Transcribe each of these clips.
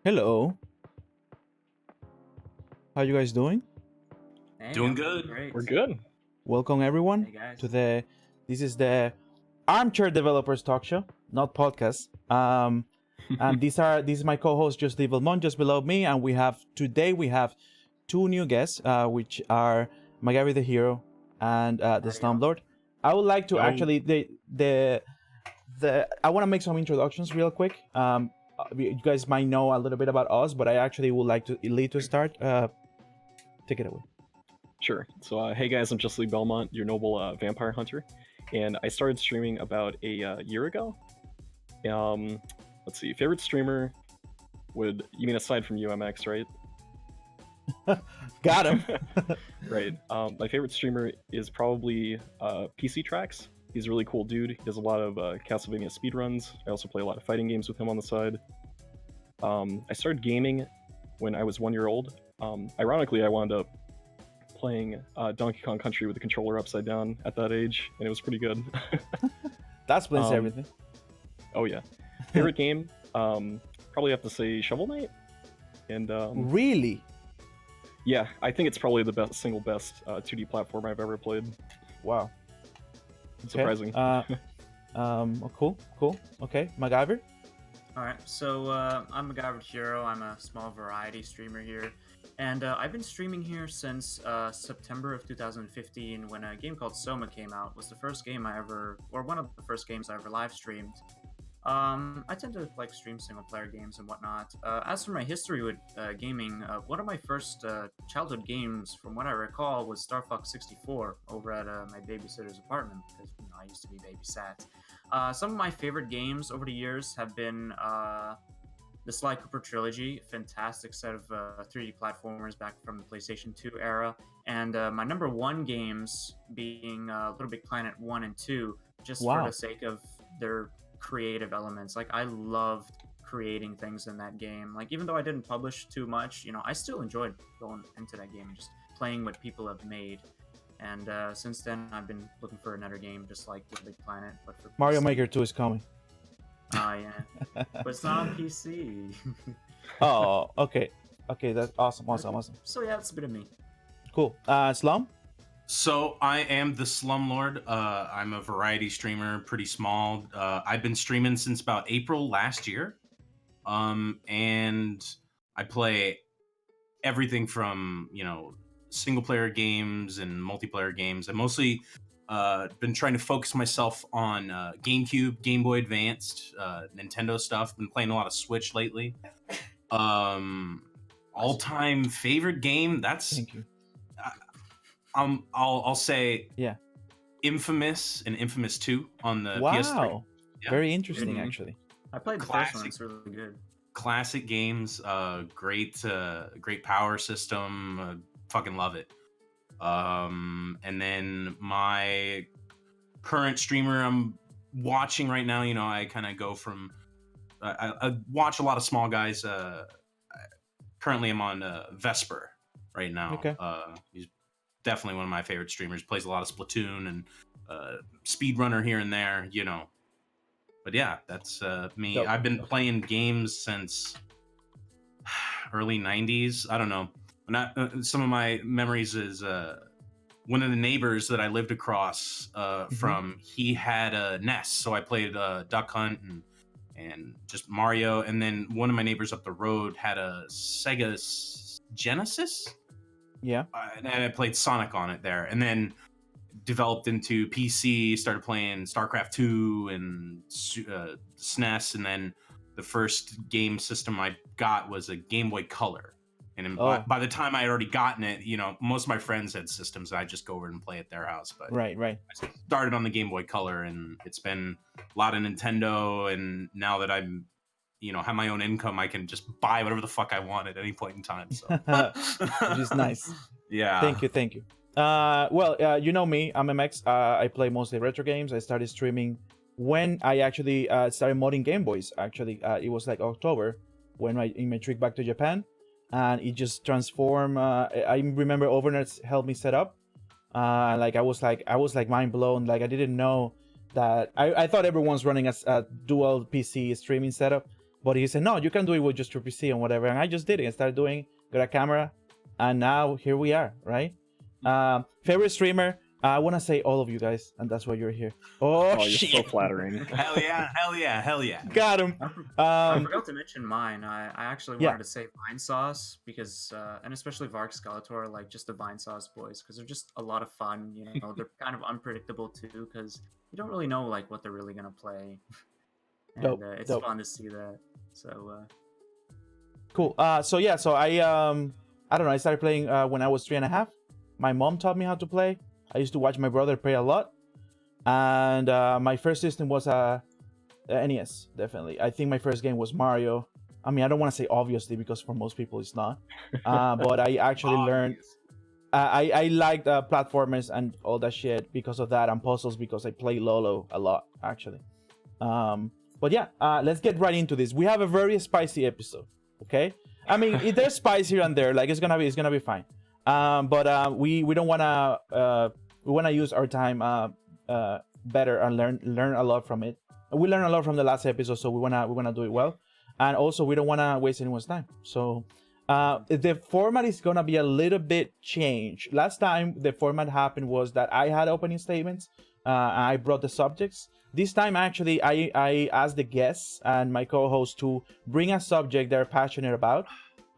Hello. How you guys doing? Hey, Doing I'm good. Great. We're good. Welcome everyone Hey guys. to this is the Armchair Developers talk show, not podcast. And this is my co-host JustLeeBelmont just below me, and we have two new guests, which are Magavi the Hero and the Howdy, Slumlord. I would like to Hello. actually I want to make some introductions real quick. You guys might know a little bit about us, but I actually would like to Lee to start. Take it away. Sure. So, hey guys, I'm JustLeeBelmont, your noble vampire hunter, and I started streaming about a year ago. Let's see, favorite streamer you mean aside from UMX, right? Got him. Right. My favorite streamer is probably PC Tracks. He's a really cool dude. He does a lot of Castlevania speedruns. I also play a lot of fighting games with him on the side. I started gaming when I was 1 year old. Ironically, I wound up playing Donkey Kong Country with the controller upside down at that age, and it was pretty good. That explains everything. Oh yeah. Favorite game? Probably have to say Shovel Knight. And Really? yeah, I think it's probably the single best 2D platform I've ever played. Wow. Surprising. Cool. Okay, MacGyver. All right, so I'm MacGyver Hero. I'm a small variety streamer here, and I've been streaming here since September of 2015 when a game called Soma came out. It was the first game one of the first games I ever live streamed. I tend to like stream single player games and whatnot. As for my history with gaming, one of my first childhood games, from what I recall, was Star Fox 64 over at my babysitter's apartment because I used to be babysat. Some of my favorite games over the years have been the Sly Cooper trilogy, fantastic set of 3D platformers back from the PlayStation 2 era, and my number one games being Little Big Planet 1 and 2, just for the sake of their creative elements. Like, I loved creating things in that game. Like, even though I didn't publish too much, I still enjoyed going into that game and just playing what people have made. And since then, I've been looking for another game just like Little Big Planet, but for Mario PC. Maker 2 is coming. Yeah, but it's not on PC. Oh, okay. That's awesome. So yeah, that's a bit of me. Cool. Slum. So I am the Slumlord. I'm a variety streamer, pretty small. I've been streaming since about April last year. And I play everything from, single player games and multiplayer games. I mostly been trying to focus myself on GameCube, Game Boy Advanced, Nintendo stuff. Been playing a lot of Switch lately. All-time favorite game, that's... Thank you. I'll say Infamous and Infamous 2 on the wow. PS3. Yeah. Very interesting, actually. I played the first one. It's really good. Classic games, great power system. Fucking love it. And then my current streamer I'm watching right now, I kind of go from I watch a lot of small guys. Currently I'm on Vesper right now. Okay. He's definitely one of my favorite streamers. Plays a lot of Splatoon and speedrunner here and there, But yeah, that's me. Dope. I've been playing games since early 90s. I don't know. Some of my memories is one of the neighbors that I lived across from, he had a NES. So I played Duck Hunt and just Mario. And then one of my neighbors up the road had a Sega Genesis. Yeah. And I played Sonic on it there. And then developed into PC, started playing StarCraft 2 and SNES. And then the first game system I got was a Game Boy Color. And by the time I had already gotten it, most of my friends had systems. I'd just go over and play at their house. But right. I started on the Game Boy Color, and it's been a lot of Nintendo. And now that I'm, have my own income, I can just buy whatever the fuck I want at any point in time. So. Which is nice. Yeah. Thank you. Well, you know me. I'm MX. I play mostly retro games. I started streaming when I actually started modding Game Boys. Actually, it was like October when in my trip back to Japan. And it just transformed. I remember Overnerds helped me set up. I was like mind blown. Like, I didn't know that. I thought everyone's running a dual PC streaming setup, But he said, no, you can do it with just your PC and whatever. And I just did it. I started doing, got a camera, and now here we are, right? Favorite streamer, I want to say all of you guys, and that's why you're here. Oh, you're shit. so flattering. Hell yeah, hell yeah, hell yeah. Got him. I forgot to mention mine. I actually Yeah. wanted to say Vine Sauce because, and especially Vark Skeletor, like just the Vine Sauce boys, because they're just a lot of fun. You know, they're kind of unpredictable too, because you don't really know like what they're really gonna play, and Dope, it's dope. fun to see that. So Cool. So I don't know. I started playing when I was 3.5. My mom taught me how to play. I used to watch my brother play a lot, and my first system was NES. Definitely, I think my first game was Mario. I mean, I don't want to say obviously because for most people it's not, but I actually learned. I liked platformers and all that shit because of that, and puzzles because I play Lolo a lot actually. But yeah, let's get right into this. We have a very spicy episode. Okay, I mean, there's spice here and there. Like it's gonna be fine. But we don't wanna we wanna use our time better and learn a lot from it. We learned a lot from the last episode, so we wanna do it well, and also we don't wanna waste anyone's time. So the format is gonna be a little bit changed. Last time the format happened was that I had opening statements. I brought the subjects. This time, actually, I asked the guests and my co-host to bring a subject they're passionate about,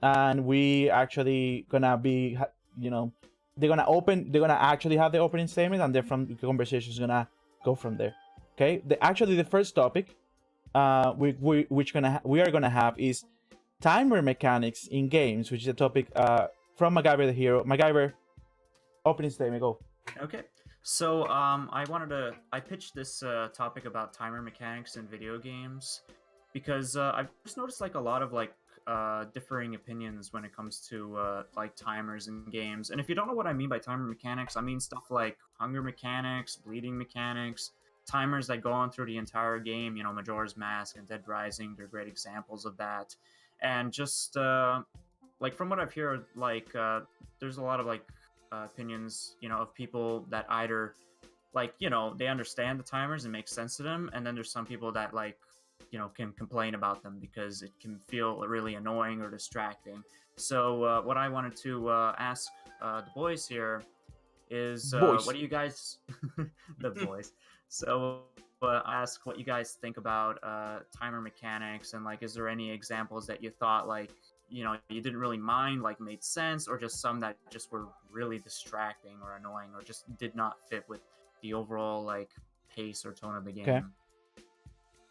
and we actually gonna be, you know, they're gonna actually have the opening statement, and then from the conversation is gonna go from there. Okay. The first topic, we are gonna have is timer mechanics in games, which is a topic from MacGyver the Hero. MacGyver, opening statement, go. okay. So I pitched this topic about timer mechanics in video games because I've just noticed like a lot of like differing opinions when it comes to like timers in games. And if you don't know what I mean by timer mechanics, I mean stuff like hunger mechanics, bleeding mechanics, timers that go on through the entire game. You know, Majora's Mask and Dead Rising, they're great examples of that. And just like from what I've heard, like there's a lot of like opinions, you know, of people that either like, you know, they understand the timers and make sense to them, and then there's some people that like, you know, can complain about them because it can feel really annoying or distracting. So what I wanted to ask the boys here is what do you guys the boys, so ask what you guys think about timer mechanics, and like is there any examples that you thought like, you know, you didn't really mind, like made sense, or just some that just were really distracting or annoying or just did not fit with the overall like pace or tone of the game.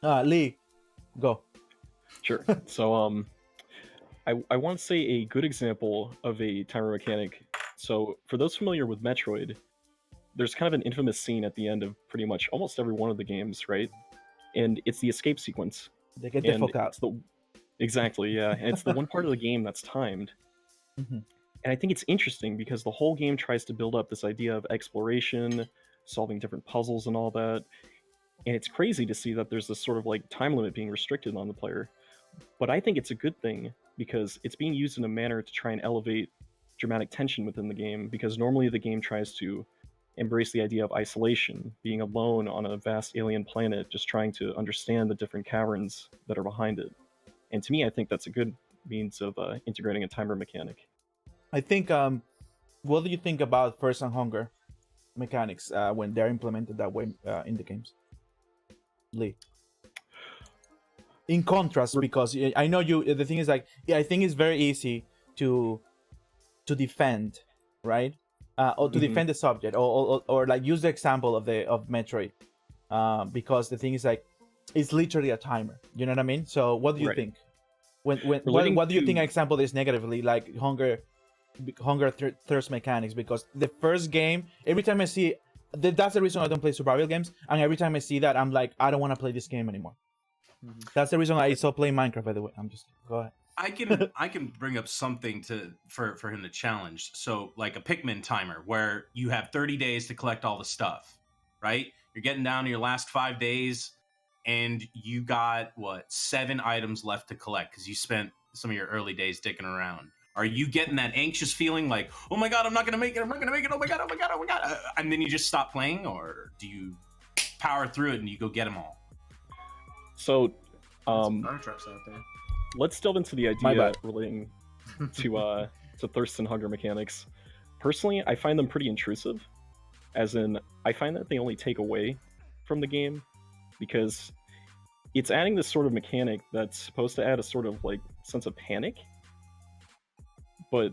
Okay. Lee, go. Sure. So I want to say a good example of a timer mechanic. So for those familiar with Metroid, there's kind of an infamous scene at the end of pretty much almost every one of the games, right? And it's the escape sequence. They get the fuck out. Exactly, yeah. And it's the one part of the game that's timed. Mm-hmm. And I think it's interesting because the whole game tries to build up this idea of exploration, solving different puzzles and all that. And it's crazy to see that there's this sort of like time limit being restricted on the player. But I think it's a good thing because it's being used in a manner to try and elevate dramatic tension within the game, because normally the game tries to embrace the idea of isolation, being alone on a vast alien planet, just trying to understand the different caverns that are behind it. And to me, I think that's a good means of integrating a timer mechanic. I think, what do you think about thirst and hunger mechanics when they're implemented that way in the games? Lee. In contrast, because I know you, the thing is like, yeah, I think it's very easy to defend, right? Or to defend the subject, or like use the example of Metroid, because the thing is like, it's literally a timer. You know what I mean? So what do you think? What do you think an example is negatively, like hunger thirst mechanics? Because the first game, every time I see that's the reason I don't play survival games, and every time I see that, I'm like, I don't want to play this game anymore. Mm-hmm. That's the reason I stopped playing Minecraft, by the way. I'm just go ahead. I can bring up something for him to challenge. So like a Pikmin timer where you have 30 days to collect all the stuff, right? You're getting down to your last 5 days and you got 7 items left to collect because you spent some of your early days dicking around. Are you getting that anxious feeling like, oh my God, I'm not gonna make it, oh my God, and then you just stop playing, or do you power through it and you go get them all? So Some fire trucks out there. Let's delve into the My idea bad. relating to thirst and hunger mechanics. Personally, I find them pretty intrusive, as in I find that they only take away from the game because it's adding this sort of mechanic that's supposed to add a sort of like sense of panic, but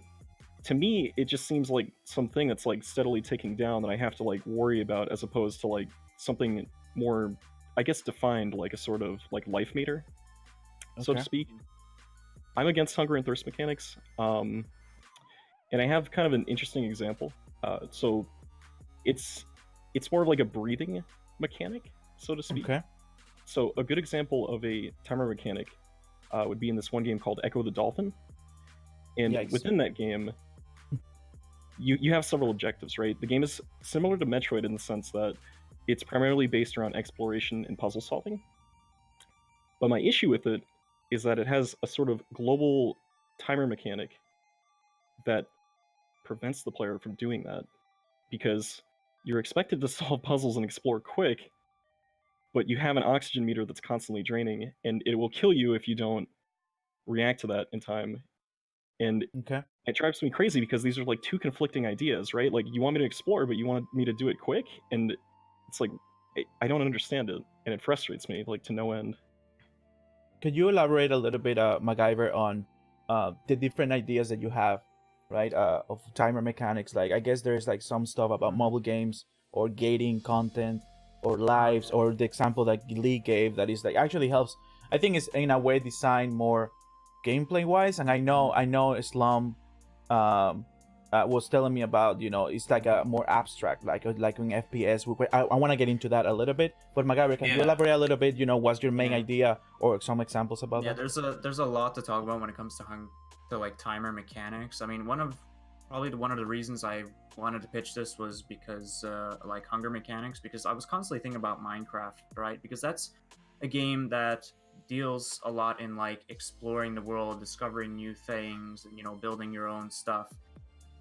to me it just seems like something that's like steadily ticking down that I have to like worry about, as opposed to like something more, I guess, defined, like a sort of like life meter, so to Okay. speak. I'm against hunger and thirst mechanics, and I have kind of an interesting example. So it's more of like a breathing mechanic, so to speak. Okay. So a good example of a timer mechanic would be in this one game called Echo the Dolphin, and Yikes. within that game, you have several objectives, right? The game is similar to Metroid in the sense that it's primarily based around exploration and puzzle solving. But my issue with it is that it has a sort of global timer mechanic that prevents the player from doing that, because you're expected to solve puzzles and explore quick, but you have an oxygen meter that's constantly draining, and it will kill you if you don't react to that in time. And Okay. it drives me crazy because these are like two conflicting ideas, right? Like, you want me to explore, but you want me to do it quick, and it's like I don't understand it, and it frustrates me like to no end. Could you elaborate a little bit, MacGyver, on the different ideas that you have, right, of timer mechanics? Like, I guess there's like some stuff about mobile games or gating content or lives, or the example that Lee gave that is like actually helps. I think it's in a way designed more gameplay wise, and I know Islam was telling me about, it's like a more abstract, like in FPS. I want to get into that a little bit, but MacGyver, can you Yeah. elaborate a little bit? What's your main Yeah. idea or some examples about Yeah, that? there's a lot to talk about when it comes to like timer mechanics. I mean, one of the reasons I wanted to pitch this was because like hunger mechanics, because I was constantly thinking about Minecraft, right? Because that's a game that deals a lot in like exploring the world, discovering new things, and building your own stuff.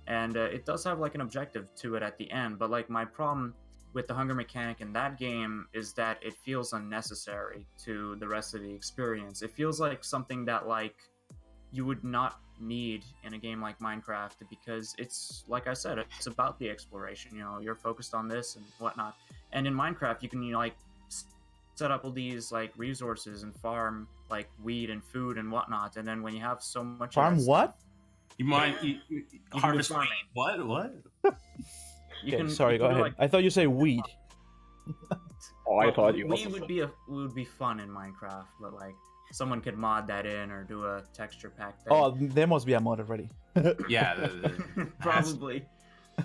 And it does have like an objective to it at the end, but like my problem with the hunger mechanic in that game is that it feels unnecessary to the rest of the experience. It feels like something that like you would not need in a game like Minecraft, because it's, like I said, it's about the exploration. You're focused on this and whatnot. And in Minecraft, you can like set up all these like resources and farm like weed and food and whatnot. And then when you have so much of Farm that what? stuff, You mind can do harvest farming. weed? What? you Okay, can sorry, you go can do, ahead. like, I thought you say weed. Oh, I well, thought you weed also would said- be would be fun in Minecraft, but like someone could mod that in or do a texture pack thing. Oh, there must be a mod already. Yeah, Probably.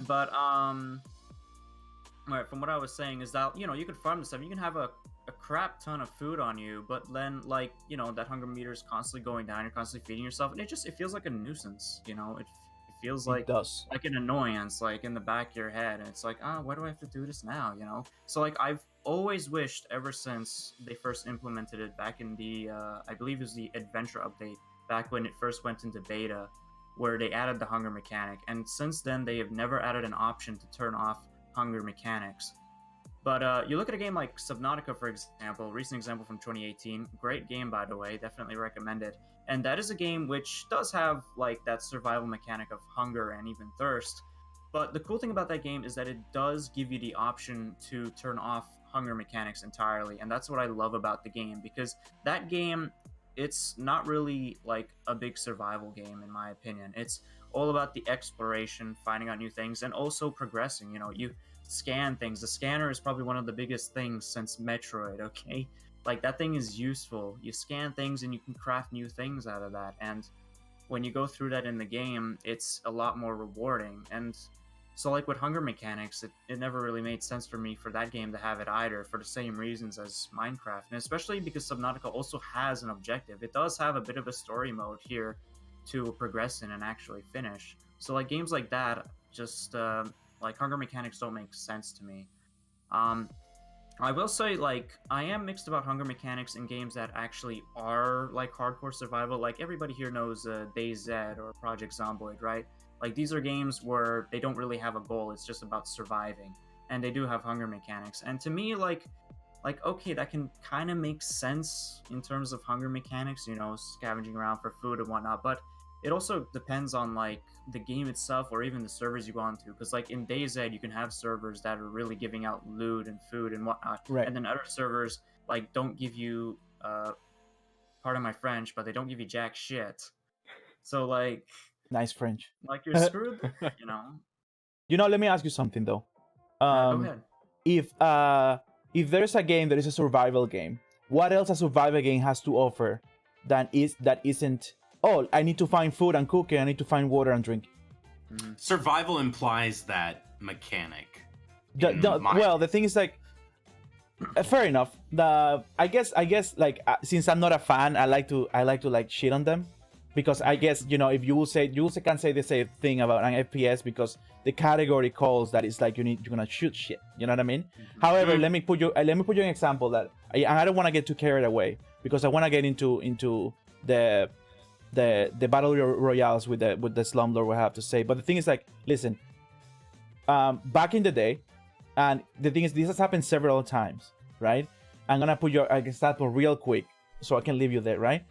But right, from what I was saying is that you could farm this stuff. You can have a crap ton of food on you, but then like that hunger meter is constantly going down. You're constantly feeding yourself, and it feels like a nuisance. It feels It like does. an annoyance, like in the back of your head, and it's like, why do I have to do this now? So like I've always wished, ever since they first implemented it back in the I believe it was the adventure update back when it first went into beta, where they added the hunger mechanic, and since then they have never added an option to turn off hunger mechanics. But you look at a game like Subnautica, for example, recent example from 2018, great game, by the way, definitely recommend it. And that is a game which does have like that survival mechanic of hunger and even thirst. But the cool thing about that game is that it does give you the option to turn off hunger mechanics entirely. And that's what I love about the game, because that game, it's not really like a big survival game, in my opinion. It's all about the exploration, finding out new things, and also progressing. You scan things. The scanner is probably one of the biggest things since Metroid, okay? Like, that thing is useful. You scan things and you can craft new things out of that. And when you go through that in the game, it's a lot more rewarding. And so, like, with hunger mechanics, it never really made sense for me for that game to have it either, for the same reasons as Minecraft. And especially because Subnautica also has an objective. It does have a bit of a story mode here to progress in and actually finish. So, like, games like that, just like hunger mechanics don't make sense to me. I will say, like, I am mixed about hunger mechanics in games that actually are like hardcore survival. Like, everybody here knows DayZ or Project Zomboid, right? Like, these are games where they don't really have a goal, it's just about surviving, and they do have hunger mechanics. And to me, like like, okay, that can kind of make sense in terms of hunger mechanics, you know, scavenging around for food and whatnot, but it also depends on like the game itself or even the servers you go on to, because like in DayZ you can have servers that are really giving out loot and food and whatnot, Right. and then other servers like don't give you pardon my French, but they don't give you jack shit. So Nice French. like you're screwed there, you know. Let me ask you something though. Go ahead. If there's a game that is a survival game, what else a survival game has to offer that isn't, oh, I need to find food and cook it, I need to find water and drink. Survival implies that mechanic. Well, the thing is like, fair enough. I guess like since I'm not a fan, I like to like shit on them, because I guess, you know, if you can say the same thing about an FPS because the category calls that it's like you're gonna shoot shit. You know what I mean? However, let me put you an example that I don't want to get too carried away, because I want to get into the battle royales with the slumlord we have to say. But the thing is like, listen, back in the day, and the thing is this has happened several times, right? I'm gonna put your example real quick so I can leave you there, right?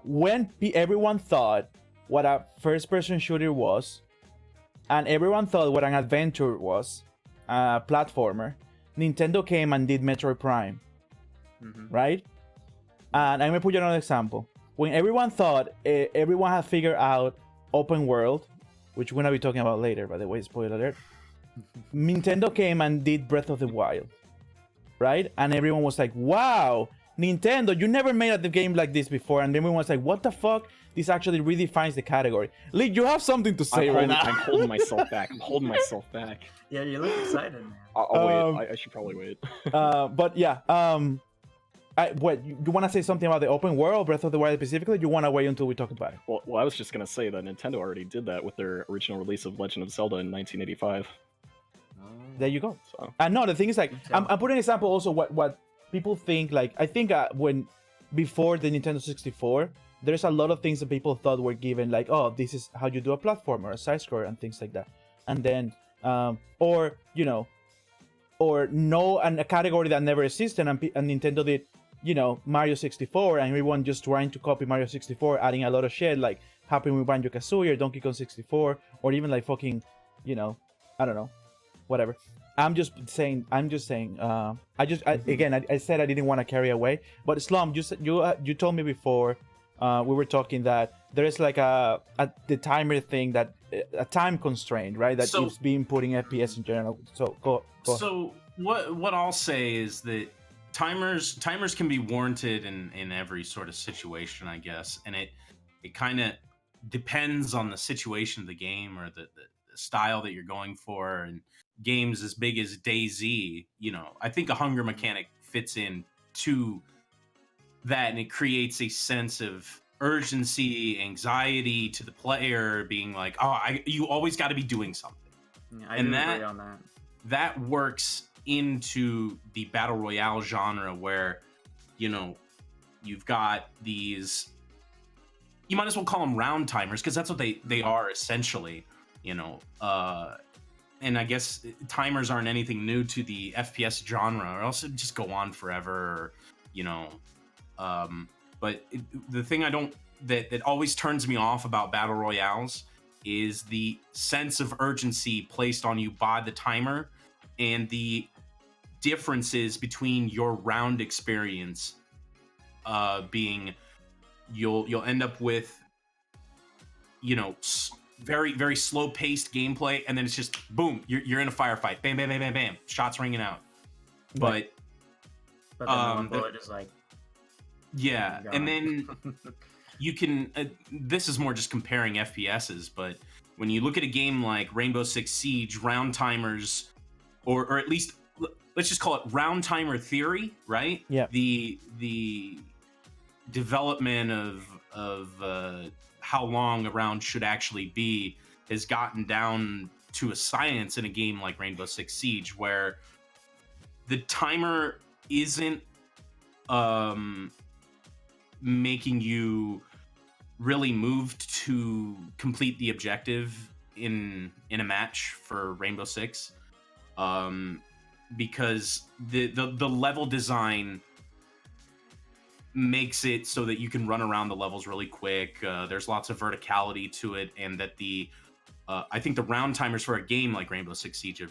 When everyone thought what a first-person shooter was, and everyone thought what an adventure was, a platformer, Nintendo came and did Metroid Prime, right? And I'm gonna put you another example. When everyone thought everyone had figured out open world, which we're gonna be talking about later, by the way, spoiler alert. Nintendo came and did Breath of the Wild, right? And everyone was like, wow, Nintendo, you never made a game like this before. And everyone was like, what the fuck? This actually redefines the category. Lee, you have something to say right now. I'm holding myself back. Yeah, you look excited, man. I'll wait. I should probably wait. But yeah, what, you want to say something about the open world, Breath of the Wild specifically? You want to wait until we talk about it? Well, I was just gonna say that Nintendo already did that with their original release of Legend of Zelda in 1985. There you go. So. And no, the thing is like, I'm putting an example also what people think. Like, I think when before the Nintendo 64, there's a lot of things that people thought were given, like, oh, this is how you do a platformer, a side scroller, and things like that. And then, or you know, or no, and a category that never existed, and Nintendo did, you know, Mario 64, and everyone just trying to copy Mario 64, adding a lot of shit, like happened with Banjo-Kazooie or Donkey Kong 64, or even like fucking, you know, I don't know, whatever. I'm just saying. Again, I said I didn't want to carry away, but Slum, you told me before we were talking that there is like the timer thing, that a time constraint, right? That keeps being putting FPS in general. So go. So what I'll say is that timers can be warranted in every sort of situation, I guess, and it kind of depends on the situation of the game or the style that you're going for. And games as big as DayZ, you know, I think a hunger mechanic fits in to that, and it creates a sense of urgency, anxiety to the player, being like, oh, you always got to be doing something. Yeah, I do agree on that. That works into the battle royale genre, where, you know, you've got these, you might as well call them round timers, because that's what they are essentially, you know. And I guess timers aren't anything new to the FPS genre, or else it'd just go on forever, or, you know. But the thing that always turns me off about battle royales is the sense of urgency placed on you by the timer, and the differences between your round experience being, you'll end up with, you know, very, very slow paced gameplay, and then it's just boom, you're in a firefight, bam, bam, bam, bam, bam, shots ringing out. But then one bullet is like, yeah, and then you can this is more just comparing FPSs, but when you look at a game like Rainbow Six Siege, round timers, or at least let's just call it round timer theory, right? Yeah. The development of how long a round should actually be has gotten down to a science in a game like Rainbow Six Siege, where the timer isn't making you really moved to complete the objective in a match for Rainbow Six. because the level design makes it so that you can run around the levels really quick. There's lots of verticality to it, and that I think the round timers for a game like Rainbow Six Siege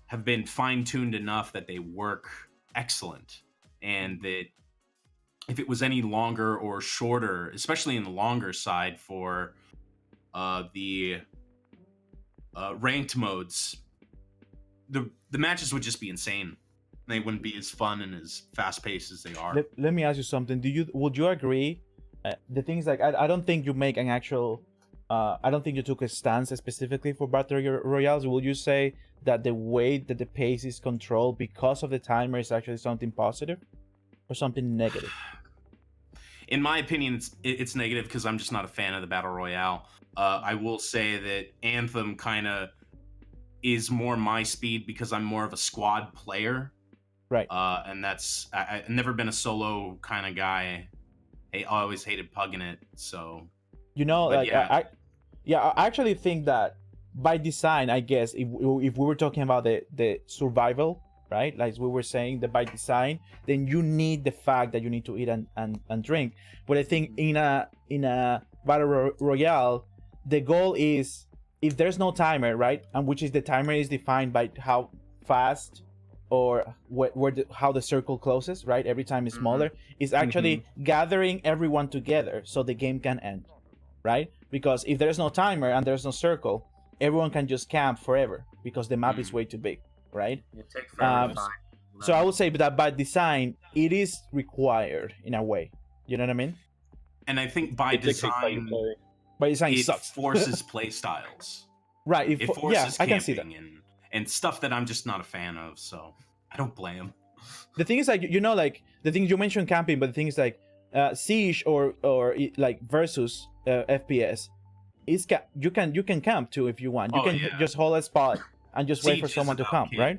have been fine-tuned enough that they work excellent, and that if it was any longer or shorter, especially in the longer side for the ranked modes, the matches would just be insane. They wouldn't be as fun and as fast-paced as they are. Let me ask you something. Would you agree? The things like I don't think you make an actual. I don't think you took a stance specifically for battle royales. Will you say that the way that the pace is controlled because of the timer is actually something positive or something negative? In my opinion, it's negative because I'm just not a fan of the battle royale. I will say that Anthem kind of is more my speed because I'm more of a squad player. Right. And I've never been a solo kind of guy. I always hated pugging it. So, like yeah. I actually think that by design, I guess if we were talking about the survival, right? Like we were saying that by design, then you need the fact that you need to eat and drink. But I think in a battle royale, the goal is if there's no timer, right? And which is the timer is defined by how fast or how the circle closes, right? Every time it's smaller, is actually gathering everyone together so the game can end, right? Because if there's no timer and there's no circle, everyone can just camp forever because the map is way too big, right? It takes forever to find. So I would say that by design, it is required in a way. You know what I mean? And I think by design, it sucks. Forces play styles. Right. It forces I can see that. And stuff that I'm just not a fan of, so I don't blame. The thing is, like, like the thing you mentioned camping, but the thing is, like, Siege or like versus FPS, you can camp too if you want. You can just hold a spot and just wait for someone to come, right?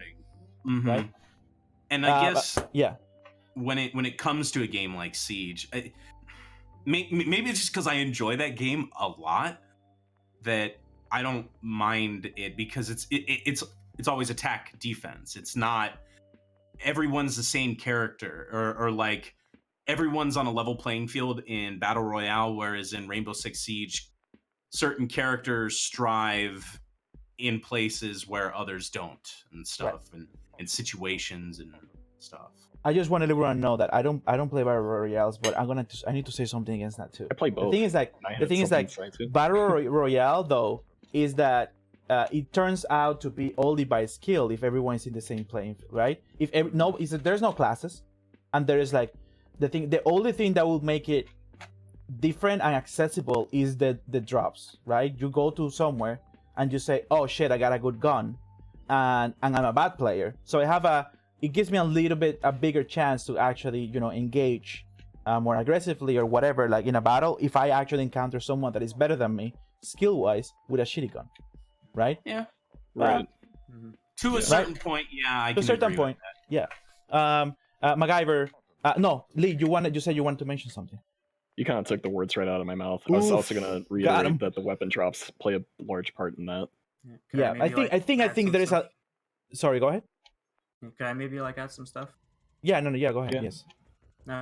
Right. And I guess yeah, when it comes to a game like Siege, maybe it's just because I enjoy that game a lot that I don't mind it, because it's always attack defense. It's not everyone's the same character or like everyone's on a level playing field in Battle Royale, whereas in Rainbow Six Siege, certain characters strive in places where others don't and stuff, right. and situations and stuff. I just want everyone to know that I don't play Battle Royales, but I need to say something against that too. I play both. The thing is like Battle Royale though is that it turns out to be only by skill if everyone is in the same plane, right? If there's no classes, and there is like the only thing that will make it different and accessible is the drops, right? You go to somewhere and you say, oh shit, I got a good gun, and I'm a bad player, so it gives me a bigger chance to actually engage more aggressively or whatever, like in a battle, if I actually encounter someone that is better than me skill wise with a shitty gun, right? Yeah, right. To a certain point, yeah, I can. To a certain point, yeah. MacGyver. No, Lee, you said you wanted to mention something. You kind of took the words right out of my mouth. I was also going to reiterate that the weapon drops play a large part in that. Yeah, I think there is a. Sorry, go ahead. Can I maybe add some stuff? Yeah, no, go ahead. Yeah. Yes.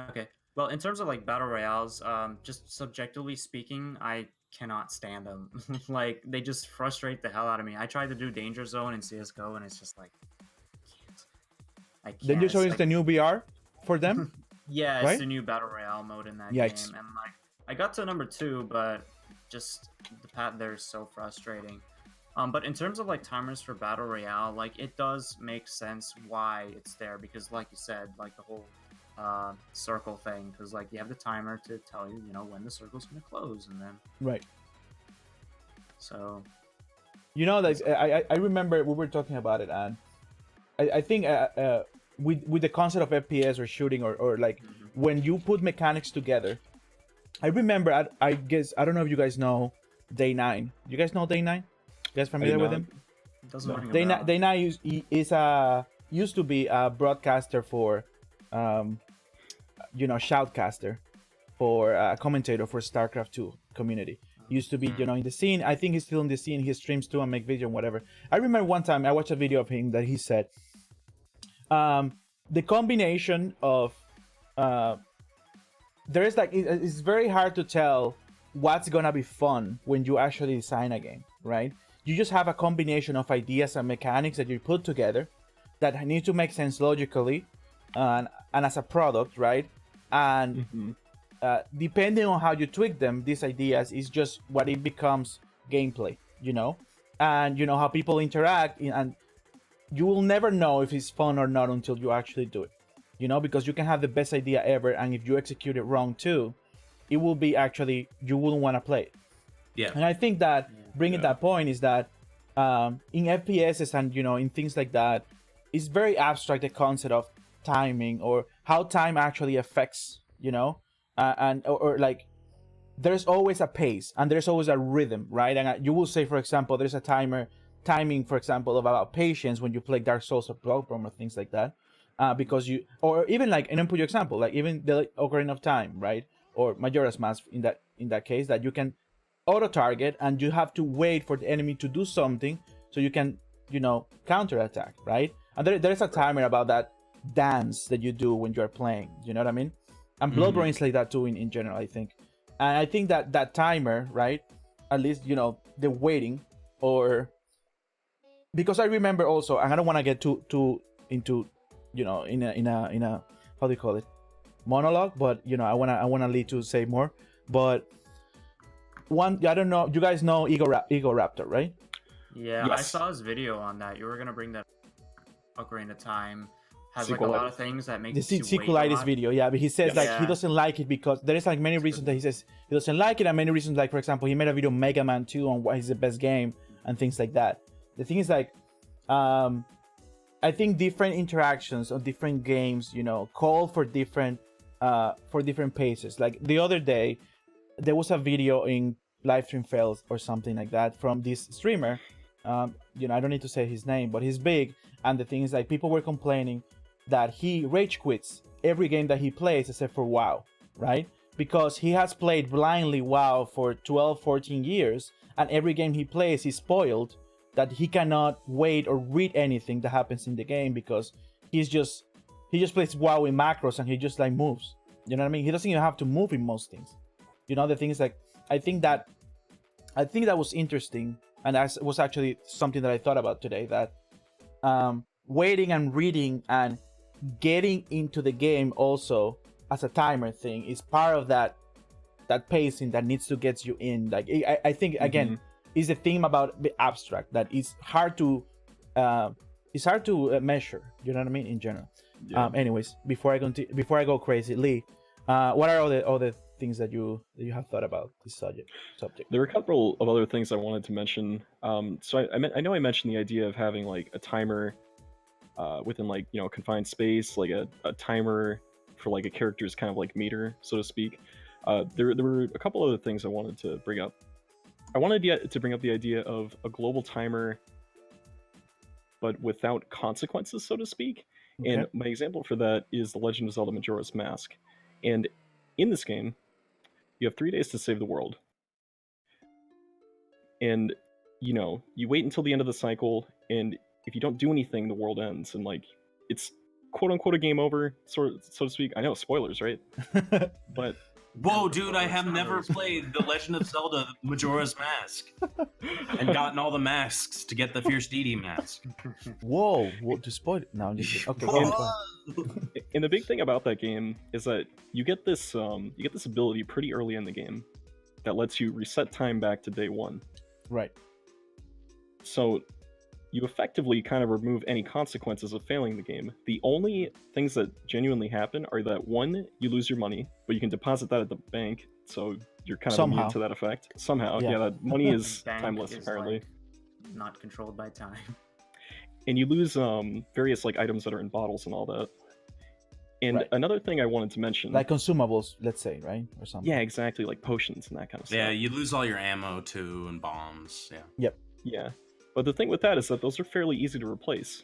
Okay. Well, in terms of battle royales, just subjectively speaking, I cannot stand them. They just frustrate the hell out of me. I tried to do Danger Zone in CS:GO, and it's just I can't. Then you show the new VR for them. Yeah, right? It's the new battle royale mode in that game, and I got to number 2, but just the path there is so frustrating. But in terms of timers for battle royale, it does make sense why it's there, because like you said, the whole circle thing, because you have the timer to tell you when the circle's gonna close, and then right. So I remember we were talking about it, and I think with the concept of FPS or shooting or when you put mechanics together, I remember I guess I don't know if you guys know Day 9. You guys know Day 9? You guys familiar with him? Doesn't ring a bell. Day 9 used to be a broadcaster for shoutcaster for a commentator for StarCraft 2 community. Used to be in the scene. I think he's still in the scene. He streams too and make video and whatever. I remember one time I watched a video of him that he said The combination of there's like it's very hard to tell what's gonna be fun when you actually design a game, right? You just have a combination of ideas and mechanics that you put together that need to make sense logically and as a product, right? And depending on how you tweak them, these ideas is just what it becomes gameplay, and how people interact, and you will never know if it's fun or not until you actually do it, because you can have the best idea ever, and if you execute it wrong too, it will be actually, you wouldn't want to play it. Yeah. And I think that bringing that point is that in FPSs and in things like that, it's very abstract, the concept of timing or how time actually affects, or like there's always a pace and there's always a rhythm, right? And you will say, for example, there's a timing, for example, about patience when you play Dark Souls or Bloodborne or things like that, because or even like, and then put your example, like even the Ocarina of Time, right? Or Majora's Mask in that case, that you can auto target and you have to wait for the enemy to do something so you can counter attack, right? And there's a timer about that dance that you do when you're playing, you know what I mean? And Bloodborne is like that too in general, I think. And I think that timer, right, at least the waiting, or because I remember also, and I don't want to get too into in a how do you call it, monologue, but I wanna lead to say more. But I don't know, you guys know Ego Raptor, right? Yeah, Yes. I saw his video on that. You were gonna bring that Ocarina of Time. Has like a Sequelitis. lot of things that make The you wait a sequelitis lot. video, yeah, but he says like he Yeah. doesn't like it because there is like many reasons that he says he doesn't like it, and many reasons, like for example, he made a video on Mega Man 2 on why he's the best game and things like that. The thing is like, I think different interactions on different games, call for different paces. Like the other day, there was a video in Livestream Fails or something like that from this streamer. I don't need to say his name, but he's big, and the thing is like people were complaining that he rage quits every game that he plays except for WoW, right? Because he has played blindly WoW for 12, 14 years, and every game he plays is spoiled, that he cannot wait or read anything that happens in the game because he just plays WoW in macros and he just like moves. You know what I mean? He doesn't even have to move in most things. The thing is like, I think that was interesting, and that was actually something that I thought about today, that waiting and reading and getting into the game also as a timer thing is part of that pacing that needs to get you in. Like I think again is the theme about the abstract, that it's hard to measure, you know what I mean, in general. Anyways, before I go crazy, Lee, what are all the things that you have thought about this subject? There were a couple of other things I wanted to mention. So I know I mentioned the idea of having like a timer within like confined space, like a timer for like a character's kind of like meter, so to speak. There were a couple other things I wanted to bring up. I wanted to bring up the idea of a global timer, but without consequences, so to speak. Okay. And my example for that is The Legend of Zelda Majora's Mask. And in this game, you have 3 days to save the world. And you wait until the end of the cycle, and if you don't do anything, the world ends, and like it's quote unquote a game over, so to speak. I know, spoilers, right? But Whoa, dude, I have never played The Legend of Zelda Majora's Mask and gotten all the masks to get the Fierce Deity mask. Whoa, to spoil it? No, I'm just kidding. Okay, Whoa. and the big thing about that game is that you get this ability pretty early in the game that lets you reset time back to day one. right. So you effectively kind of remove any consequences of failing the game. The only things that genuinely happen are that, one, you lose your money, but you can deposit that at the bank, so you're kind of Somehow. immune to that effect. Somehow, Yeah. that money is Bank timeless, is, apparently. like, not controlled by time. And you lose various like items that are in bottles and all that. And Right. another thing I wanted to mention, Like consumables, let's say, right, or something. yeah, exactly, like potions and that kind of stuff. Yeah, you lose all your ammo too and bombs. Yeah. Yeah, but the thing with that is that those are fairly easy to replace.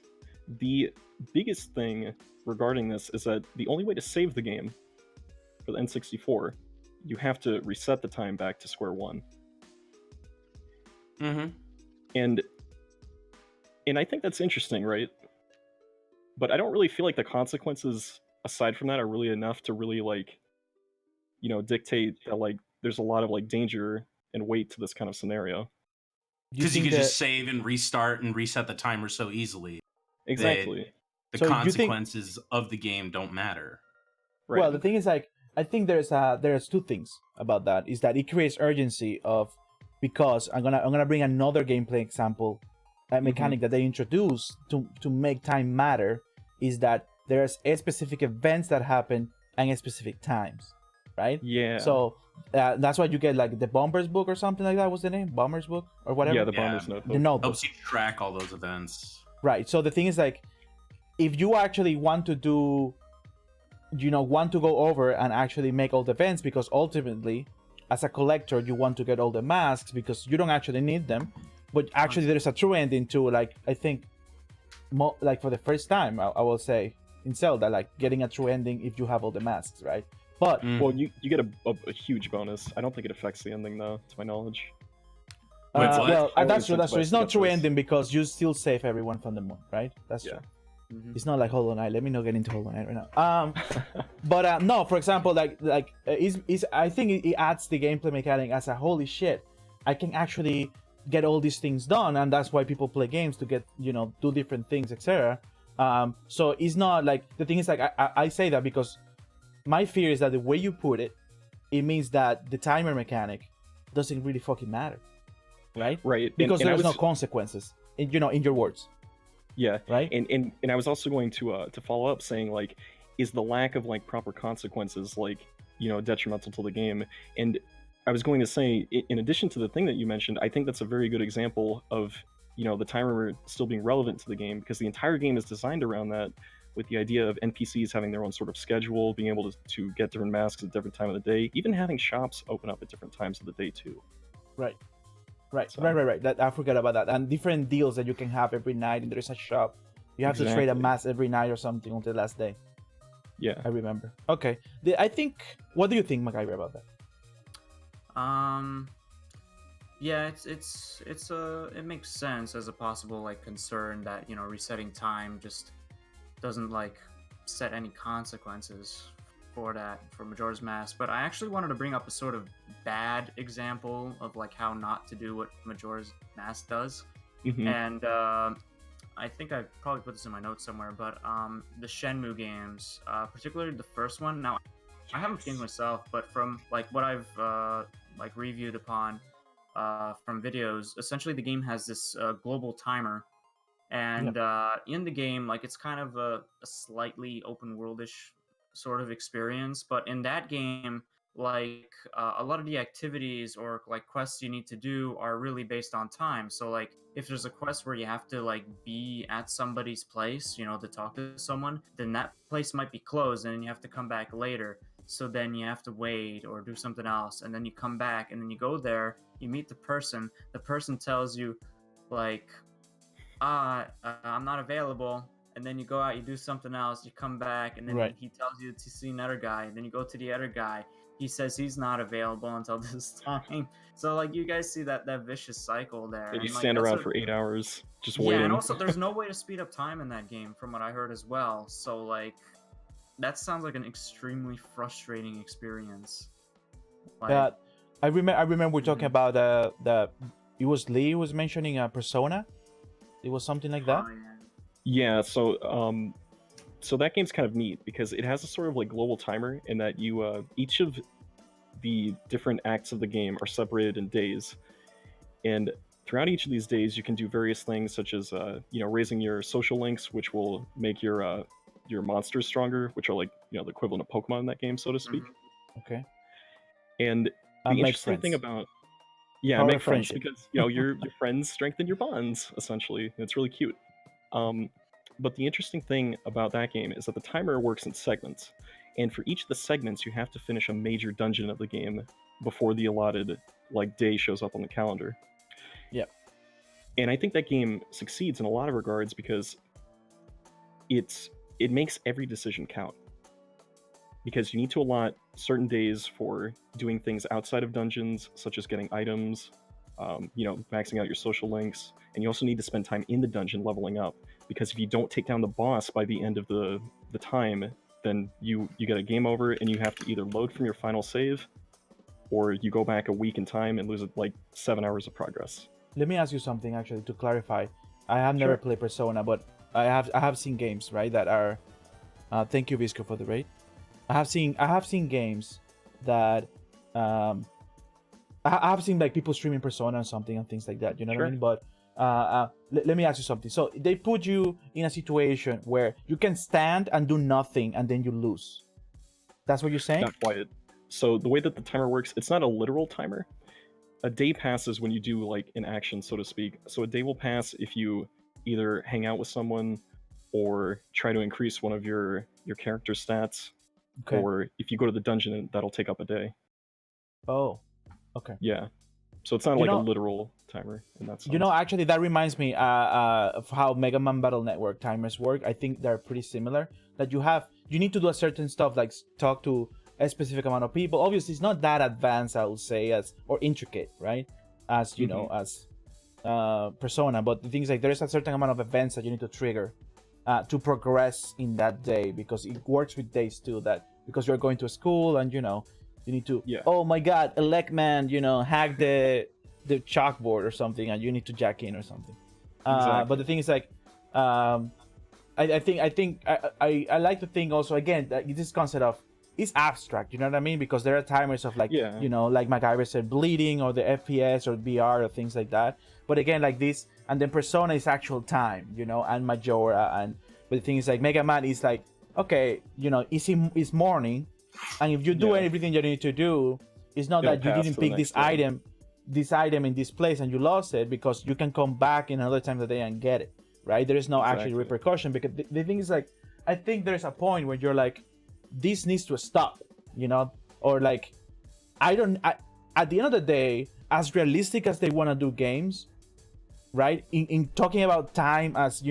The biggest thing regarding this is that the only way to save the game for the N64, you have to reset the time back to square one. Mm-hmm. And I think that's interesting, right? but I don't really feel like the consequences aside from that are really enough to really like, dictate that like there's a lot of like danger and weight to this kind of scenario. Because you think can that just save and restart and reset the timer so easily. Exactly. The So you think- consequences of the game don't matter. Right. Well, the thing is, like, I think there's two things about that. Is that it creates urgency of, because I'm gonna bring another gameplay example, a mechanic that they introduce to make time matter, is that there's a specific events that happen and at specific times, right? Yeah. So that's why you get like the Bomber's Book or something like that. What's the name? Bomber's Book or whatever. Yeah, the Yeah. Bomber's Notebook. The notebook. Helps you track all those events. Right. So the thing is, like, if you actually want to do, want to go over and actually make all the events, because ultimately, as a collector, you want to get all the masks because you don't actually need them. But actually, there's a true ending to, like, I think, like for the first time, I will say, in Zelda, like getting a true ending if you have all the masks, right? But Well, you get a huge bonus. I don't think it affects the ending though, to my knowledge. Wait, what? well, I that's true. always That's true. incentivize It's not to get true this. ending because you still save everyone from the moon, right? That's Yeah. true. Mhm. It's not like Hollow Knight. Let me not get into Hollow Knight right now. But no, for example, I think it adds the gameplay mechanic as a holy shit. I can actually get all these things done, and that's why people play games, to get do different things, etc. So it's not like, the thing is, like, I say that because my fear is that the way you put it, it means that the timer mechanic doesn't really fucking matter, right? Right. Because and I there's no was- consequences, in your words, Yeah. right? And I was also going to follow up saying, like, is the lack of like proper consequences like detrimental to the game? And I was going to say, in addition to the thing that you mentioned, I think that's a very good example of the timer still being relevant to the game, because the entire game is designed around that, with the idea of NPCs having their own sort of schedule, being able to get different masks at different time of the day, even having shops open up at different times of the day too. Right. So- Right. That, I forgot about that. And different deals that you can have every night, and there's a shop. You have to trade a Exactly. mask every night or something until the last day. Yeah. I remember. Okay. I think. What do you think, MacGyver, about that? Yeah, it makes sense as a possible like concern that resetting time just doesn't like set any consequences for Majora's Mask. But I actually wanted to bring up a sort of bad example of like how not to do what Majora's Mask does. Mhm. And I think I probably put this in my notes somewhere, but the Shenmue games, particularly the first one. Now, I haven't played myself, but from like what I've like reviewed upon from videos, essentially the game has this global timer, and in the game, like it's kind of a slightly open worldish sort of experience. But in that game, like a lot of the activities or like quests you need to do are really based on time. So like if there's a quest where you have to like be at somebody's place, to talk to someone, then that place might be closed and you have to come back later. So then you have to wait or do something else, and then you come back and then you go there, you meet the person tells you like, I'm not available, and then you go out, you do something else, you come back, and then Right. he tells you to see another guy, and then you go to the other guy, he says he's not available until this time. So like you guys see that vicious cycle there. And you and, like, stand that's around a- for 8 hours just yeah, waiting. and also there's no way to speed up time in that game, from what I heard as well. So like, that sounds like an extremely frustrating experience. Like, I remember we're talking Mhm. about it was Lee who was mentioning Persona. It was something like that. oh, yeah. Yeah, so that game's kind of neat because it has a sort of like global timer in that you each of the different acts of the game are separated in days, and throughout each of these days you can do various things such as raising your social links, which will make your monsters stronger, which are like the equivalent of Pokemon in that game, so to speak. Mhm. Okay. And the Make interesting thing friends. about Power make of friends friendship. because your friends strengthen your bonds essentially. And it's really cute. But the interesting thing about that game is that the timer works in segments, and for each of the segments you have to finish a major dungeon of the game before the allotted like day shows up on the calendar. Yep. And I think that game succeeds in a lot of regards because it makes every decision count. Because you need to allot certain days for doing things outside of dungeons, such as getting items, maxing out your social links, and you also need to spend time in the dungeon leveling up, because if you don't take down the boss by the end of the time, then you get a game over, and you have to either load from your final save, or you go back a week in time and lose like 7 hours of progress. Let me ask you something actually to clarify. I have never played Persona, but I have seen games, right, that are. Thank you, Visco, for the raid. I have seen games that I have seen like people streaming Persona or something and things like that. You know what I mean? But let me ask you something. So they put you in a situation where you can stand and do nothing, and then you lose. That's what you're saying? Not quite. So the way that the timer works, it's not a literal timer. A day passes when you do like an action, so to speak. So a day will pass if you either hang out with someone, or try to increase one of your character stats, or if you go to the dungeon, that'll take up a day. Oh, okay. Yeah. So it's not like a literal timer in that sense. You know, actually, that reminds me of how Mega Man Battle Network timers work. I think they're pretty similar. That you need to do a certain stuff, like talk to a specific amount of people. Obviously, it's not that advanced, I would say, or intricate, right? As you know, as Persona. But the thing is, like, there is a certain amount of events that you need to trigger to progress in that day, because it works with days too. That because you're going to school and you need to. Yeah. Oh my God, elect man, hack the chalkboard or something, and you need to jack in or something. Exactly. But the thing is, like, I think I like to think also again that this concept of it's abstract, you know what I mean? Because there are timers of like, like MacGyver said, bleeding or the FPS or VR or things like that. But again, like this, and then Persona is actual time, and Majora, but the thing is like Mega Man is like, okay, it's morning, and if you do everything you need to do, it's not that you didn't pick this item in this place and you lost it, because you can come back in another time of the day and get it, right? There is no actual repercussion, because the thing is like, I think there's a point where you're like, this needs to stop, or like, at the end of the day, as realistic as they want to do games, right, in talking about time as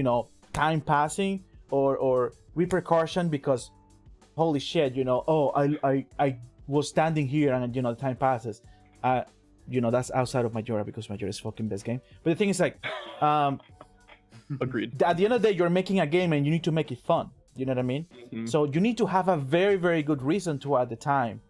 time passing or repercussion, because holy shit, I was standing here and time passes, that's outside of Majora, because Majora is fucking best game. But the thing is like, agreed, at the end of the day, you're making a game and you need to make it fun. You know what I mean? Mm-hmm. So you need to have a very, very good reason to at the time.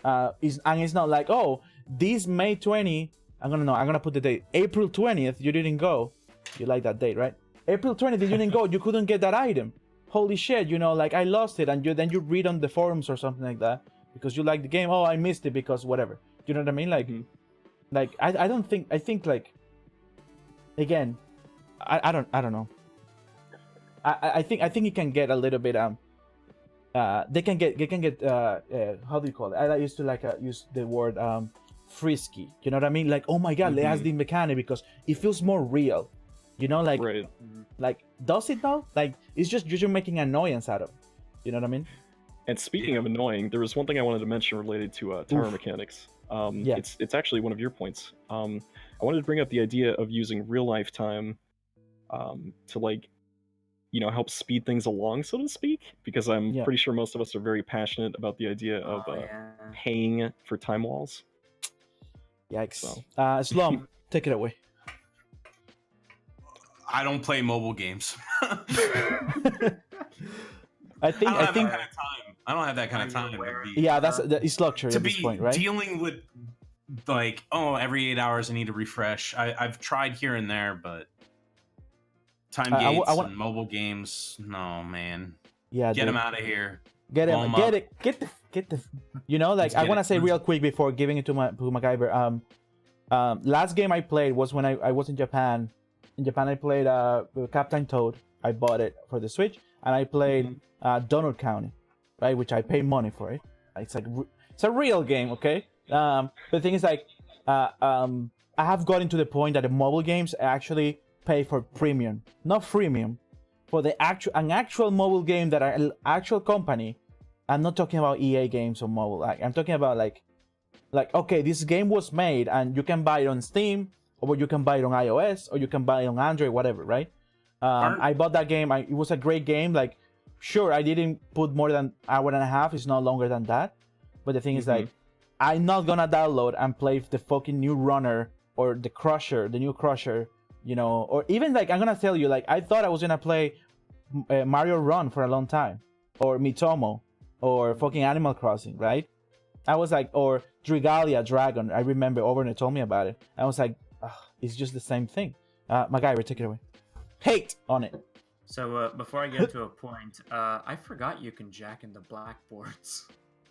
And it's not like, oh, this May 20, I'm gonna put the date. April 20th, you didn't go. You like that date, right? April 20th, you didn't go. You couldn't get that item. Holy shit, like I lost it, and then you read on the forums or something like that because you like the game. Oh, I missed it because whatever. You know what I mean? Like, like I don't think. I think like, again, I don't know. I think it can get a little bit they can get how do you call it? I used to like use the word frisky. You know what I mean? Like, oh my God, it has the mechanic because it feels more real. Like like does it though? Like it's just you're making annoyance out of it. You know what I mean? And speaking of annoying, there was one thing I wanted to mention related to timer mechanics. It's actually one of your points. I wanted to bring up the idea of using real life time to like help speed things along, so to speak, because I'm pretty sure most of us are very passionate about the idea of paying for time walls. Yikes. So. Slum, take it away. I don't play mobile games. I think that kind of time. I don't have that kind of time. It's luxury at this point, right? Dealing with like, every 8 hours I need to refresh. I've tried here and there, but time gates and mobile games, no man. Yeah, get them out of here. Get the. Like I want to say real quick before giving it to MacGyver. Last game I played was when I was in Japan. In Japan, I played Captain Toad. I bought it for the Switch, and I played Donut County, right? Which I pay money for it. It's like it's a real game, okay? But the thing is, like, I have gotten to the point that the mobile games actually pay for premium, not freemium, for an actual mobile game that an actual company. I'm not talking about EA games or mobile. I'm talking about like okay, this game was made and you can buy it on Steam, or you can buy it on iOS, or you can buy it on Android, whatever, right? I bought that game. It was a great game. Like, sure, I didn't put more than an hour and a half. It's not longer than that. But the thing is, like, I'm not gonna download and play the fucking new Runner or the Crusher, the new Crusher you know, or even like I'm gonna tell you, like I thought I was gonna play Mario Run for a long time, or Mitomo, or fucking Animal Crossing, right? I was like, or Drigalia Dragon. I remember Overnet told me about it. I was like, ugh, it's just the same thing. MacGyver, take it away. Hate on it. So before I get to a point, I forgot you can jack in the blackboards.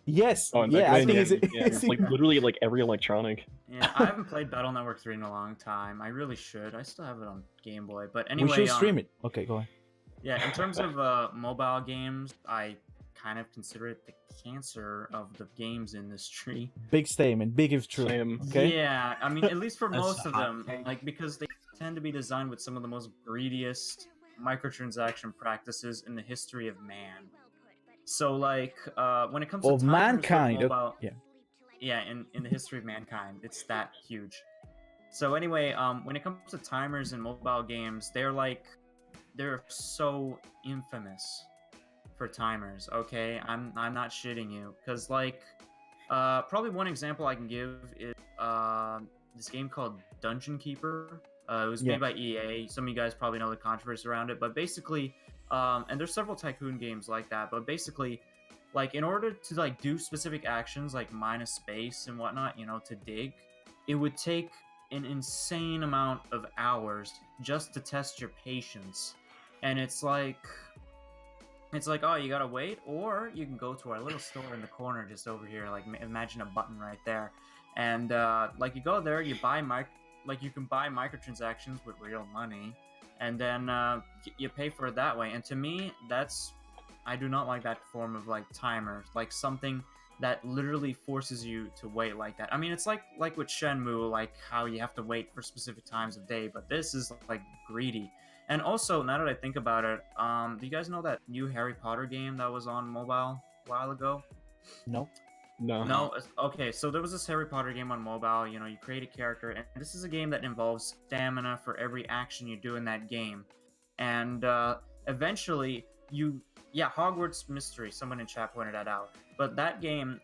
Yes. Oh, and yeah, I back then, think it's like literally like every electronic. Yeah, I haven't played Battle Network 3 in a long time. I really should. I still have it on Game Boy. But anyway, we should stream it. Okay, go on. Yeah, in terms of mobile games, I kind of consider it the cancer of the games industry. Big statement. Big if true. Same. Okay. Yeah, I mean, at least for That's most a of hot them, take. like because they tend to be designed with some of the most greediest microtransaction practices in the history of man. So, like, when it comes to Of timers with mankind. mobile, Yeah. yeah, in the history of mankind, it's that huge. So anyway, when it comes to timers in mobile games, they're so infamous for timers. Okay, I'm not shitting you, because like, probably one example I can give is this game called Dungeon Keeper. It was made by EA. Some of you guys probably know the controversy around it, but basically, and there's several tycoon games like that. But basically, like in order to like do specific actions like mine a space and whatnot, you know, to dig, it would take an insane amount of hours just to test your patience. And it's like, oh, you gotta wait, or you can go to our little store in the corner just over here. Like, imagine a button right there, and like you go there, you buy you can buy microtransactions with real money, and then you pay for it that way. And to me, I do not like that form of like timer, like something that literally forces you to wait like that. I mean, it's like with Shenmue, like how you have to wait for specific times of day, but this is like greedy. And also, now that I think about it, do you guys know that new Harry Potter game that was on mobile a while ago? No. No? Okay, so there was this Harry Potter game on mobile, you know, you create a character, and this is a game that involves stamina for every action you do in that game. And eventually, Hogwarts Mystery, someone in chat pointed that out. But that game,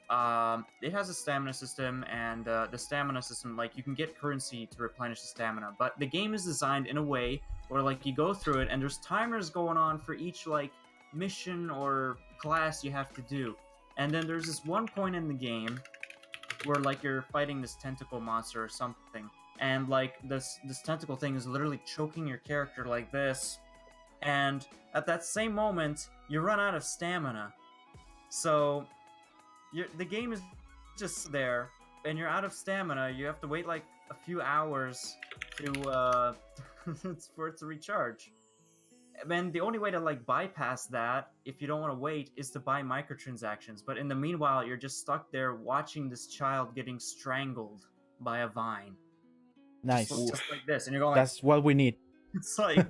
it has a stamina system, and the stamina system, like, you can get currency to replenish the stamina. But the game is designed in a way where, like, you go through it, and there's timers going on for each, like, mission or class you have to do. And then there's this one point in the game where, like, you're fighting this tentacle monster or something, and, like, this tentacle thing is literally choking your character like this, and at that same moment, you run out of stamina. So, the game is just there, and you're out of stamina. You have to wait, like, a few hours to, for it to recharge. And the only way to like bypass that, if you don't want to wait, is to buy microtransactions. But in the meanwhile, you're just stuck there watching this child getting strangled by a vine. Nice. Just like this, and you're going. That's what we need. It's like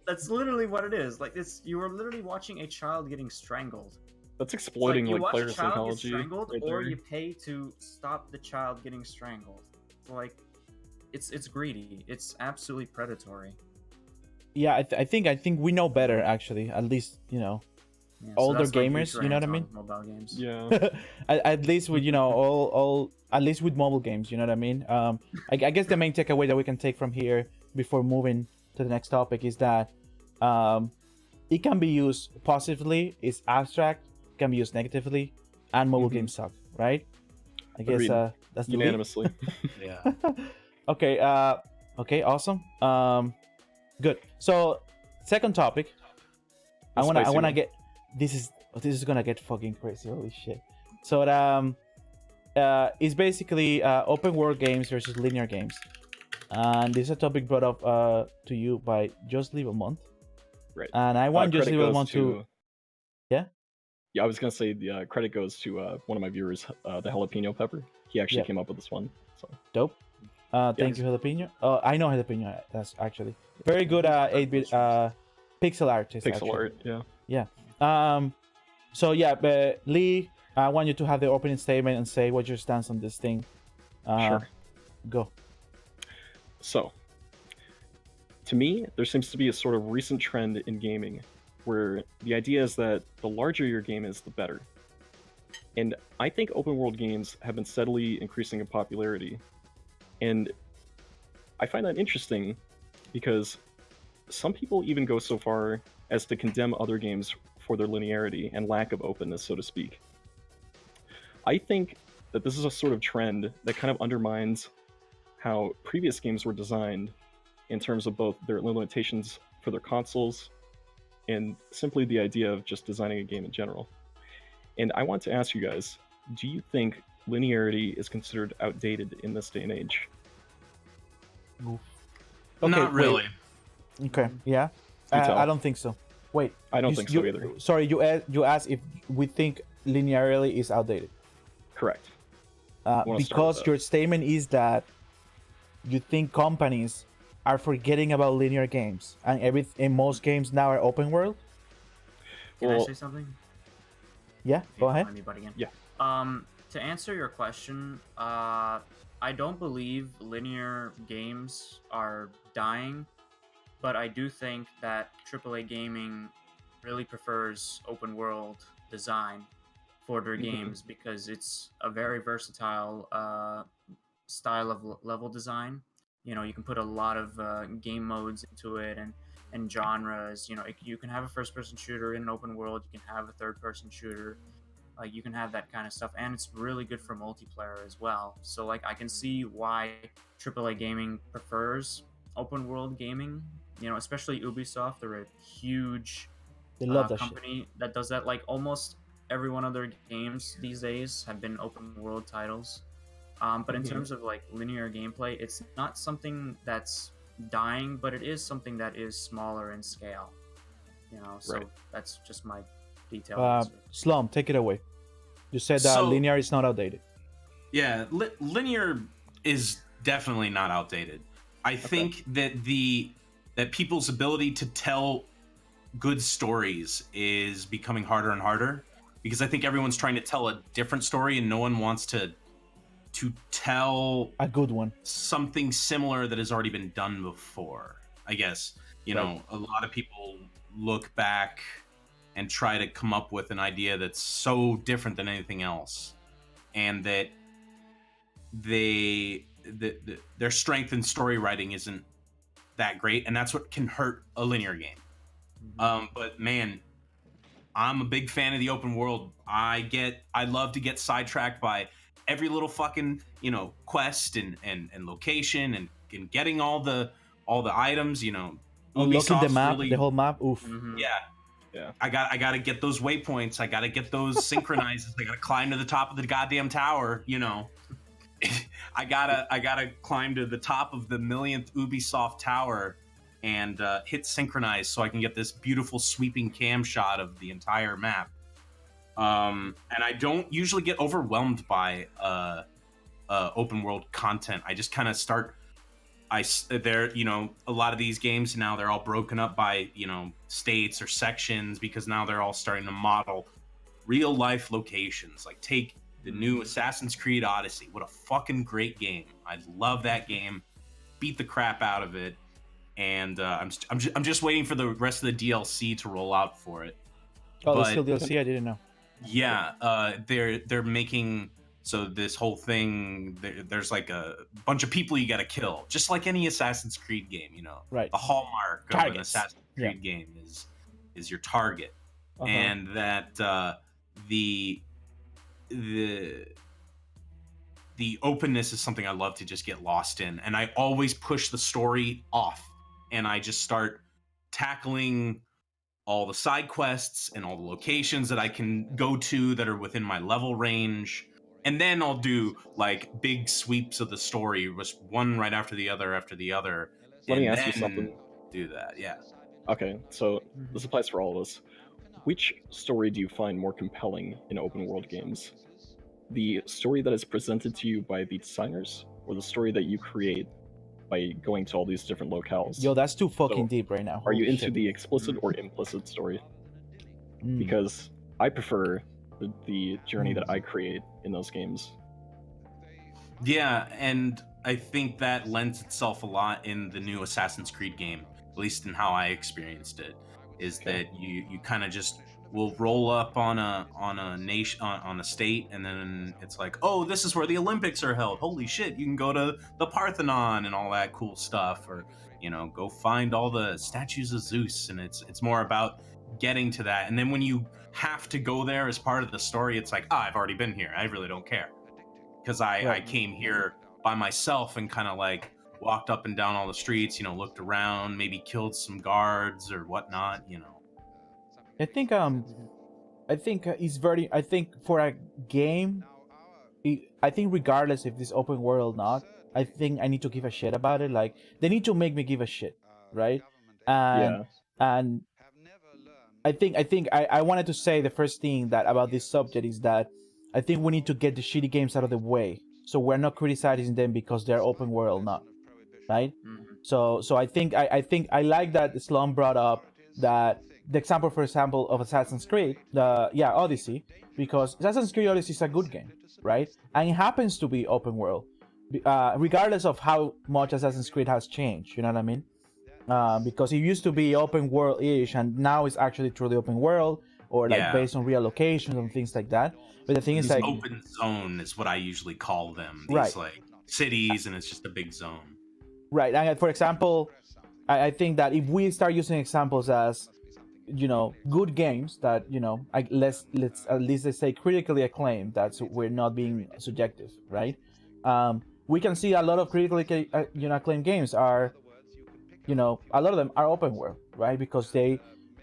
that's literally what it is. Like you are literally watching a child getting strangled. That's exploiting like, like player you watch a child psychology. get strangled, right or there. you pay to stop the child getting strangled. Like, it's greedy. It's absolutely predatory. Yeah, I think we know better, actually. At least, you know, Yeah, so older that's my gamers, huge you know what I rant mean? on Mobile games. Yeah. at least with, you know, all at least with mobile games, you know what I mean? I guess the main takeaway that we can take from here before moving to the next topic is that it can be used positively, it's abstract, it can be used negatively, and mobile games suck, right? I guess Agreed. that's the Unanimously. Yeah. Okay, okay, awesome. Good. So, second topic. I wanna get this is gonna get fucking crazy. Holy shit. So it's basically open world games versus linear games. And this is a topic brought up to you by JustLeeBelmont. Right. And I want Credit goes JustLeeBelmont to Yeah? Yeah, I was gonna say the credit goes to one of my viewers, the jalapeno pepper. He actually Yep. came up with this one. So Dope. Thank you, Jalapeno. I know Jalapeno. That's actually very good 8-bit pixel artist. pixel actually. art, yeah. Yeah. So yeah, but Lee, I want you to have the opening statement and say what your stance on this thing. Sure. Go. So, to me, there seems to be a sort of recent trend in gaming where the idea is that the larger your game is, the better. And I think open world games have been steadily increasing in popularity. And I find that interesting because some people even go so far as to condemn other games for their linearity and lack of openness, so to speak. I think that this is a sort of trend that kind of undermines how previous games were designed in terms of both their limitations for their consoles and simply the idea of just designing a game in general. And I want to ask you guys, do you think linearity is considered outdated in this day and age? Not really. Okay, yeah. You tell. I don't think so. Wait. I don't think so either. Sorry, you asked if we think linearity is outdated. Correct. Because your statement is that you think companies are forgetting about linear games and most games now are open world. Can I Well, say something? Yeah, go ahead. Yeah. To answer your question, I don't believe linear games are dying, but I do think that AAA gaming really prefers open world design for their games because it's a very versatile style of level design. You know, you can put a lot of game modes into it and genres. You know, you can have a first-person shooter in an open world. You can have a third-person shooter. Like, you can have that kind of stuff, and it's really good for multiplayer as well. So, like, I can see why AAA gaming prefers open world gaming. You know, especially Ubisoft. They're a huge They love that shit. company that does that. Like, almost every one of their games these days have been open world titles. But in terms of like linear gameplay, it's not something that's dying, but it is something that is smaller in scale. You know, so Right. that's just my detailed answer. Slum, take it away. You said that So- linear is not outdated. Yeah, linear is definitely not outdated. I think that people's ability to tell good stories is becoming harder and harder because I think everyone's trying to tell a different story and no one wants to tell A good one. something similar that has already been done before. I guess, you know, a lot of people look back and try to come up with an idea that's so different than anything else, and that their strength in story writing isn't that great, and that's what can hurt a linear game. But man, I'm a big fan of the open world. I love to get sidetracked by every little fucking, you know, quest and location and getting all the items, you know. Unlocking the Ubisoft's map, really- the whole map. Oof. Yeah. I gotta get those waypoints. I gotta get those synchronizes. I gotta climb to the top of the goddamn tower, you know. I gotta climb to the top of the millionth Ubisoft tower and hit synchronize so I can get this beautiful sweeping cam shot of the entire map. And I don't usually get overwhelmed by open world content. I just kind of start. You know, a lot of these games now, they're all broken up by, you know, states or sections because now they're all starting to model real life locations. Like, take the new Assassin's Creed Odyssey. What a fucking great game! I love that game. Beat the crap out of it, and I'm just waiting for the rest of the DLC to roll out for it. Oh, there's But- still DLC. I didn't know. Yeah, they're making so this whole thing. There's like a bunch of people you got to kill, just like any Assassin's Creed game. You know, Right. the hallmark of an Targets. Assassin's Creed game is your target, Uh-huh. and that the openness is something I love to just get lost in, and I always push the story off, and I just start tackling all the side quests and all the locations that I can go to that are within my level range. And then I'll do like big sweeps of the story, just one right after the other after the other. Let me and ask you then something. Do that, yeah. Okay, so this applies for all of us. Which story do you find more compelling in open world games? The story that is presented to you by the designers, or the story that you create by going to all these different locales? Yo, that's too fucking So, deep right now. Are you Holy into shit. the explicit or implicit story? Mm. Because I prefer the journey that I create in those games. Yeah, and I think that lends itself a lot in the new Assassin's Creed game, at least in how I experienced it, is Okay. that you kind of just will roll up on a nation on a state, and then it's like, oh, this is where the Olympics are held. Holy shit, you can go to the Parthenon and all that cool stuff, or go find all the statues of Zeus, and it's more about getting to that. And then when you have to go there as part of the story, it's like, I've already been here. I really don't care because I came here by myself and kind of like walked up and down all the streets, looked around, maybe killed some guards or whatnot. I think it's very. I think for a game, I think regardless if it's open world or not, I think I need to give a shit about it. Like they need to make me give a shit, right? And and I think I wanted to say the first thing that about this subject is that I think we need to get the shitty games out of the way, so we're not criticizing them because they're open world, not right. So I think I like that Slum brought up that the example, for example, of Assassin's Creed, Odyssey, because Assassin's Creed Odyssey is a good game, right? And it happens to be open world, regardless of how much Assassin's Creed has changed. You know what I mean? Because it used to be open world-ish, and now it's actually truly open world, or like based on real locations and things like that. But the thing is, like, open zone is what I usually call them. These Right. like cities, and it's just a big zone. Right. And for example, I think that if we start using examples as, good games that, let's at least let's say critically acclaimed, that's we're not being subjective, right? We can see a lot of critically acclaimed games are, a lot of them are open world, right? Because they,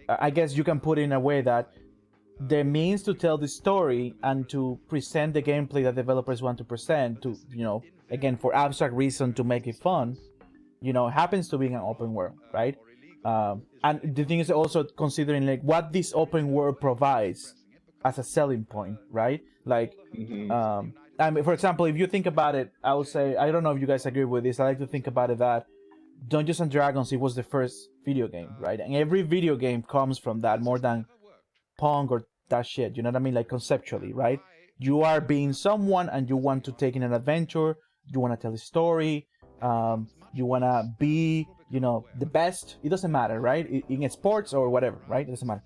I guess you can put it in a way that the means to tell the story and to present the gameplay that developers want to present to, again, for abstract reason to make it fun, happens to be an open world, right? And the thing is also considering like what this open world provides as a selling point, right? Like, I mean, for example, if you think about it, I would say, I don't know if you guys agree with this. I like to think about it that Dungeons and Dragons, it was the first video game, right? And every video game comes from that more than Pong or that shit. You know what I mean? Like conceptually, right? You are being someone and you want to take in an adventure. You want to tell a story. You want to be, the best. It doesn't matter, right? In sports or whatever, right? It doesn't matter.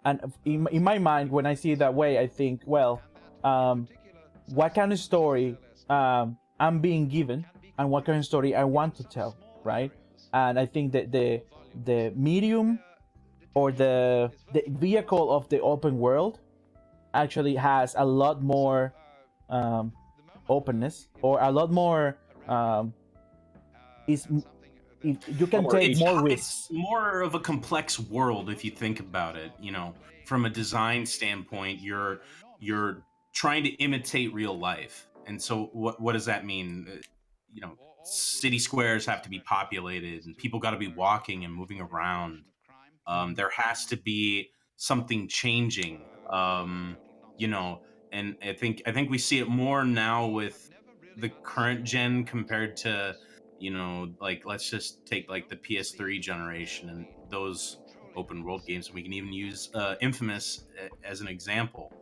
And in my mind, when I see it that way, I think, well, what kind of story I'm being given and what kind of story I want to tell, right? And I think that the medium or the vehicle of the open world actually has a lot more openness, or a lot more you can take more risks. It's more of a complex world if you think about it. From a design standpoint, you're trying to imitate real life, and so what does that mean? City squares have to be populated, and people got to be walking and moving around. There has to be something changing, and I think we see it more now with the current gen compared to, like let's just take like the PS3 generation and those open world games. We can even use Infamous as an example.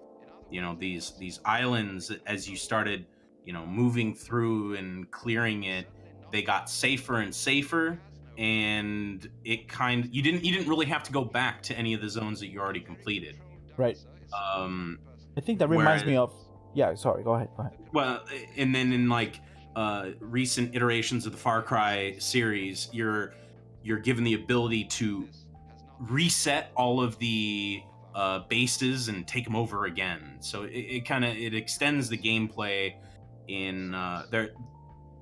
These islands, as you started, moving through and clearing it, they got safer and safer, and you didn't really have to go back to any of the zones that you already completed. Right. I think that reminds me of. Yeah, sorry. Go ahead. Well, and then in like recent iterations of the Far Cry series, you're given the ability to reset all of the bases and take them over again. So it extends the gameplay in there.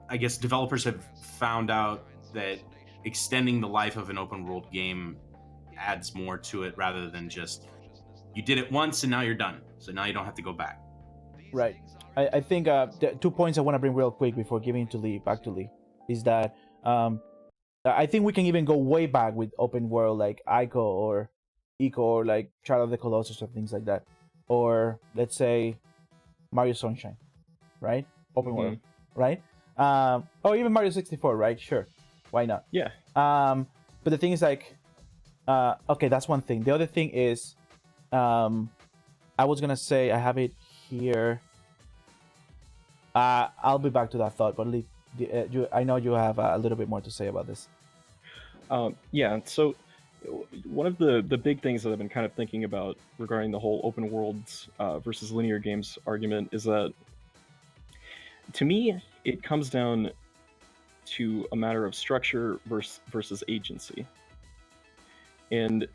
I guess developers have found out that extending the life of an open world game adds more to it rather than just you did it once and now you're done. So now you don't have to go back. Right. I think the 2 points I want to bring real quick before giving to Lee, back to Lee, is that I think we can even go way back with open world like Ico or like Shadow of the Colossus or things like that, or let's say Mario Sunshine, right? Open world, right? Or even Mario 64, right? Sure, why not? Yeah. But the thing is like, okay, that's one thing. The other thing is, I was gonna say I have it here. I'll be back to that thought, but Lee, I know you have a little bit more to say about this. Yeah, so one of the big things that I've been kind of thinking about regarding the whole open worlds versus linear games argument is that, to me, it comes down to a matter of structure versus agency. And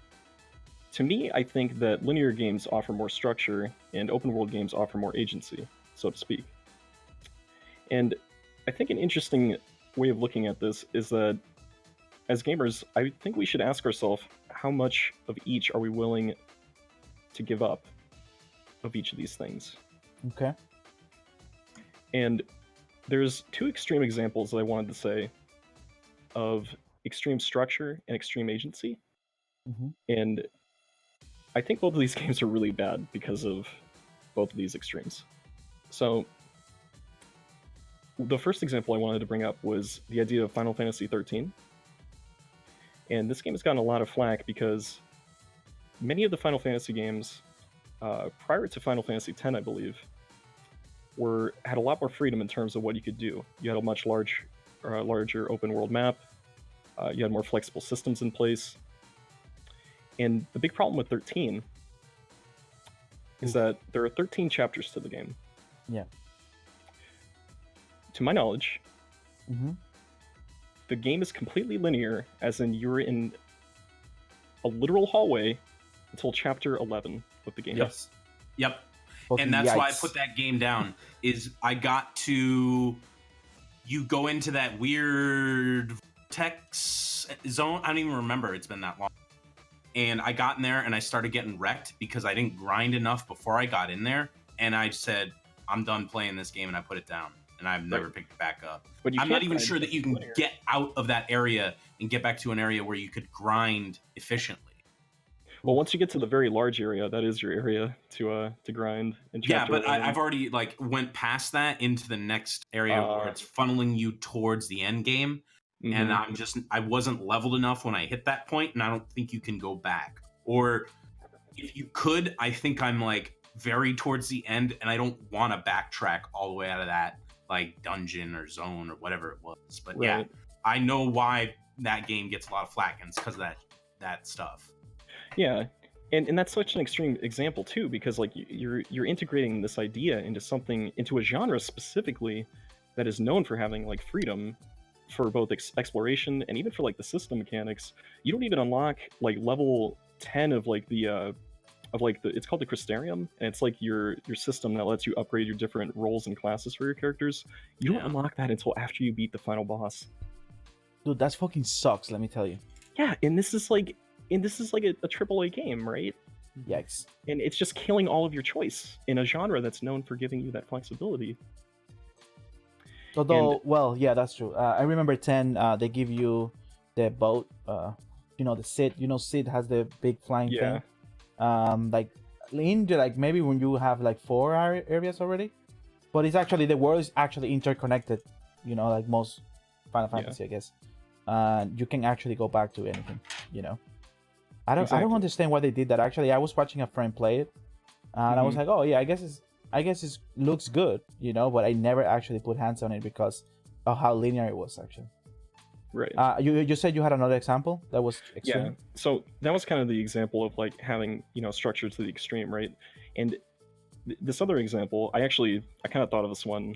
to me, I think that linear games offer more structure and open world games offer more agency, so to speak. And I think an interesting way of looking at this is that as gamers, I think we should ask ourselves, how much of each are we willing to give up of each of these things? Okay. And there's two extreme examples that I wanted to say of extreme structure and extreme agency. Mm-hmm. And I think both of these games are really bad because of both of these extremes. So the first example I wanted to bring up was the idea of Final Fantasy XIII. And this game has gotten a lot of flack because many of the Final Fantasy games, prior to Final Fantasy X, I believe, had a lot more freedom in terms of what you could do. You had a much larger open world map. You had more flexible systems in place. And the big problem with 13 is that there are 13 chapters to the game. Yeah. To my knowledge, Mm-hmm. the game is completely linear, as in you're in a literal hallway until chapter 11 of the game. Yep. Yep. Fucking And that's why I yikes. put that game down. Is I got to, you go into that weird text zone. I don't even remember. It's been that long. And I got in there and I started getting wrecked because I didn't grind enough before I got in there. And I said, I'm done playing this game, and I put it down. And I've never picked it back up. But you I'm not can't even grind sure that you can linear. get out of that area and get back to an area where you could grind efficiently. Well, once you get to the very large area, that is your area to grind. In Yeah, chapter but 11. I've already went past that into the next area where it's funneling you towards the end game. And I wasn't leveled enough when I hit that point, and I don't think you can go back. Or if you could, I think I'm very towards the end, and I don't want to backtrack all the way out of that dungeon or zone or whatever it was. But yeah, I know why that game gets a lot of flack, and it's because of that stuff. Yeah, and that's such an extreme example too, because you're integrating this idea into a genre specifically that is known for having freedom for both exploration and even for the system mechanics. You don't even unlock level 10 of it's called the Crystarium, and it's your system that lets you upgrade your different roles and classes for your characters. You don't unlock that until after you beat the final boss. Dude, that fucking sucks, let me tell you. Yeah, and this is a AAA game, right? Yikes. And it's just killing all of your choice in a genre that's known for giving you that flexibility. Although, well, yeah, that's true. I remember 10, they give you the boat, the Sid. Sid has the big flying thing. Maybe when you have 4 areas already, but it's actually, the world is actually interconnected, like most Final Fantasy, I guess. You can actually go back to anything, I don't understand why they did that. Actually, I was watching a friend play it, and I was like, oh yeah, I guess it looks good, but I never actually put hands on it because of how linear it was actually. Right. You said you had another example that was extreme? Yeah. So that was kind of the example of having structure to the extreme, right? And this other example, I kind of thought of this one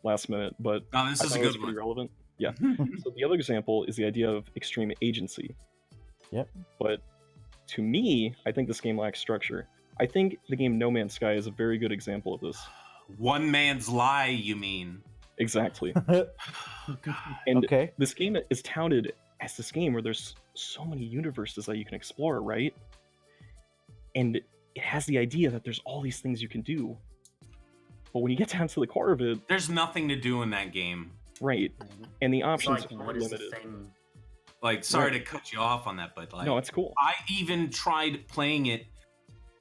last minute, but this is a good pretty one. relevant. Yeah. So the other example is the idea of extreme agency. Yep. But to me, I think this game lacks structure. I think the game No Man's Sky is a very good example of this. One man's lie, you mean? Exactly. Oh, God. And Okay. this game is touted as this game where there's so many universes that you can explore, right? And it has the idea that there's all these things you can do. But when you get down to the core of it, There's nothing to do in that game. right, and the options It's are what is the limited. thing? Sorry to cut you off on that, but No, it's cool. I even tried playing it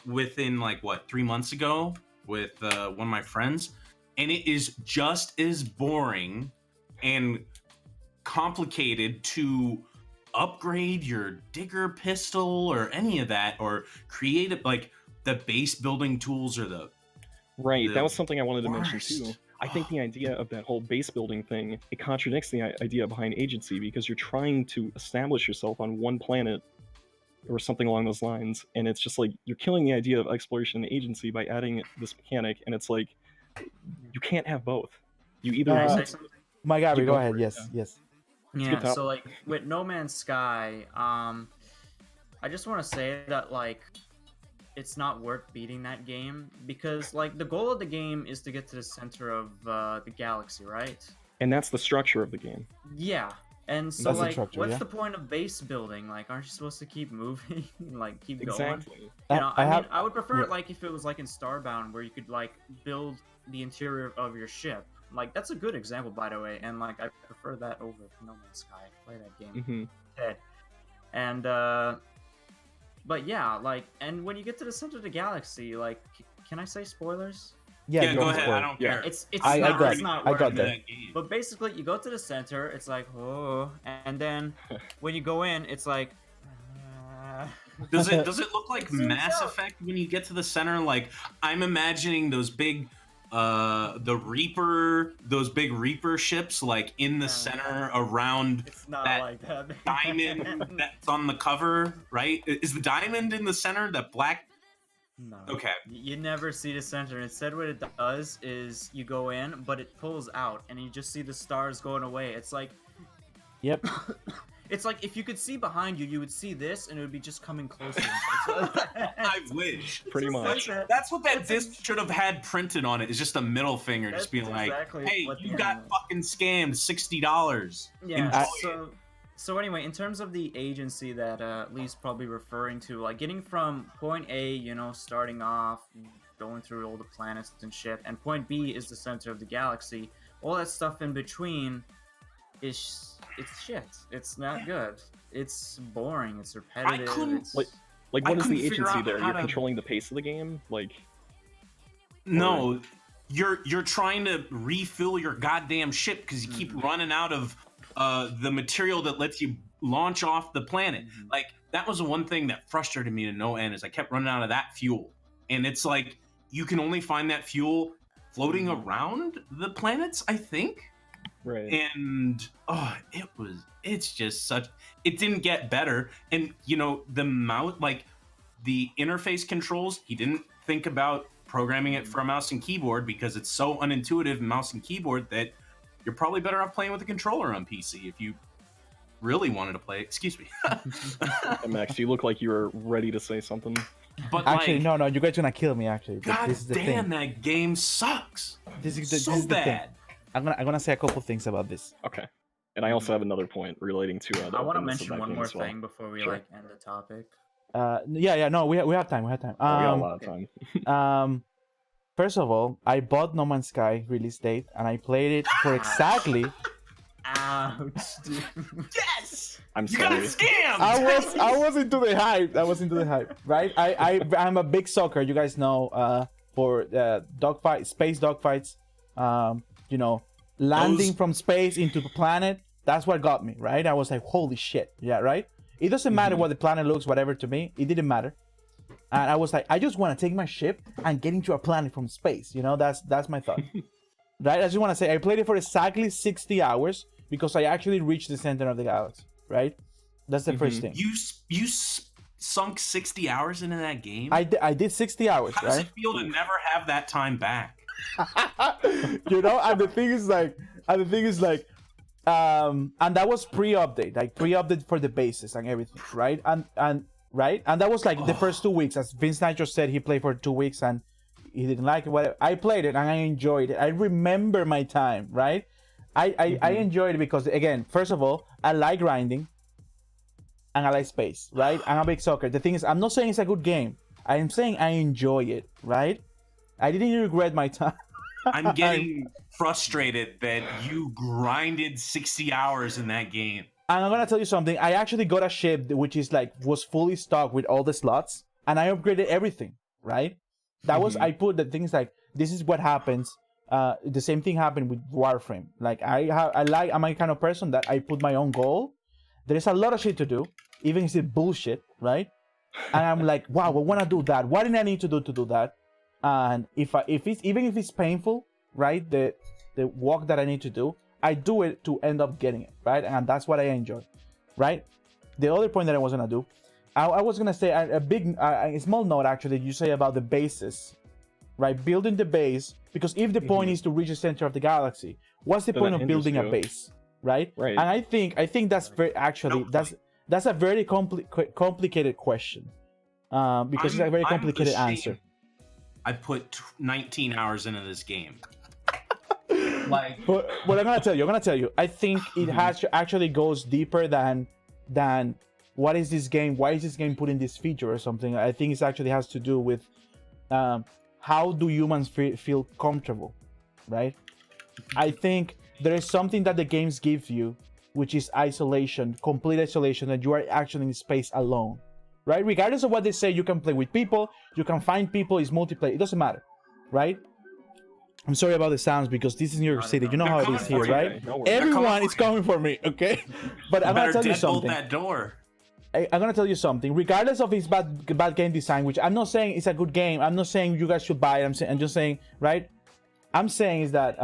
within 3 months ago with one of my friends, and it is just as boring and complicated to upgrade your digger pistol or any of that, or create the base building tools or the Right, the that was something I wanted to mention worst. too. I think the idea of that whole base building thing, it contradicts the idea behind agency, because you're trying to establish yourself on one planet or something along those lines. And it's just like you're killing the idea of exploration and agency by adding this mechanic, and it's like you can't have both. You either Can I Uh, say something? My Gabby, You go go ahead. for it, Yes, yes. It's a Yeah, good so like with No Man's Sky, I just want to say that like it's not worth beating that game because like the goal of the game is to get to the center of the galaxy, right? and that's the structure of the game. Yeah. And so That's the like structure, what's yeah. the point of base building? Like aren't you supposed to keep moving? Like keep going? Exactly. You know, I I mean, have- I would prefer yeah. it like if it was like in Starbound where you could like build the interior of your ship. Like that's a good example, by the way, and like I prefer that over No Man's Sky. I play that game. Hmm. Dead. And but yeah, like, and when you get to the center of the galaxy, like, can I say spoilers? Yeah, go for ahead. it. I don't Yeah. care. It's I not, got it's it. not I worth got it. that. But basically, you go to the center. It's like, oh, and then when you go in, it's like. Does it look like It seems Mass so. Effect when you get to the center? Like I'm imagining those big those big Reaper ships like in the No. center around It's not that like that. diamond that's on the cover, right? Is the diamond in the center, that black? No. Okay. You never see the center. Instead, what it does is you go in, but it pulls out, and you just see the stars going away. It's like, Yep. it's like if you could see behind you, you would see this, and it would be just coming closer. I wish. Pretty much. That's what that It's disc should have had printed on it. Is just a middle finger, just That's being like, exactly "Hey, what you the got anime- fucking scammed $60." Yeah. Enjoy So anyway, in terms of the agency that Lee's probably referring to, like getting from point A, you know, starting off, going through all the planets and shit, and point B is the center of the galaxy. All that stuff in between is it's shit. It's not good. It's boring. It's repetitive. couldn't- it's... Like I what is couldn't the figure agency out there? how You're to- controlling the pace of the game. Like No, you're trying to refill your goddamn ship because you keep Mm-hmm. running out of the material that lets you launch off the planet. Mhm. Like that was the one thing that frustrated me to no end, is I kept running out of that fuel, and it's like you can only find that fuel floating Mhm. around the planets, I think. right. And it's just such, it didn't get better. And you know, the mouse, like the interface controls, he didn't think about programming it for a mouse and keyboard because it's so unintuitive mouse and keyboard that you're probably better off playing with a controller on PC if you really wanted to play. Excuse me. And Max, you look like you were ready to say something. But Actually, like, no, you guys gonna kill me. Actually, but god this is the damn, thing. that game sucks. This is So this is the thing. bad. I'm gonna say a couple things about this. Okay. And I also have another point relating to the I want to openness of mention that one game more as well. thing before we Sure. like end the topic. Yeah, no, we have time. We have time. We got a lot of time. First of all, I bought No Man's Sky release date, and I played it for exactly. Ouch, dude. Yes, I'm you got sorry. scammed. I was into the hype. I was into the hype, right? I'm a big sucker. You guys know, for dogfight, space dogfights. You know, landing Those- from space into the planet. That's what got me, right? I was like, holy shit, yeah, right. It doesn't matter what the planet looks, whatever. To me, it didn't matter. And I was like, I just want to take my ship and get into a planet from space. You know, that's my thought. Right? I just want to say I played it for exactly 60 hours because I actually reached the center of the galaxy. Right? That's the first thing. You sunk 60 hours into that game. I did 60 hours, How does right? it feel to never have that time back? You know, and the thing is like, and that was pre-update, like pre-update for the bases and everything, right? And right, and that was like the first 2 weeks, as Vince Nitro said, he played for 2 weeks and he didn't like it. Whatever. I played it and I enjoyed it. I remember my time, right? I enjoyed it because, again, first of all, I like grinding and I like space, right? I'm a big sucker. The thing is, I'm not saying it's a good game. I am saying I enjoy it, right? I didn't regret my time. I'm getting frustrated that you grinded 60 hours in that game. And I'm gonna tell you something. I actually got a ship which is like was fully stocked with all the slots, and I upgraded everything. Right? That was I put the things like this is what happens. The same thing happened with Warframe. Like I'm a kind of person that I put my own goal. There is a lot of shit to do, even if it's bullshit, right? And I'm like, wow, I want to do that. What did I need to do that? And if it's painful, right? The walk that I need to do, I do it to end up getting it, right? And that's what I enjoy, right? The other point that I was gonna do I was gonna say a small note actually. You say about the bases, right? Building the base, because if the point is to reach the center of the galaxy, what's the Then point that of building a hinders you. base, right? Right. And I think that's that's a very complicated question, because it's a very complicated answer. I put 19 hours into this game. Like, But what I'm gonna tell you, I think it actually goes deeper than what is this game? Why is this game putting this feature or something? I think it actually has to do with how do humans feel comfortable, right? I think there is something that the games give you, which is isolation, complete isolation, that you are actually in space alone, right? Regardless of what they say, you can play with people, you can find people, it's multiplayer, it doesn't matter, right? I'm sorry about the sounds because this is New York City. You know how it is here, right? No worries. Everyone is coming for me, okay? But I'm gonna tell you something. that door. I'm gonna tell you something. Regardless of its bad game design, which I'm not saying it's a good game. I'm not saying you guys should buy it. I'm just saying, right? I'm saying is that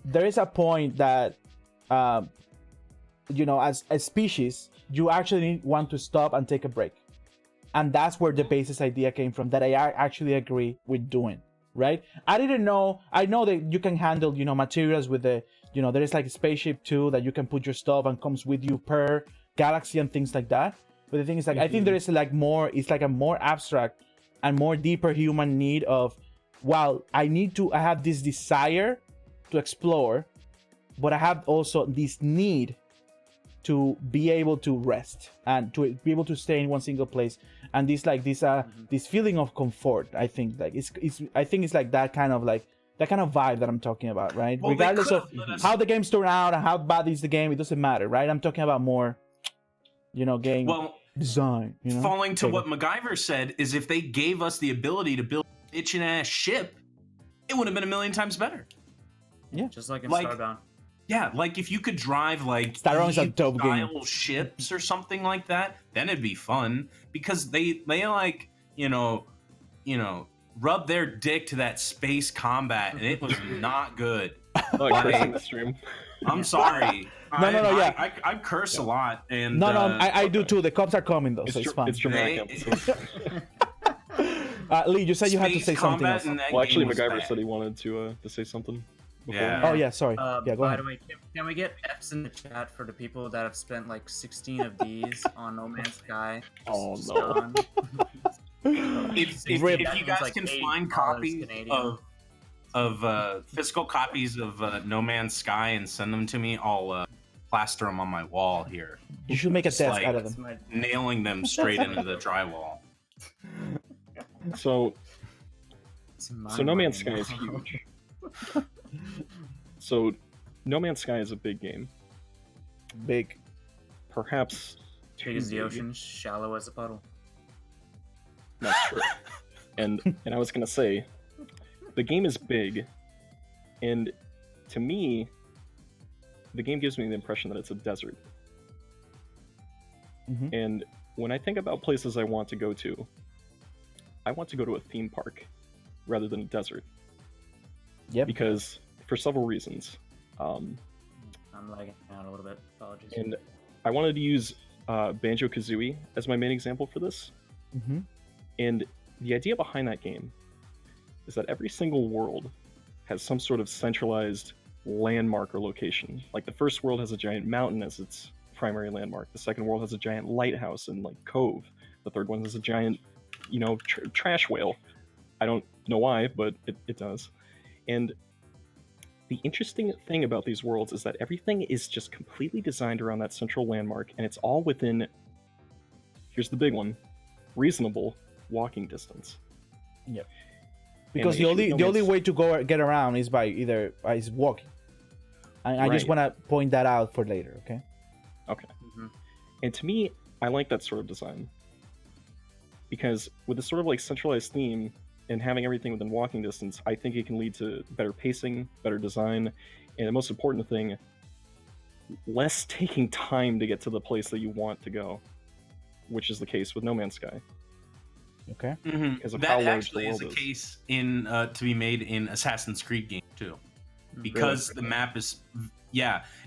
there is a point that you know, as a species, you actually want to stop and take a break, and that's where the basis idea came from. That I actually agree with doing. Right? I didn't know. I know that you can handle, you know, materials with the, you know, there is like a spaceship too that you can put your stuff and comes with you per galaxy and things like that. But the thing is, like, I think there is like more. It's like a more abstract and more deeper human need of, well, I have this desire to explore, but I have also this need to be able to rest and to be able to stay in one single place, and this feeling of comfort. I think like I think it's like that kind of vibe that I'm talking about, right? Well, regardless of how the games turn out and how bad is the game, it doesn't matter, right? I'm talking about more, you know, game design, you know? Falling to what MacGyver said is, if they gave us the ability to build an itching ass ship, it would have been a million times better. Yeah, Just like in Like- Starbound. Yeah, like if you could drive like Starbound is a dope game. style ships or something like that, then it'd be fun, because they like, you know, rub their dick to that space combat, and it was not good. Oh, Like, cursing the stream. I'm sorry. No, yeah. I curse a lot, and no, I do too. The cops are coming though, so it's fun. It's dramatic. Lee, you said you had to Space say something combat else. in that Well, actually, game was MacGyver bad. said he wanted to say something. Before. Yeah. Oh yeah, sorry. Yeah, go By ahead. the way, can we get F's in the chat for the people that have spent like 16 of these on No Man's Sky? Oh, Just no. gone. If Rip. you guys Like can $80 find copies Canadian. of physical copies of No Man's Sky and send them to me, I'll plaster them on my wall here, You should make a It's desk like- out of That's them. my- nailing them straight into the drywall. So it's No Man's Sky mind-blowing. is huge. So No Man's Sky is a big game. Big. Perhaps Big as the too ocean, shallow as a puddle. That's true. and I was gonna say, the game is big, and to me, the game gives me the impression that it's a desert. Mhm. And when I think about places I want to go to a theme park rather than a desert. Yep. Because for several reasons. I'm lagging out a little bit. Apologies. And I wanted to use Banjo-Kazooie as my main example for this. Mm-hmm. And the idea behind that game is that every single world has some sort of centralized landmark or location. Like the first world has a giant mountain as its primary landmark. The second world has a giant lighthouse and like cove. The third one has a giant, trash whale. I don't know why, but it does. And the interesting thing about these worlds is that everything is just completely designed around that central landmark, and it's all within, here's the big one, reasonable walking distance. Yep. And Because the only way to get around is by is walking. I just Right. want to point that out for later, okay? Mhm. And to me, I like that sort of design. Because with this sort of like centralized theme and having everything within walking distance, I think it can lead to better pacing, better design, and the most important thing, less taking time to get to the place that you want to go, which is the case with No Man's Sky. Okay. Because of how That large actually the is world a case in to be made in Assassin's Creed game too, because the map is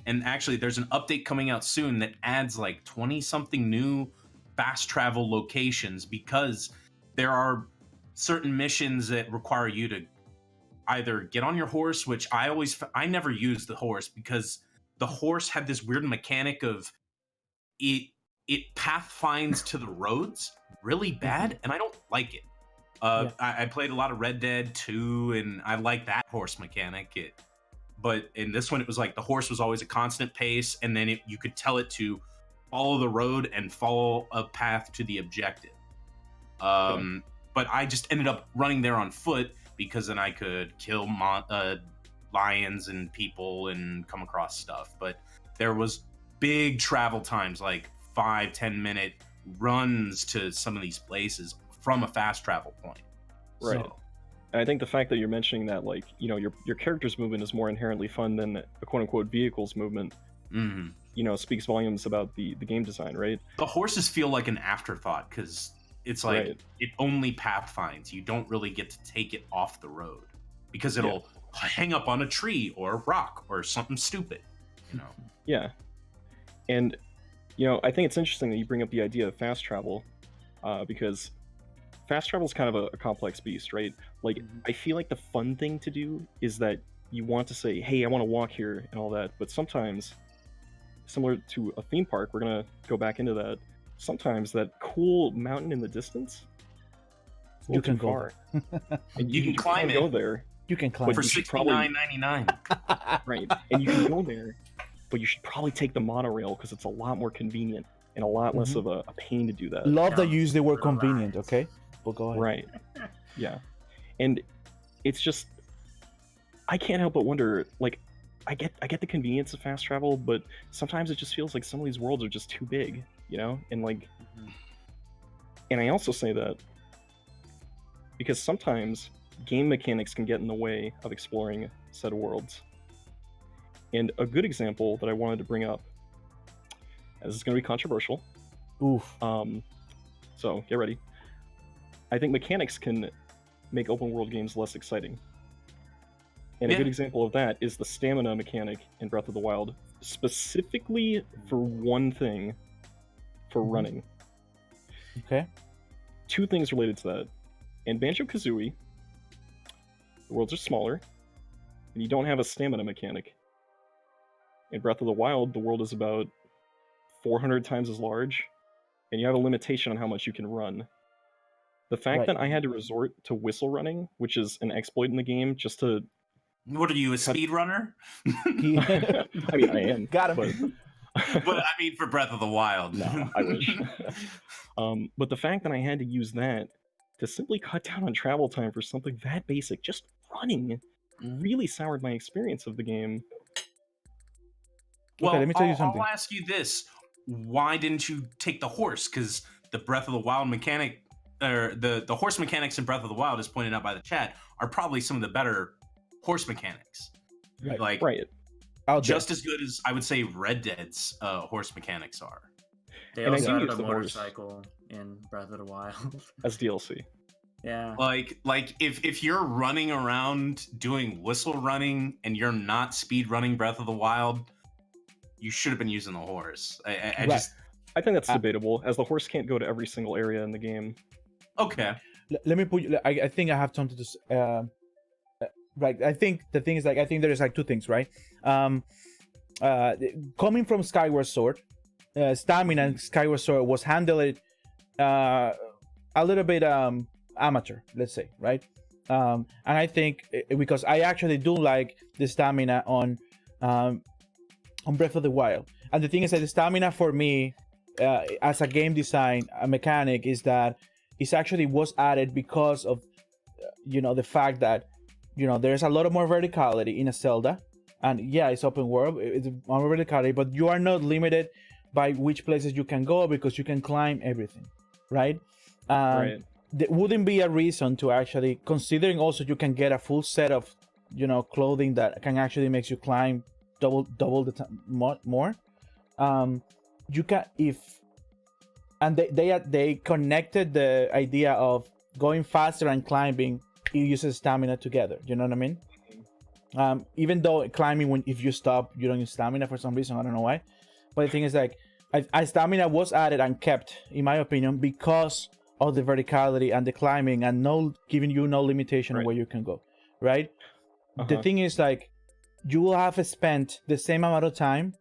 and actually there's an update coming out soon that adds like 20 something new fast travel locations, because there are certain missions that require you to either get on your horse, which I never used the horse because the horse had this weird mechanic of it path finds to the roads really bad, and I don't like it. I played a lot of Red Dead 2, and I like that horse mechanic. But in this one, it was like the horse was always a constant pace, and then you could tell it to follow the road and follow a path to the objective. But I just ended up running there on foot because then I could kill lions and people and come across stuff. But there was big travel times, like 5-10 minute runs to some of these places from a fast travel point. Right. So, and I think the fact that you're mentioning that, like, you know, your character's movement is more inherently fun than a quote-unquote vehicle's movement, you know, speaks volumes about the game design, right? the horses feel like an afterthought because it's like it only path finds. You don't really get to take it off the road because it'll hang up on a tree or a rock or something stupid, you know? Yeah. And, you know, I think it's interesting that you bring up the idea of fast travel, because fast travel is kind of a complex beast, right? Like, I feel like the fun thing to do is that you want to say, hey, I want to walk here and all that, but sometimes, similar to a theme park, we're going to go back into that, sometimes that cool mountain in the distance, You can too go far. And You can climb go it. there, You can climb. For you should probably- $69.99. right? And you can go there, but you should probably take the monorail because it's a lot more convenient and a lot less of a pain to do that. Love that you use the word Relax. convenient. Okay, well, go ahead. Right. Yeah. And it's just, I can't help but wonder, like, I get the convenience of fast travel, but sometimes it just feels like some of these worlds are just too big, you know? And like, and I also say that because sometimes game mechanics can get in the way of exploring said worlds. And a good example that I wanted to bring up, this is going to be controversial, Oof. so get ready. I think mechanics can make open world games less exciting. And a good example of that is the stamina mechanic in Breath of the Wild, specifically for one thing, for running. Okay. Two things related to that. In Banjo-Kazooie, the worlds are smaller, and you don't have a stamina mechanic. In Breath of the Wild, the world is about 400 times as large, and you have a limitation on how much you can run. The fact Right. that I had to resort to whistle running, which is an exploit in the game, just to... What are you, a speedrunner? I mean, I am. Got him. But I mean, for Breath of the Wild. No, I wish. But the fact that I had to use that to simply cut down on travel time for something that basic, just running, really soured my experience of the game. Well, let me tell you something. I'll ask you this: why didn't you take the horse? Because the Breath of the Wild mechanic, or the horse mechanics in Breath of the Wild, as pointed out by the chat, are probably some of the better horse mechanics. Right. Like, Right. just as good as I would say Red Dead's horse mechanics are. They And I also do added use a the horse. motorcycle in Breath of the Wild. As DLC. Yeah. Like if you're running around doing whistle running and you're not speed running Breath of the Wild, you should have been using the horse. I Right. just I think that's debatable, as the horse can't go to every single area in the game. okay. Let me put you. I think I have something to. Right. I think the thing is, like, I think there is like two things, right? Coming from Skyward Sword, stamina in Skyward Sword was handled a little bit amateur, let's say, right? And I think because I actually do like the stamina on Breath of the Wild, and the thing is that the stamina for me, as a game design a mechanic, is that it actually was added because of the fact that there's a lot of more verticality in a Zelda, and yeah, it's open world, it's more verticality, but you are not limited by which places you can go because you can climb everything, right? Right. There wouldn't be a reason to actually, considering also you can get a full set of clothing that can actually makes you climb double the time more. You can, and they connected the idea of going faster and climbing. It uses stamina together. You know what I mean? Even though climbing, if you stop, you don't use stamina for some reason. I don't know why. But the thing is, like, stamina was added and kept, in my opinion, because of the verticality and the climbing and no giving you no limitation on Right. where you can go, right? The Uh-huh. thing is, like, you will have spent the same amount of time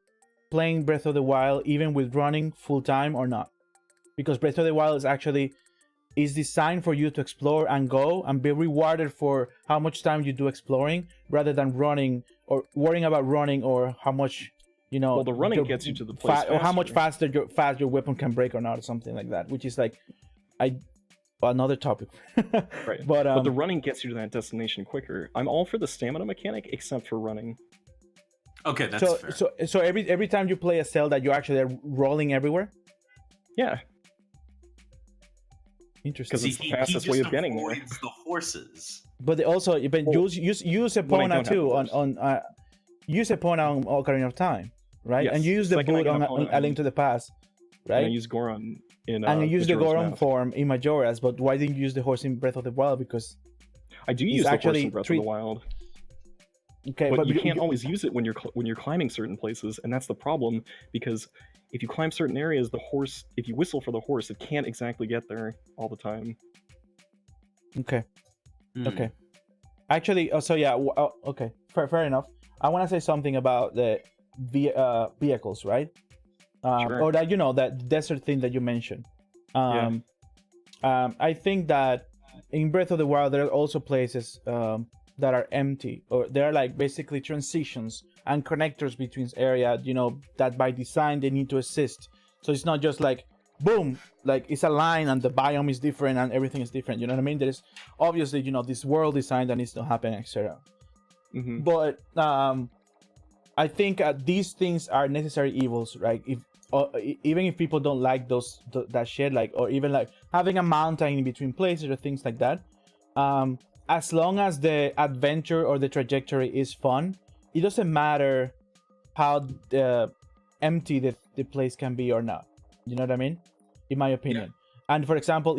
playing Breath of the Wild, even with running full time or not, because Breath of the Wild is designed for you to explore and go and be rewarded for how much time you do exploring, rather than running or worrying about running or how much Well, the running gets you to the place or how much faster. fast your weapon can break or not, or something like that, which is like another topic. Right. But the running gets you to that destination quicker. I'm all for the stamina mechanic, except for running. Okay, that's fair. so every time you play a Zelda, you actually are rolling everywhere. Yeah, Interesting. because it's the fastest way of getting there. avoids the horses. But also, use when I Epona don't have too the horse. on use Epona on Ocarina of Time, right? Yes, And you use the second I boot get on Epona, A Link to the Past, right? And I use Goron in and you use the Majora's Goron Mask. form in Majora's, but why didn't you use the horse in Breath of the Wild? Because I do it's use the horse actually in Breath three- of the Wild, okay, but you can't always use it when you're climbing certain places, and that's the problem. Because if you climb certain areas, the horse, if you whistle for the horse, it can't exactly get there all the time. Okay. Hmm. Okay. Actually, so yeah, okay, fair enough. I want to say something about the vehicles, right? Sure. Or that that desert thing that you mentioned. Yeah. I think that in Breath of the Wild there are also places that are empty, or they're like basically transitions and connectors between area. That by design they need to assist. So it's not just like boom, like it's a line and the biome is different and everything is different. You know what I mean? There's obviously this world design that needs to happen, etc. Mm-hmm. But I think these things are necessary evils, right? If even if people don't like that shit, like, or even like having a mountain in between places or things like that, as long as the adventure or the trajectory is fun, it doesn't matter how empty the place can be or not. You know what I mean? In my opinion. Yeah. And for example,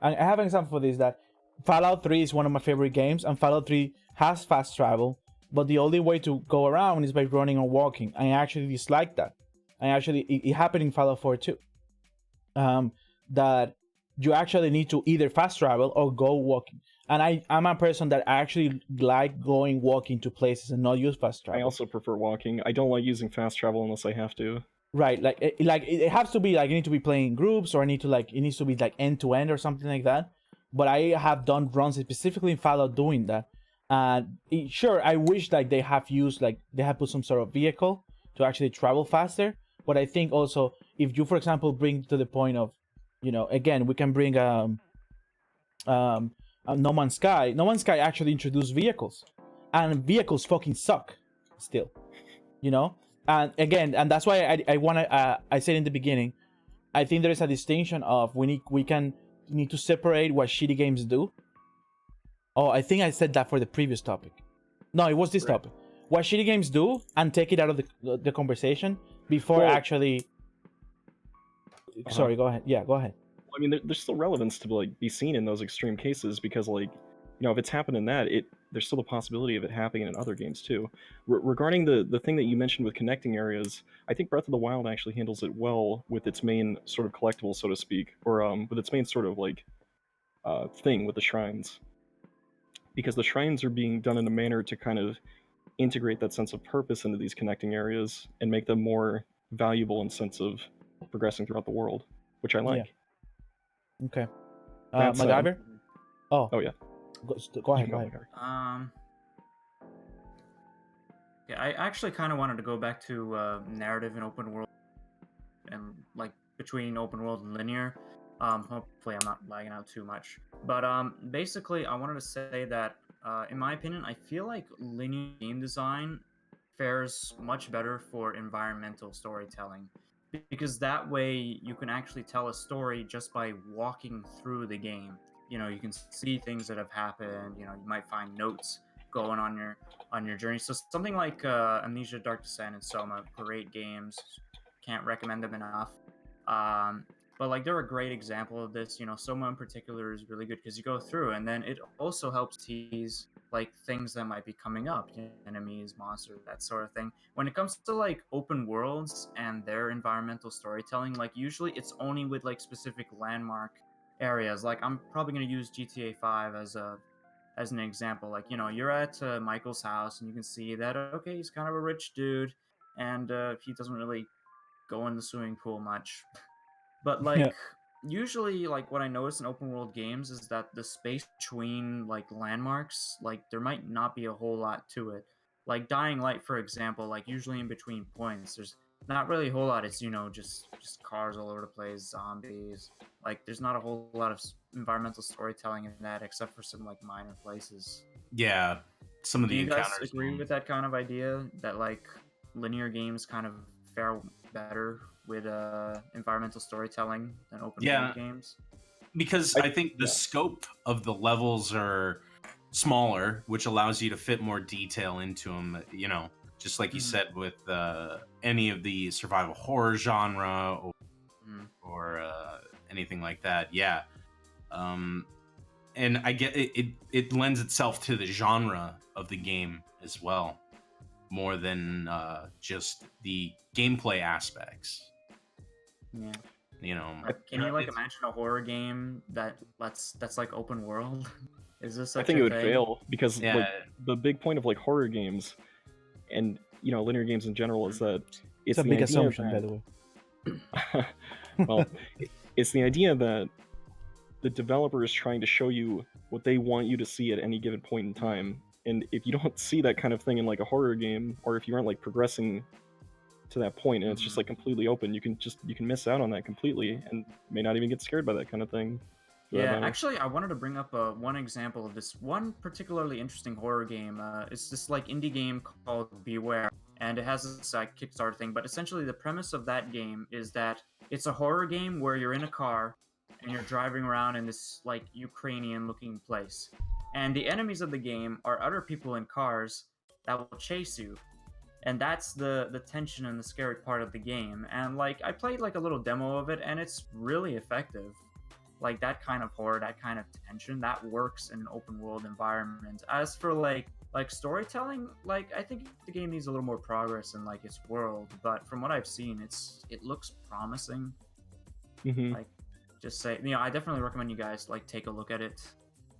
I have an example for this, that Fallout 3 is one of my favorite games, and Fallout 3 has fast travel, but the only way to go around is by running or walking. I actually dislike that. It happened in Fallout 4 too. That you actually need to either fast travel or go walking. And I'm a person that actually like going walking to places and not use fast travel. I also prefer walking. I don't like using fast travel unless I have to. Right, like it has to be like you need to be playing in groups, or it needs to be like end to end or something like that. But I have done runs specifically in Fallout doing that. Sure, I wish like they have put some sort of vehicle to actually travel faster. But I think also if you, for example, bring to the point of, again, we can bring No Man's Sky. No Man's Sky actually introduced vehicles, and vehicles fucking suck still, And again, and that's why I said in the beginning, I think there is a distinction of we need to separate what shitty games do. Oh, I think I said that for the previous topic. No, it was this topic. What shitty games do, and take it out of the conversation before actually. Sorry, go ahead. Yeah, go ahead. I mean, there's still relevance to be seen in those extreme cases, because if it's happened in that, there's still a possibility of it happening in other games too. Regarding the thing that you mentioned with connecting areas, I think Breath of the Wild actually handles it well with its main sort of collectible, so to speak, or with its main sort of thing with the shrines, because the shrines are being done in a manner to kind of integrate that sense of purpose into these connecting areas and make them more valuable in sense of progressing throughout the world, which I like. Yeah. Okay. MacGyver? Oh yeah. Go ahead. Yeah, I actually kind of wanted to go back to narrative and open world, and like between open world and linear. Hopefully I'm not lagging out too much. But basically I wanted to say that in my opinion, I feel like linear game design fares much better for environmental storytelling, because that way you can actually tell a story just by walking through the game. You can see things that have happened. You might find notes going on your journey. So something like Amnesia: Dark Descent and Soma, great games. Can't recommend them enough. But But like they're a great example of this. You know, Soma in particular is really good because you go through, and then it also helps tease like things that might be coming up, you know, enemies, monsters, that sort of thing. When it comes to like open worlds and their environmental storytelling, like usually it's only with like specific landmark areas. Like I'm probably going to use GTA 5 as an example. Like, you know, you're at Michael's house and you can see that okay, he's kind of a rich dude, and he doesn't really go in the swimming pool much. But Yeah. like usually like what I notice in open world games is that the space between like landmarks, like there might not be a whole lot to it. Like Dying Light, for example, like usually in between points, there's not really a whole lot. It's, you know, just cars all over the place, zombies. Like there's not a whole lot of environmental storytelling in that, except for some like minor places. Yeah, some of Do the you guys encounters. agree with that kind of idea that like linear games kind of fare better with environmental storytelling than open Yeah. world games? Because I think the scope of the levels are smaller, which allows you to fit more detail into them. You know, just like you said with any of the survival horror genre or anything like that. Yeah. And I get it, it lends itself to the genre of the game as well, more than just the gameplay aspects. Yeah. You know, Can you like imagine a horror game that's like open world? Is this such I think a it would thing? fail because Yeah. like the big point of like horror games and you know linear games in general is that It's a the big idea assumption, by that- the way. well, it's the idea that the developer is trying to show you what they want you to see at any given point in time, and if you don't see that kind of thing in like a horror game, or if you aren't like progressing to that point and it's just like completely open, you can miss out on that completely and may not even get scared by that kind of thing. for that Yeah, matter. actually, I wanted to bring up one example of this one particularly interesting horror game. It's this like indie game called Beware, and it has this Kickstarter thing. But essentially, the premise of that game is that it's a horror game where you're in a car and you're driving around in this like Ukrainian-looking place, and the enemies of the game are other people in cars that will chase you. And that's the tension and the scary part of the game. And like I played like a little demo of it, and it's really effective. Like that kind of horror, that kind of tension, that works in an open world environment. As for like storytelling, like I think the game needs a little more progress in like its world. But from what I've seen, it looks promising. Mhm. Like just say, you know, I definitely recommend you guys like take a look at it.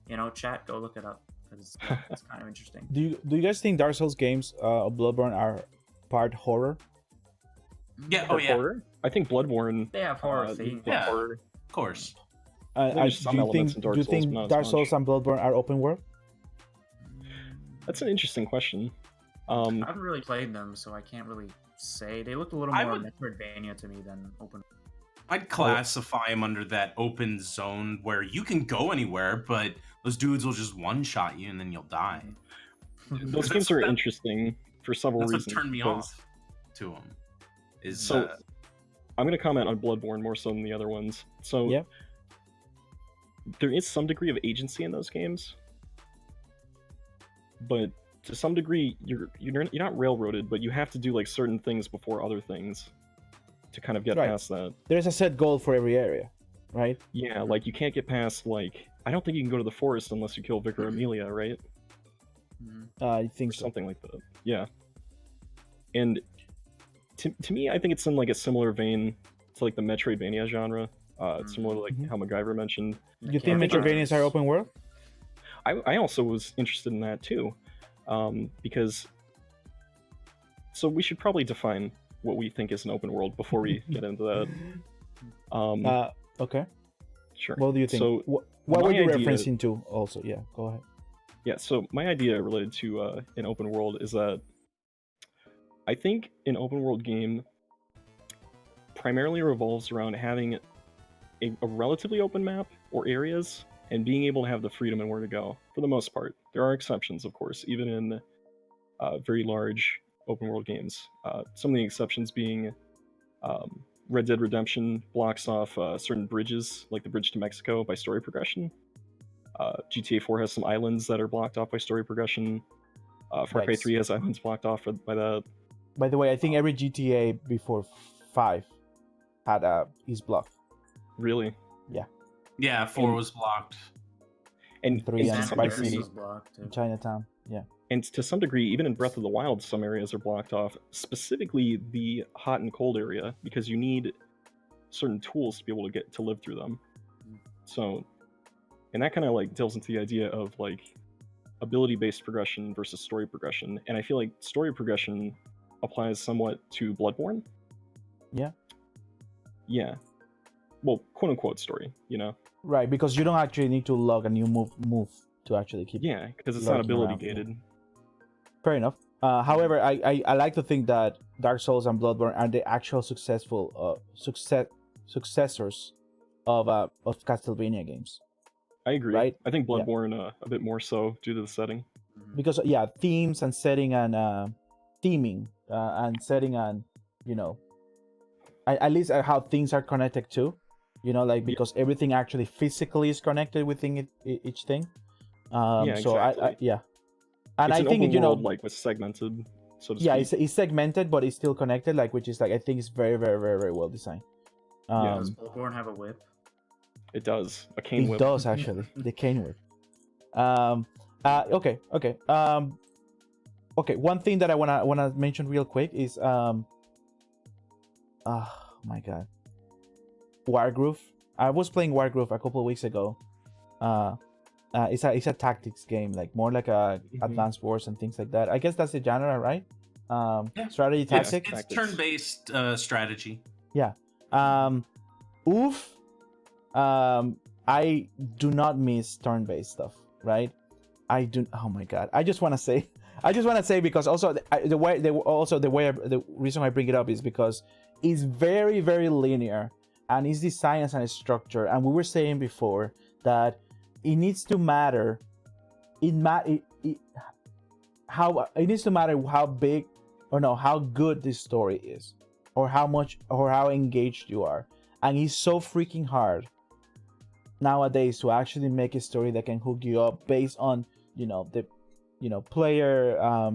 You know, chat, go look it up because it's kind of interesting. Do you guys think Dark Souls games of Bloodborne are part horror? Yeah. For Oh yeah. horror, I think Bloodborne. They have horror the themes. Yeah. horror. Of course. There's some Do you elements think in Dark do you Souls, think but not as Dark much. Souls and Bloodborne are open world? That's an interesting question. I haven't really played them, so I can't really say. They look a little I more would- Metroidvania to me than open. I'd classify them under that open zone where you can go anywhere, but those dudes will just one-shot you and then you'll die. Those games are interesting for several That's what reasons. turned me because- off to them. Is So, I'm going to comment on Bloodborne more so than the other ones. So, Yeah. there is some degree of agency in those games, but to some degree, you're not railroaded, but you have to do like certain things before other things to kind of get Right. past that. There's a set goal for every area, right? Yeah, like you can't get past like I don't think you can go to the forest unless you kill Vicar Amelia, right? I think Or so. something like that. Yeah. And to me, I think it's in like a similar vein to like the Metroidvania genre. Similar to like Mhm. how MacGyver mentioned. You think Metroidvanias are open world? I also was interested in that too, because so we should probably define what we think is an open world before we get into that. Okay. Sure. What do you think? So what were my you idea- referencing to? Also, yeah. Go ahead. Yeah, so my idea related to an open world is that I think an open world game primarily revolves around having a relatively open map or areas and being able to have the freedom and where to go for the most part. There are exceptions, of course, even in very large open world games. Some of the exceptions being Red Dead Redemption blocks off certain bridges, like the bridge to Mexico, by story progression. GTA 4 has some islands that are blocked off by story progression. Far Cry Right. 3 has islands blocked off by that. By the way, I think every GTA before 5 had a East Block. Really? Yeah, 4 And- was blocked. And, 3 and and to San some Vice Andreas City. degree, was blocked. in Chinatown. Yeah. and to some degree, even in Breath of the Wild, some areas are blocked off. Specifically, the hot and cold area, because you need certain tools to be able to get to live through them. So, and that kind of like delves into the idea of like ability-based progression versus story progression. And I feel like story progression applies somewhat to Bloodborne. Yeah. Yeah. Well, quote unquote story, you know? Right, because you don't actually need to log a new move to actually keep. Yeah, because it's not lurking ability around, yeah. gated. Fair enough. However, I like to think that Dark Souls and Bloodborne are the actual successful successors of Castlevania games. I agree. Right? I think Yeah. Bloodborne a bit more so due to the setting. Because yeah, themes and setting and theming and setting and at least how things are connected too. Like because everything actually physically is connected within each thing. Yeah, So exactly. yeah, and It's I an think open world, like with segmented, so to yeah, speak. it's segmented, but it's still connected. Like which is like I think it's very very very very well designed. Does Bloodborne have a whip? It does. A cane It whip. does actually the cane whip. Okay. One thing that I wanna mention real quick is oh my god, Wargroove. I was playing Wargroove a couple of weeks ago. It's a tactics game, like more like a advanced wars and things like that. I guess that's the genre, right? Yeah. Strategy Yeah, tactics. It's Tactics. turn-based strategy. Oof. I do not miss turn-based stuff, right? I do. Oh my god! I just want to say because also the reason I bring it up is because it's very very linear and it's designed as a structure. And we were saying before that it needs to matter. It needs to matter how big or no how good this story is, or how much or how engaged you are. And it's so freaking hard nowadays to actually make a story that can hook you up based on the player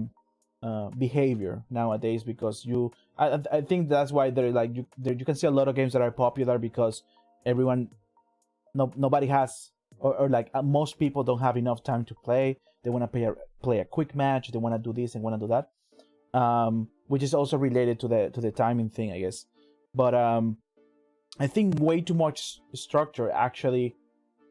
behavior nowadays, because I think that's why they're like you can see a lot of games that are popular because nobody has or like most people don't have enough time to play. They want to play a quick match, they want to do this and want to do that, which is also related to the timing thing, I guess. But I think way too much structure actually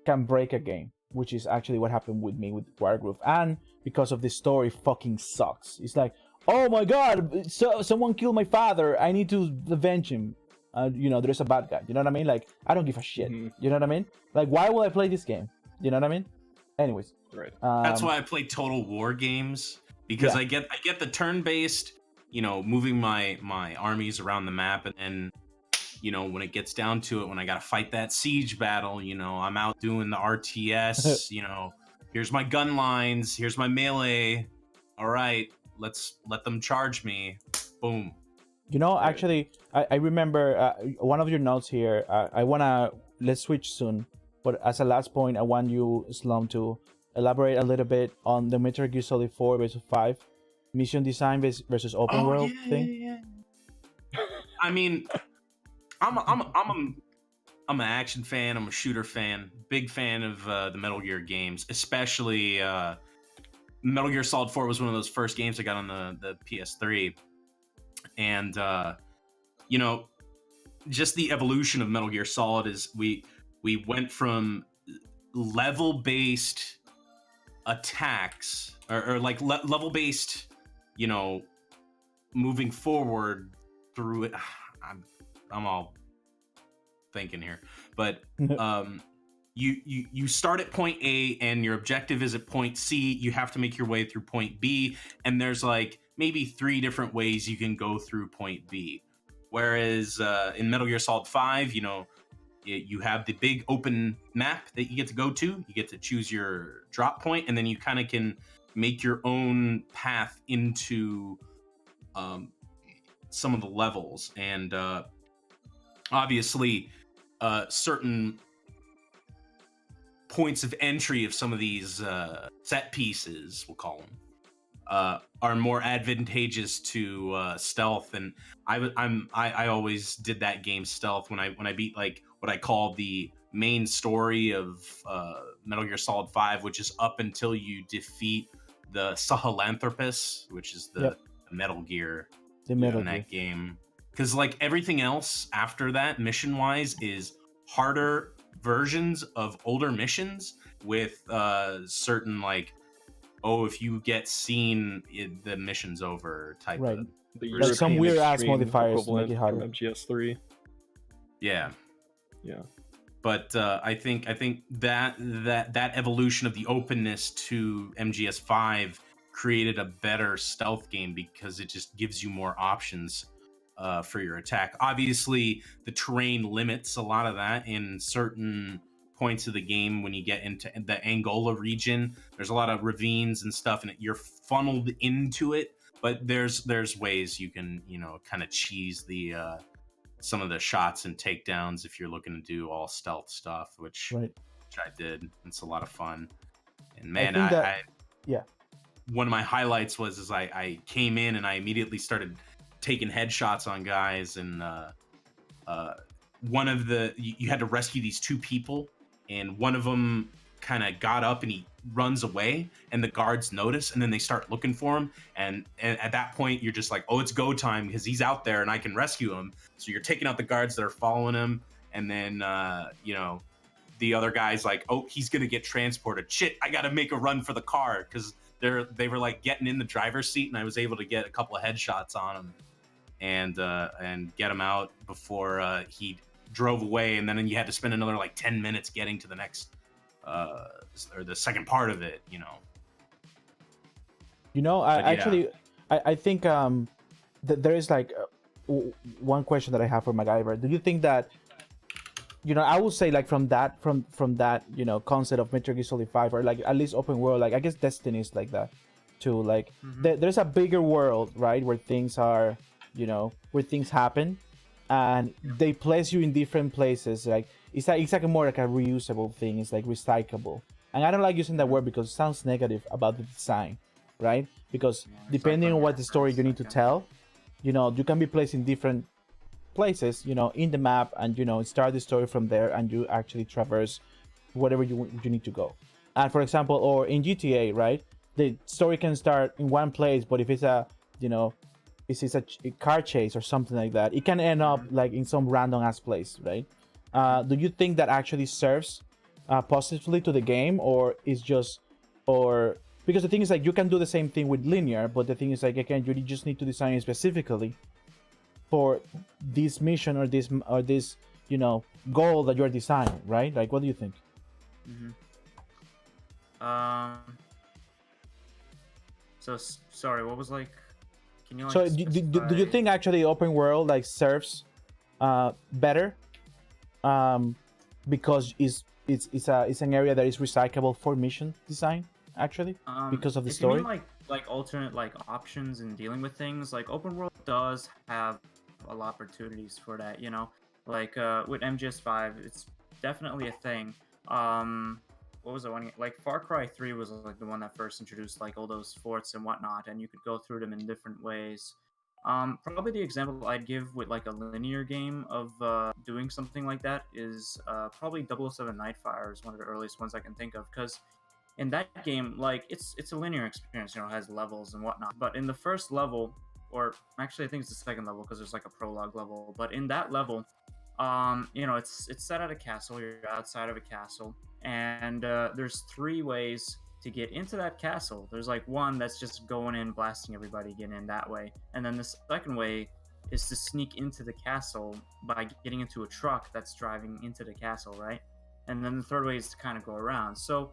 can break a game, which is actually what happened with me with Wargroove. And because of the story fucking sucks. It's like, oh my god, so someone killed my father, I need to avenge him. There's a bad guy. You know what I mean? Like, I don't give a shit. Mhm. You know what I mean? Like, why will I play this game? You know what I mean? Anyways. Right. That's why I play Total War games, because Yeah. I get the turn-based, moving my armies around the map, and when it gets down to it, when I gotta fight that siege battle, I'm out doing the RTS. Here's my gun lines, here's my melee. All right, let's let them charge me. Boom. Actually, I remember one of your notes here. Let's switch soon, but as a last point, I want you, Slum, to elaborate a little bit on the Metal Gear Solid 4 versus 5 mission design versus open world thing. Yeah. I mean, I'm an action fan. I'm a shooter fan. Big fan of the Metal Gear games, especially Metal Gear Solid 4 was one of those first games I got on the PS3, and just the evolution of Metal Gear Solid is we went from level-based attacks or like level-based, moving forward through it. I'm all thinking here, but you start at point A and your objective is at point C. You have to make your way through point B, and there's like maybe 3 different ways you can go through point B. Whereas in Metal Gear Solid 5, you have the big open map that you get to go to. You get to choose your drop point, and then you kind of can make your own path into some of the levels. And obviously, certain points of entry of some of these set pieces, we'll call them, are more advantageous to stealth. And I always did that game stealth when I beat like what I call the main story of Metal Gear Solid 5, which is up until you defeat the Sahelanthropus, which is the Metal Gear in that game. Because like everything else after that, mission-wise, is harder versions of older missions with certain like, oh, if you get seen, the mission's over type of. Like some weird ass modifiers to make equivalent it harder. from MGS3. Yeah. Yeah. But I think that evolution of the openness to MGS5 created a better stealth game because it just gives you more options for your attack. Obviously, the terrain limits a lot of that in certain points of the game. When you get into the Angola region, there's a lot of ravines and stuff, and you're funneled into it. But there's ways you can, you know, kind of cheese the some of the shots and takedowns if you're looking to do all stealth stuff, which I did. It's a lot of fun. And man, one of my highlights was I came in and I immediately started taking headshots on guys, and one of the you had to rescue these two people, and one of them kind of got up and he runs away, and the guards notice, and then they start looking for him, and at that point you're just like, oh, it's go time because he's out there and I can rescue him. So you're taking out the guards that are following him, and then you know, the other guy's like, oh, he's gonna get transported, shit, I gotta make a run for the car, because they were like getting in the driver's seat, and I was able to get a couple of headshots on him and get him out before he drove away. And then you had to spend another like 10 minutes getting to the next or the second part of it, you know. You know, I think that there is like one question that I have for MacGyver. Do you think that, you know, I would say like from that you know, concept of Metal Gear Solid 5, or like at least open world, like I guess Destiny is like that too, like there's a bigger world, right, where things are, you know, where things happen and they place you in different places. Like it's like more like a reusable thing. It's like recyclable, and I don't like using that word because it sounds negative about the design, right? Because depending on what the story you need to tell, you know, you can be placed in different places, you know, in the map, and you know, start the story from there, and you actually traverse whatever you need to go. And for example, or in GTA, right, the story can start in one place, but if it's a, you know, if it's a car chase or something like that, it can end up like in some random ass place, right? Do you think that actually serves positively to the game, or is just, or because the thing is like you can do the same thing with linear, but the thing is like, again, you just need to design it specifically for this mission or this you know, goal that you're designing, right? Like, what do you think? So sorry, what was like? Can you like? So do you think actually open world like serves better because it's an area that is recyclable for mission design actually because of the story? You mean like alternate like options in dealing with things, like open world does have a lot of opportunities for that, you know, like with MGS5 it's definitely a thing. What was the one, like Far Cry 3 was like the one that first introduced like all those forts and whatnot, and you could go through them in different ways. Probably the example I'd give with like a linear game of doing something like that is probably 007 Nightfire is one of the earliest ones I can think of, because in that game, like it's a linear experience, you know, it has levels and whatnot, but in the first level, or actually I think it's the second level because there's like a prologue level, but in that level, you know, it's set at a castle, you're outside of a castle, and there's three ways to get into that castle. There's like one that's just going in, blasting everybody, getting in that way, and then the second way is to sneak into the castle by getting into a truck that's driving into the castle, right? And then the third way is to kind of go around. So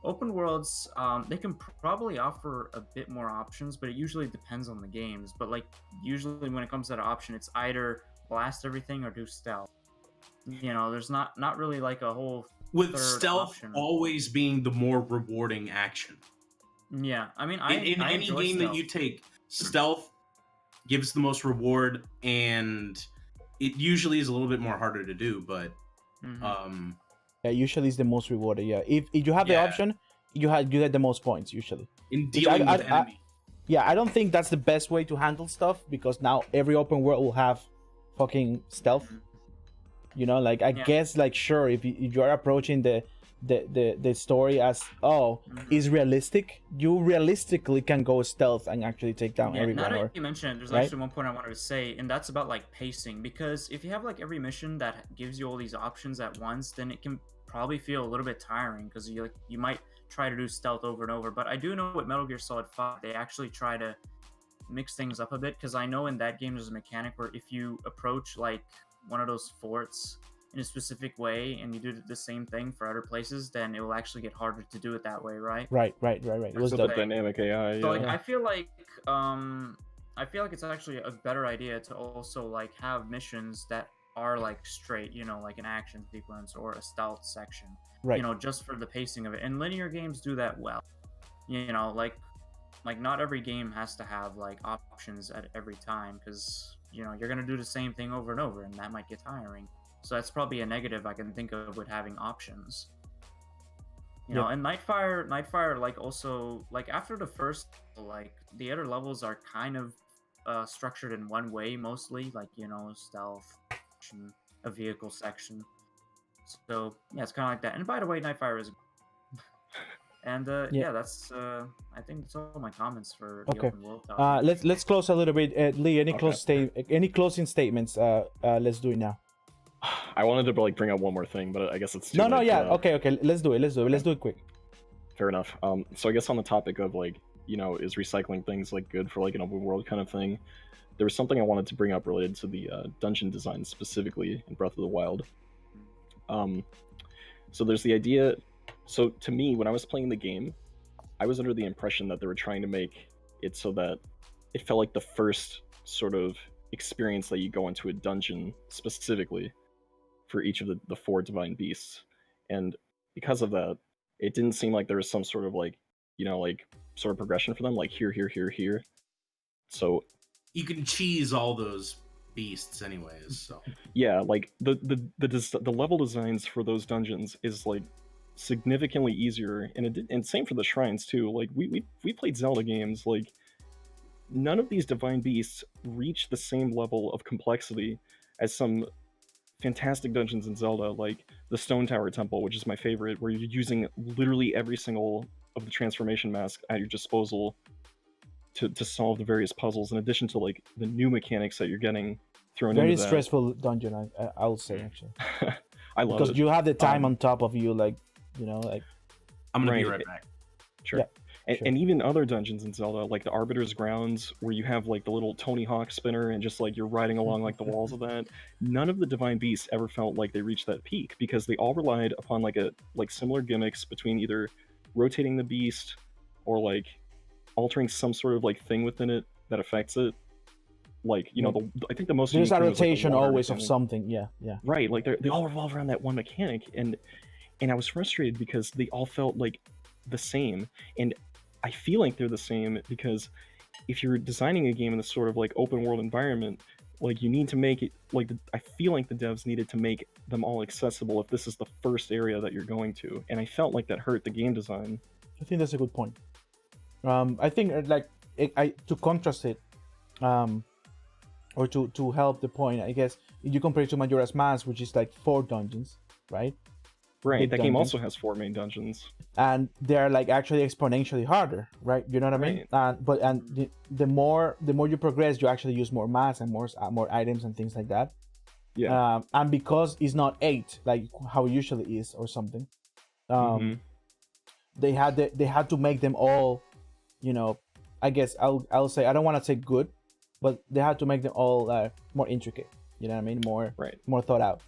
open worlds, they can probably offer a bit more options, but it usually depends on the games. But like usually when it comes to that option, it's either blast everything or do stealth. You know, there's not really like a whole with stealth option always being the more rewarding action. Yeah, I mean, in any game stealth that you take, stealth gives the most reward, and it usually is a little bit more harder to do, but yeah, usually it's the most rewarded. Yeah, if you have the option, you get the most points usually in dealing with enemies. Yeah, I don't think that's the best way to handle stuff, because now every open world will have fucking stealth. You know, like I Yeah. guess like sure if you are approaching the story as is realistic, you realistically can go stealth and actually take down Yeah, now everyone. that Or you mentioned it, there's right? actually one point I wanted to say, and that's about like pacing. Because if you have like every mission that gives you all these options at once, then it can probably feel a little bit tiring because you might try to do stealth over and over. But I do know with Metal Gear Solid 5, they actually try to mix things up a bit, because I know in that game there's a mechanic where if you approach like one of those forts in a specific way and you do the same thing for other places, then it will actually get harder to do it that way, right? Right. It was So the the dynamic AI. So Yeah. like I feel like it's actually a better idea to also like have missions that are like straight, you know, like an action sequence or a stealth section. right. You know, just for the pacing of it. And linear games do that well. You know, like not every game has to have like options at every time, because you know you're gonna do the same thing over and over, and that might get tiring. So that's probably a negative I can think of with having options. You know, and Nightfire, like also like after the first, like the other levels are kind of structured in one way mostly, like you know, stealth, section, a vehicle section. So yeah, it's kind of like that. And by the way, Nightfire is. And yeah, that's I think that's all my comments for the Okay. open world topic. Let's close a little bit. Lee, any Okay. any closing statements? Let's do it now. I wanted to like bring up one more thing, but I guess it's too No, late yeah. for that. Okay. Let's do it. Let's do it quick. Fair enough. So I guess on the topic of like, you know, is recycling things like good for like an open world kind of thing? There was something I wanted to bring up related to the dungeon design specifically in Breath of the Wild. So there's the idea. So to me, when I was playing the game, I was under the impression that they were trying to make it so that it felt like the first sort of experience that you go into a dungeon specifically for each of the four divine beasts. And because of that, it didn't seem like there was some sort of like, you know, like sort of progression for them, like here, here, here, here. So You can cheese all those beasts anyways, so yeah, like the level designs for those dungeons is like significantly easier, and same for the shrines too. Like we played Zelda games, like none of these divine beasts reach the same level of complexity as some fantastic dungeons in Zelda, like the Stone Tower Temple, which is my favorite, where you're using literally every single of the transformation mask at your disposal to solve the various puzzles, in addition to like the new mechanics that you're getting thrown Very into that. stressful dungeon. I would say actually, I love because it. you have the time on top of you, like you know, like I'm gonna be Right. right back. Sure. Yeah, And, sure. and even other dungeons in Zelda, like the Arbiter's Grounds, where you have like the little Tony Hawk spinner and just like you're riding along like the walls of that. None of the divine beasts ever felt like they reached that peak, because they all relied upon like similar gimmicks between either rotating the beast or like altering some sort of like thing within it that affects it. Like, you know, I think the most there's unique a thing was, like, the rotation water always of mechanic. something. Yeah. Right, like they all revolve around that one mechanic, and I was frustrated because they all felt like the same, and I feel like they're the same because if you're designing a game in this sort of like open world environment, like you need to make it like I feel like the devs needed to make them all accessible if this is the first area that you're going to, and I felt like that hurt the game design. I think that's a good point. I think like to contrast it, or to help the point, I guess if you compare it to Majora's Mask, which is like 4 dungeons, right? Right, Big that game dungeons. also has 4 main dungeons. And they're like actually exponentially harder, right? You know what I mean? Right. The more you progress, you actually use more mass and more items and things like that. Yeah. And because it's not 8 like how it usually is or something, they had to make them all, you know, I guess I'll say, I don't want to say good, but they had to make them all more intricate. You know what I mean? More thought out.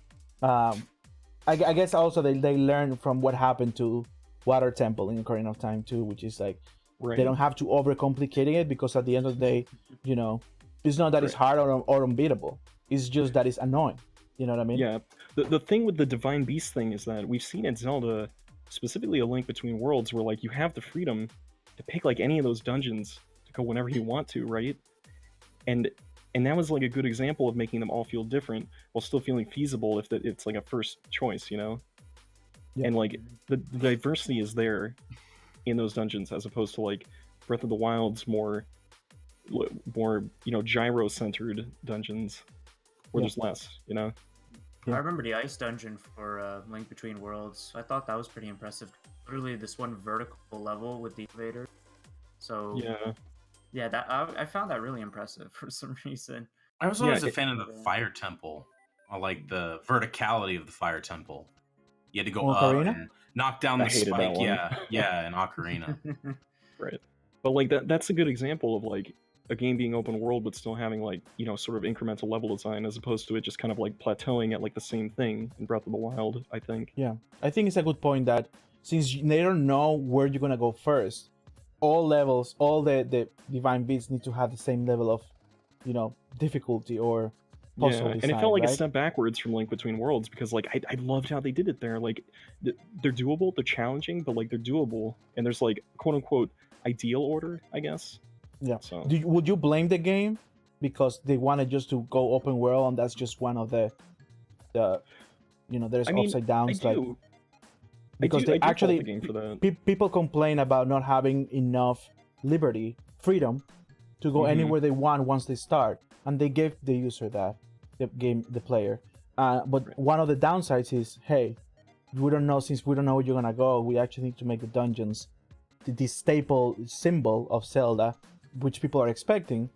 I guess also they learn from what happened to Water Temple in Ocarina of Time too, which is like they don't have to overcomplicating it, because at the end of the day, you know, it's not that it's hard or unbeatable. It's just that it's annoying. You know what I mean? Yeah. The thing with the Divine Beast thing is that we've seen in Zelda, specifically A Link Between Worlds, where like you have the freedom to pick like any of those dungeons to go whenever you want to, right? And that was like a good example of making them all feel different while still feeling feasible if it's like a first choice, you know? Yeah. And like the diversity is there in those dungeons, as opposed to like Breath of the Wild's more you know, gyro centered dungeons where there's less, you know? Yeah. I remember the ice dungeon for Link Between Worlds. I thought that was pretty impressive. Literally, this one vertical level with the elevator. So Yeah, that I found that really impressive for some reason. I was Yeah, always a fan of the Yeah. fire temple. I like the verticality of the fire temple. You had to go up Ocarina? and knock down I the hated that spike. one. Yeah, in Ocarina. right. But like that's a good example of like a game being open world but still having like, you know, sort of incremental level design as opposed to it just kind of like plateauing at like the same thing in Breath of the Wild, I think. Yeah, I think it's a good point that since they don't know where you're gonna go first, all levels, all the divine beasts need to have the same level of, you know, difficulty or puzzle Yeah, design, and it felt like right? a step backwards from Link Between Worlds because like I loved how they did it there. Like they're doable, they're challenging, but like they're doable, and there's like quote unquote ideal order, I guess. Yeah. So Would you blame the game because they wanted just to go open world and that's just one of the you know, there's I mean, upside I downs like do. because I they do fault actually the game for that. people complain about not having enough liberty, freedom to go Mhm. anywhere they want once they start, and they give the user that the player. But Right. one of the downsides is, hey, we don't know since we don't know where you're gonna go. We actually need to make the dungeons the staple symbol of Zelda, which people are expecting.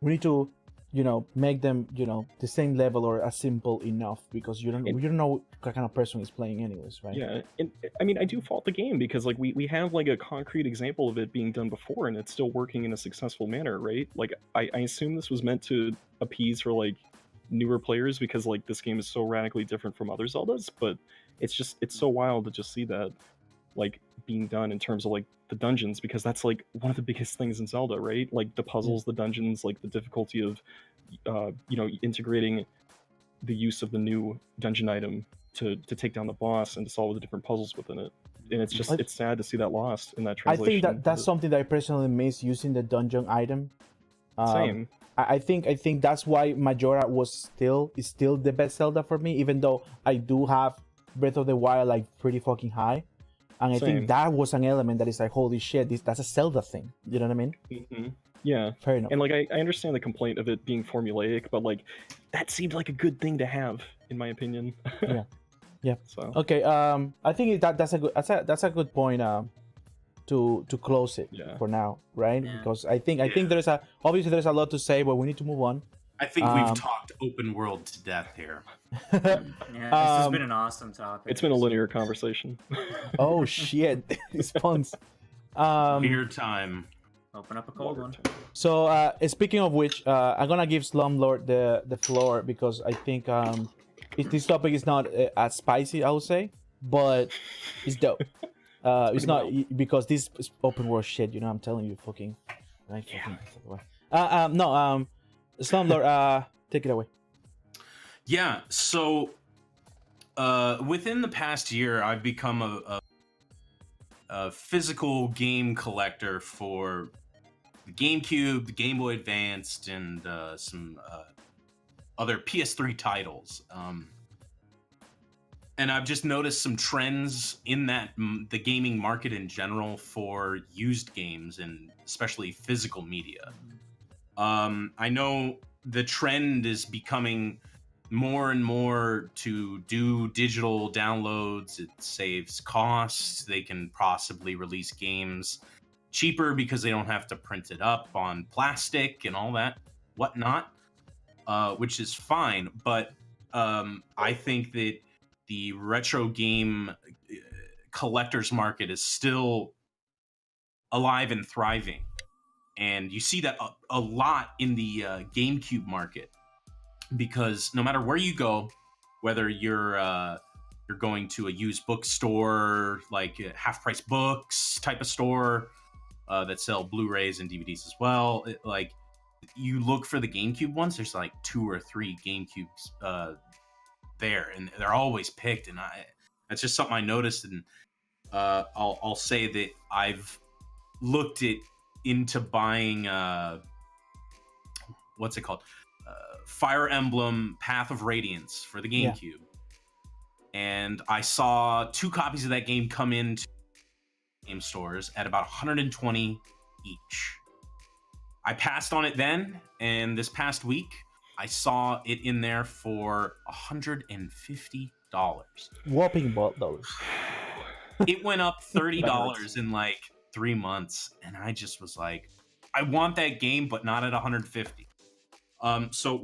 We need to, you know, make them, you know, the same level or as simple enough because you don't know what kind of person is playing anyways, right? Yeah, and I mean, I do fault the game because like we have like a concrete example of it being done before, and it's still working in a successful manner, right? Like I assume this was meant to appease for like newer players because like this game is so radically different from other Zeldas, but it's so wild to just see that like being done in terms of like the dungeons because that's like one of the biggest things in Zelda, right? Like the puzzles, the dungeons, like the difficulty of you know, integrating the use of the new dungeon item to take down the boss and to solve the different puzzles within it. And it's just it's sad to see that lost in that I translation. think that that's something that I personally miss using the dungeon item. Same. I think that's why Majora is still the best Zelda for me, even though I do have Breath of the Wild like pretty fucking high. And I Same. think that was an element that is like, holy shit, that's a Zelda thing. You know what I mean? Mm-hmm. Yeah. Fair enough. And like I understand the complaint of it being formulaic, but like that seemed like a good thing to have, in my opinion. Yeah. Yeah. So Okay. I think that's a good point. To close it for now, right? Yeah. Because I think there's a lot to say, but we need to move on. I think we've talked open world to death here. Yeah, this has been an awesome topic. it's been a linear conversation. Oh shit, these puns. Beer time. Open up a cold one. So speaking of which, I'm gonna give Slumlord the floor because I think this topic is not as spicy, I would say, but it's dope. It's not because this is open world shit. You know, I'm telling you, fucking. Right? Yeah. No. Slumlord, take it away. Yeah. So, within the past year, I've become a physical game collector for the GameCube, the Game Boy Advanced, and some other PS3 titles. And I've just noticed some trends in the gaming market in general for used games and especially physical media. I know the trend is becoming more and more to do digital downloads. It saves costs. They can possibly release games cheaper because they don't have to print it up on plastic and all that whatnot, which is fine. But I think that the retro game collector's market is still alive and thriving. And you see that a lot in the GameCube market, because no matter where you go, whether you're going to a used bookstore, like a Half Price Books type of store that sell Blu-rays and DVDs as well, like you look for the GameCube ones, there's like 2 or 3 GameCubes there, and they're always picked. And that's just something I noticed. And I'll say that I've looked into buying what's it called, Fire Emblem Path of Radiance for the GameCube. And I saw 2 copies of that game come into game stores at about 120 each. I passed on it then, and this past week I saw it in there for $150. Whopping dollars. It went up $30 hurts. in like 3 months, and I just was like, I want that game, but not at 150. So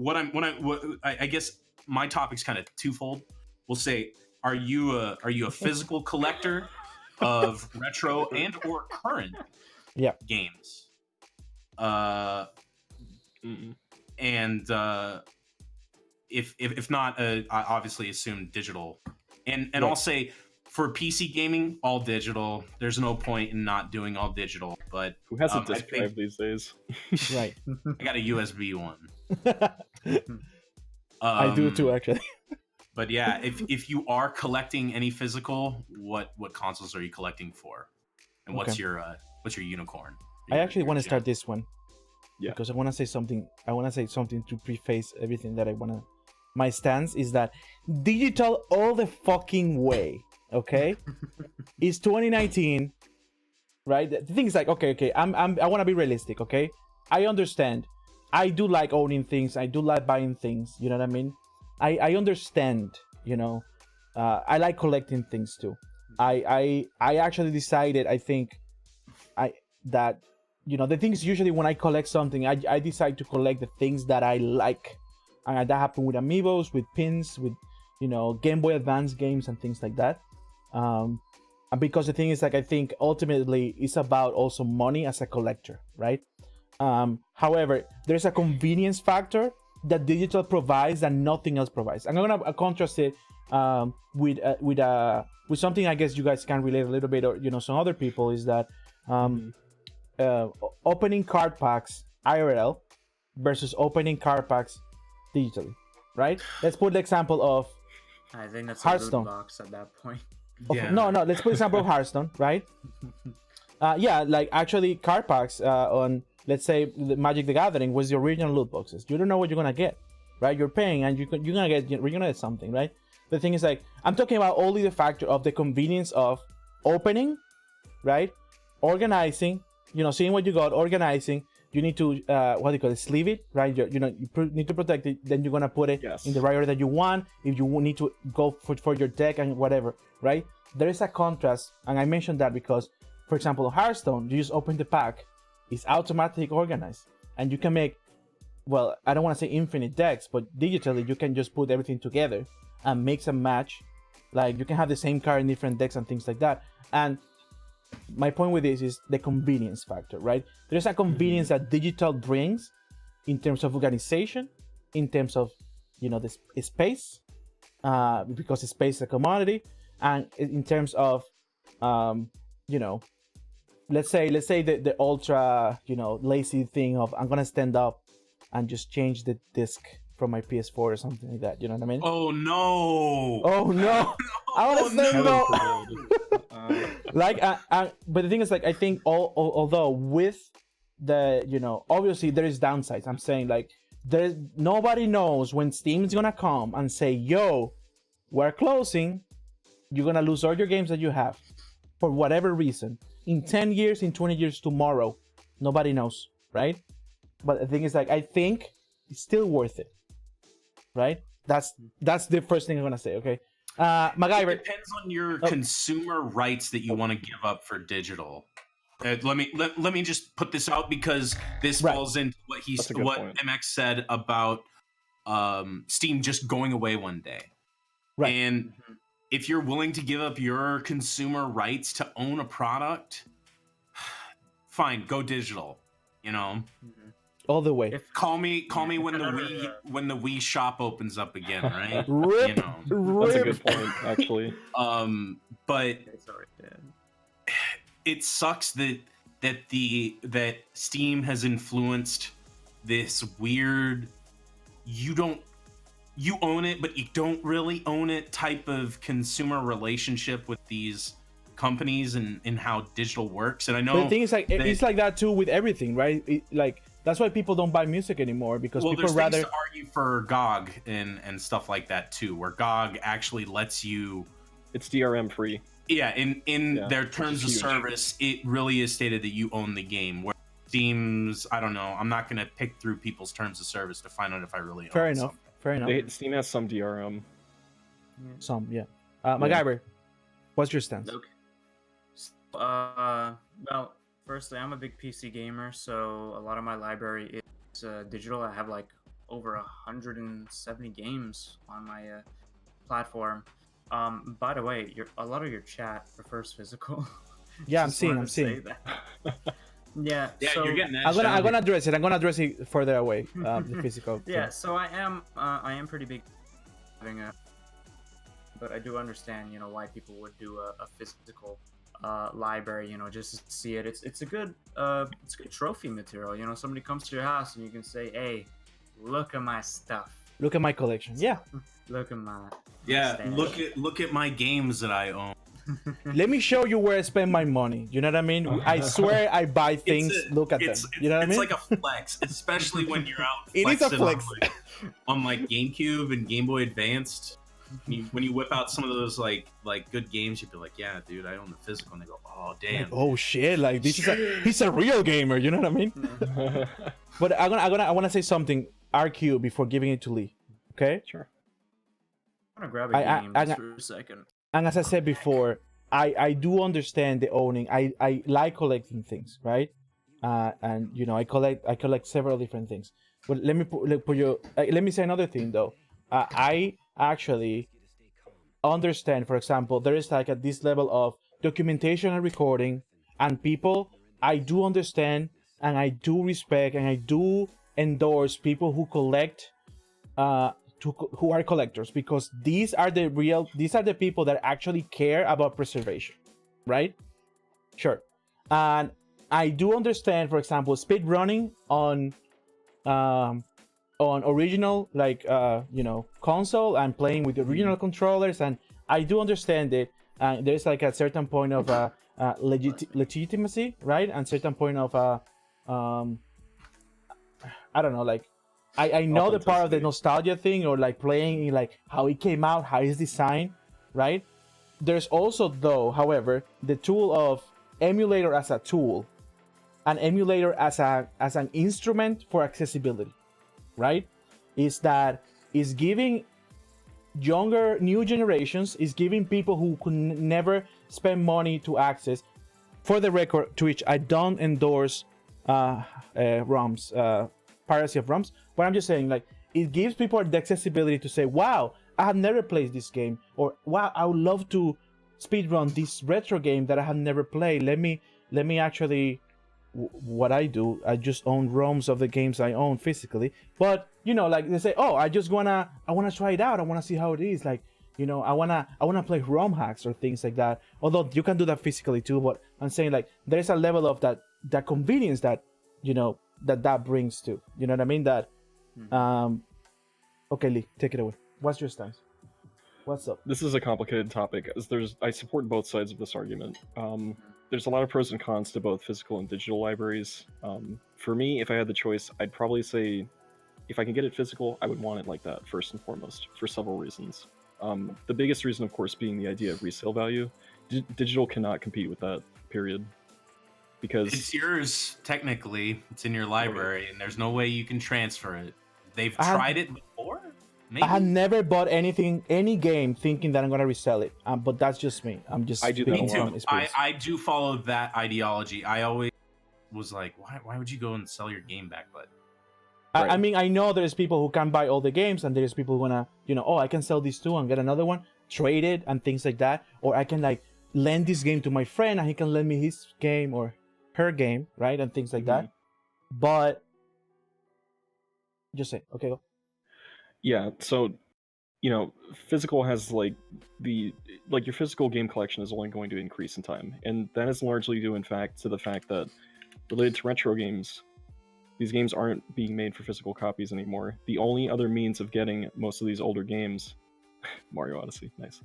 I guess my topic's kind of twofold. We'll say, are you a physical collector of retro and or current games? And if not, I obviously assume digital. And I'll say, for PC gaming, all digital. There's no point in not doing all digital. But Who has a disk drive these days? Right. I got a USB one. I do too, actually. But yeah, if you are collecting any physical, what consoles are you collecting for? And what's your unicorn? I actually want to start this one. Yeah. Because I want to say something. I want to say something to preface everything that I want to. My stance is that digital all the fucking way. Okay, it's 2019, right? The thing is like, okay. I want to be realistic. Okay, I understand. I do like owning things. I do like buying things. You know what I mean? I understand. You know, I like collecting things too. I actually decided. I think that. You know, the things usually when I collect something, I decide to collect the things that I like. And that happened with amiibos, with pins, with, you know, Game Boy Advance games and things like that. And because the thing is, like, I think ultimately it's about also money as a collector, right? However, there's a convenience factor that digital provides that nothing else provides. I'm gonna contrast it with something I guess you guys can relate a little bit, or you know, some other people is that opening card packs IRL versus opening card packs digitally, right? Let's put the example of I think that's Hearthstone. a loot box at that point. Yeah. No, let's put the example of Hearthstone, right? Yeah, like actually card packs on, let's say, the Magic the Gathering was the original loot boxes. You don't know what you're gonna get, right? You're paying and you're gonna get something, right? The thing is, like, I'm talking about only the factor of the convenience of opening, right? Organizing, you know, seeing what you got, organizing. You need to what do you call it, sleeve it, right? You need to protect it. Then you're gonna put it in the right order that you want. If you need to go for your deck and whatever, right? There is a contrast, and I mentioned that because, for example, Hearthstone, you just open the pack, it's automatically organized, and you can make, well, I don't want to say infinite decks, but digitally you can just put everything together and mix and match. Like you can have the same card in different decks and things like that. And my point with this is the convenience factor, right? There's a convenience that digital brings in terms of organization, in terms of, you know, the space, because the space is a commodity, and in terms of, you know, let's say the ultra, you know, lazy thing of I'm gonna stand up and just change the disc from my PS4 or something like that. You know what I mean? Oh no! Oh no! I want to stand up. Like, but the thing is, like, I think although with the, you know, obviously there is downsides. I'm saying, like, there's nobody knows when Steam's gonna come and say, "Yo, we're closing. You're gonna lose all your games that you have for whatever reason. In 10 years, in 20 years, tomorrow, nobody knows, right?" But the thing is, like, I think it's still worth it, right? That's the first thing I'm gonna say. Okay, MacGyver. It depends on your consumer rights that you want to give up for digital. Let me just put this out because this falls into what MX said about Steam just going away one day. Right. And if you're willing to give up your consumer rights to own a product, fine, go digital. You know, all the way. Call me when the Wii shop opens up again, right? Rip, you know, that's a good point, actually. But It's already dead. It sucks that Steam has influenced this weird you own it but you don't really own it type of consumer relationship with these companies and how digital works. And I know but the thing is, like, it's like that too with everything, right? Like, that's why people don't buy music anymore, because people there's rather things to argue for GOG and stuff like that too, where GOG actually lets you, it's DRM free. Yeah, in their terms of service, it really is stated that you own the game. Where Steam's, I don't know. I'm not gonna pick through people's terms of service to find out if I really own Fair enough. something. Fair enough. Steam has some DRM. Some, yeah. MacGyver, what's your stance? Okay. Well, firstly, I'm a big PC gamer, so a lot of my library is digital. I have like over 170 games on my platform. By the way, a lot of your chat prefers physical. Yeah, I'm Just seeing. wanted I'm to say seeing. that. Yeah. Yeah, so, you're getting that. I'm gonna address it. I'm gonna address it further away. The physical. Yeah, thing. so I am pretty big having a, but I do understand, why people would do a physical library, just to see it. It's a good trophy material. Somebody comes to your house and you can say, "Hey, look at my stuff. Look at my collection. Yeah. Look at my Yeah, stash." look at my games that I own. Let me show you where I spend my money. You know what I mean? I swear I buy things. Look at them. You know what I mean? It's like a flex, especially when you're out. It is a flexing flex. on like GameCube and Game Boy Advanced. When you whip out some of those like good games, you'd be like, "Yeah, dude, I own the physical." And they go, "Oh, damn." Like, oh shit! Like this is he's a real gamer. You know what I mean? But I wanna say something, RQ, before giving it to Lee. Okay? Sure. I'm gonna grab a game just for a second. And as I said before, I do understand the owning. I like collecting things, right? And I collect several different things. But let me say another thing though. I actually understand. For example, there is like at this level of documentation and recording, and people. I do understand, and I do respect, and I do endorse people who collect. Who are collectors, because these are the people that actually care about preservation, right? Sure. And I do understand, for example, speed running on original console and playing with the original controllers, and I do understand it. And there's like a certain point of legitimacy, right? And certain point of I don't know, like I know the part of the nostalgia thing, or like playing in like how it came out, how it's designed, right? There's also, though, however, the tool of emulator as a tool, and emulator as an instrument for accessibility, right? Is giving new generations, is giving people who could never spend money to access. For the record, to which I don't endorse ROMs, piracy of ROMs, but I'm just saying, like, it gives people the accessibility to say, wow, I have never played this game, or wow, I would love to speedrun this retro game that I have never played. Let me actually, what I do, I just own ROMs of the games I own physically. But like they say, oh, I wanna try it out. I wanna see how it is. Like, I wanna play ROM hacks or things like that. Although you can do that physically too. But I'm saying, like, there's a level of that convenience that that brings to. You know what I mean? That okay, Lee, take it away. What's your stance? What's up? This is a complicated topic, as I support both sides of this argument. There's a lot of pros and cons to both physical and digital libraries. For me, if I had the choice, I'd probably say if I can get it physical, I would want it like that first and foremost, for several reasons. The biggest reason, of course, being the idea of resale value. Digital cannot compete with that, period. Because it's yours technically, it's in your library, and there's no way you can transfer it. They've tried it before. Maybe? I have never bought any game thinking that I'm gonna resell it. But that's just me. I do that me too. I do follow that ideology. I always was like, why would you go and sell your game back? But I mean, I know there's people who can buy all the games, and there's people who wanna, I can sell these two and get another one, trade it and things like that, or I can like lend this game to my friend and he can lend me his game or her game, right, and things like that. But just say, okay, go. Yeah, so physical has your physical game collection is only going to increase in time, and that is largely due, in fact, to the fact that related to retro games, these games aren't being made for physical copies anymore. The only other means of getting most of these older games, Mario Odyssey, nice.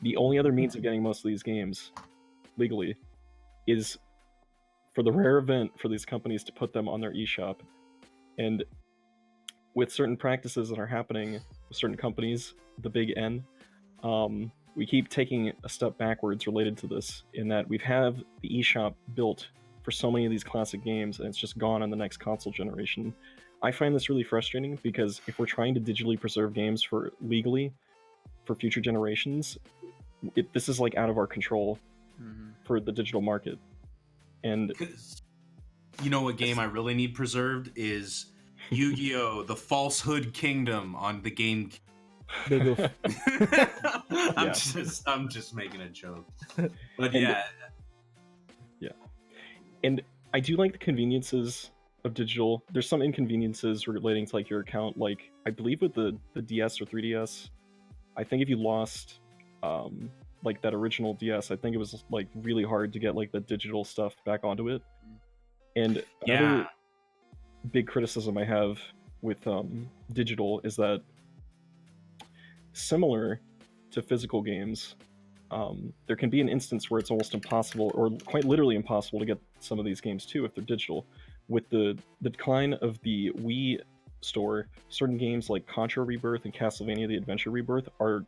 The only other means of getting most of these games legally is for the rare event for these companies to put them on their eShop. And with certain practices that are happening with certain companies, the big N, we keep taking a step backwards related to this, in that we have the eShop built for so many of these classic games, and it's just gone on the next console generation. I find this really frustrating because if we're trying to digitally preserve games for legally for future generations, this is like out of our control for the digital market. And you know what game I really need preserved is Yu-Gi-Oh! The Falsehood Kingdom on the game. Big oof. I'm just making a joke. But yeah. And I do like the conveniences of digital. There's some inconveniences relating to like your account, like I believe with the DS or 3DS, I think if you lost like that original DS, I think it was like really hard to get like the digital stuff back onto it. And another big criticism I have with digital is that similar to physical games, there can be an instance where it's almost impossible, or quite literally impossible, to get some of these games too if they're digital. With the decline of the Wii store, certain games like Contra Rebirth and Castlevania: The Adventure Rebirth are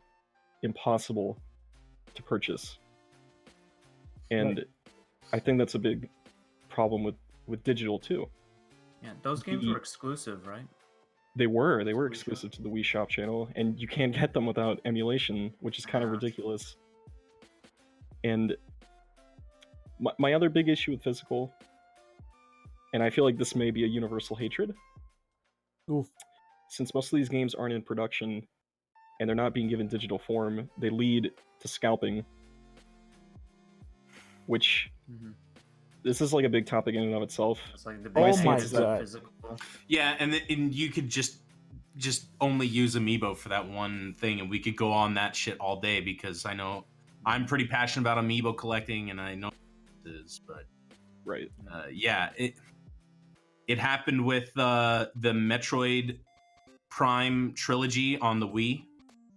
impossible to purchase. And I think that's a big problem with digital too. Yeah, those games were exclusive, right? They were exclusive to the Wii Shop channel, and you can't get them without emulation, which is kind of ridiculous. And my other big issue with physical, and I feel like this may be a universal hatred, since most of these games aren't in production and they're not being given digital form, they lead to scalping, which this is like a big topic in and of itself. It's like the Oh big my stance of God. physical. Yeah, and you could just only use Amiibo for that one thing, and we could go on that shit all day because I know I'm pretty passionate about Amiibo collecting, and I know it is, but Right. yeah, it happened with the Metroid Prime trilogy on the Wii,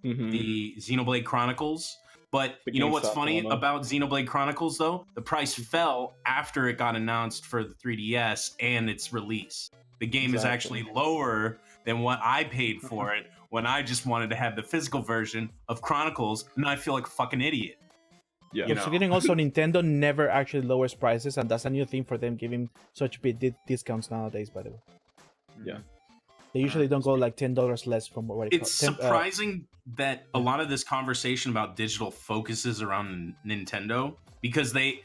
the Xenoblade Chronicles. But The you know what's GameStop funny dilemma. about Xenoblade Chronicles, though? The price fell after it got announced for the 3DS and its release. The game is actually lower than what I paid for it when I just wanted to have the physical version of Chronicles, and I feel like a fucking idiot. Yeah. You know. Considering also Nintendo never actually lowers prices, and that's a new thing for them, giving such big discounts nowadays, by the way. Yeah. They usually don't go like $10 less from what It's surprising that a lot of this conversation about digital focuses around Nintendo, because they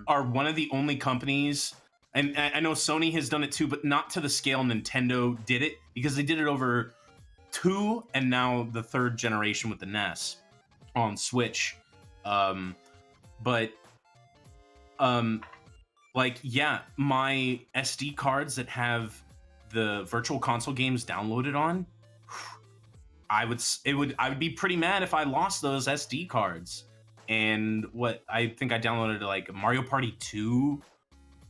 are one of the only companies, and I know Sony has done it too, but not to the scale Nintendo did it, because they did it over 2 and now the 3rd generation with the NES on Switch. Like, yeah, my SD cards that have the virtual console games downloaded on, I would be pretty mad if I lost those SD cards. And what I think I downloaded like Mario Party 2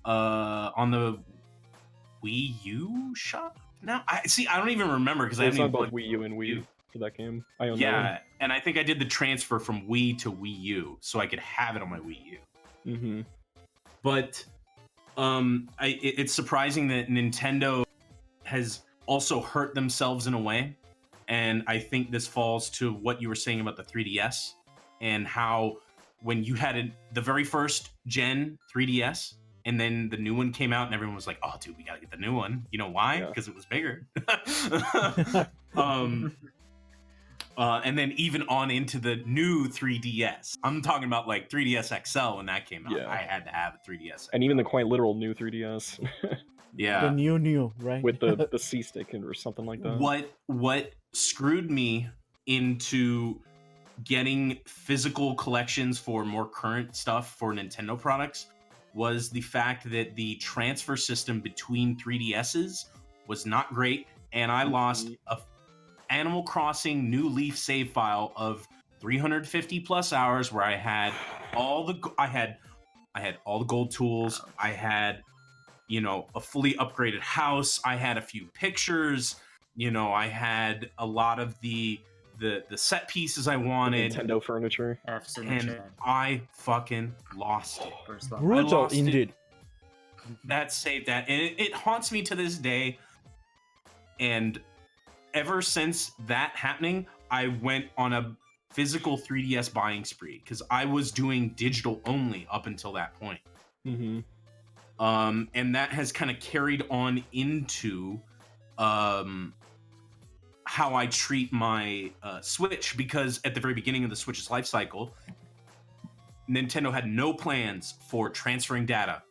on the Wii U shop. Now I don't even remember because I haven't It's even not both played Wii U and Wii for that game. I own that yeah, and I think I did the transfer from Wii to Wii U so I could have it on my Wii U. one. But it's surprising that Nintendo has also hurt themselves in a way, and I think this falls to what you were saying about the 3DS and how when you had the very first gen 3DS and then the new one came out and everyone was like, oh dude, we gotta get the new one. You know why? Yeah. Because it was bigger. And then even on into the new 3DS. I'm talking about like 3DS XL when that came out. Yeah. I had to have a 3DS XL. And even the quite literal new 3DS Yeah. the new, right? with the C stick or something like that. What screwed me into getting physical collections for more current stuff for Nintendo products was the fact that the transfer system between 3DSs was not great, and I lost a Animal Crossing New Leaf save file of 350 plus hours where I had all the gold tools, I had a fully upgraded house, I had a few pictures, I had a lot of the set pieces I wanted, Nintendo furniture. F's in the and chat. I fucking lost it. First level. I Brutal, lost it. indeed. That saved that, and it haunts me to this day. And ever since that happening, I went on a physical 3DS buying spree because I was doing digital only up until that point. and that has kind of carried on into how I treat my Switch, because at the very beginning of the Switch's life cycle, Nintendo had no plans for transferring data.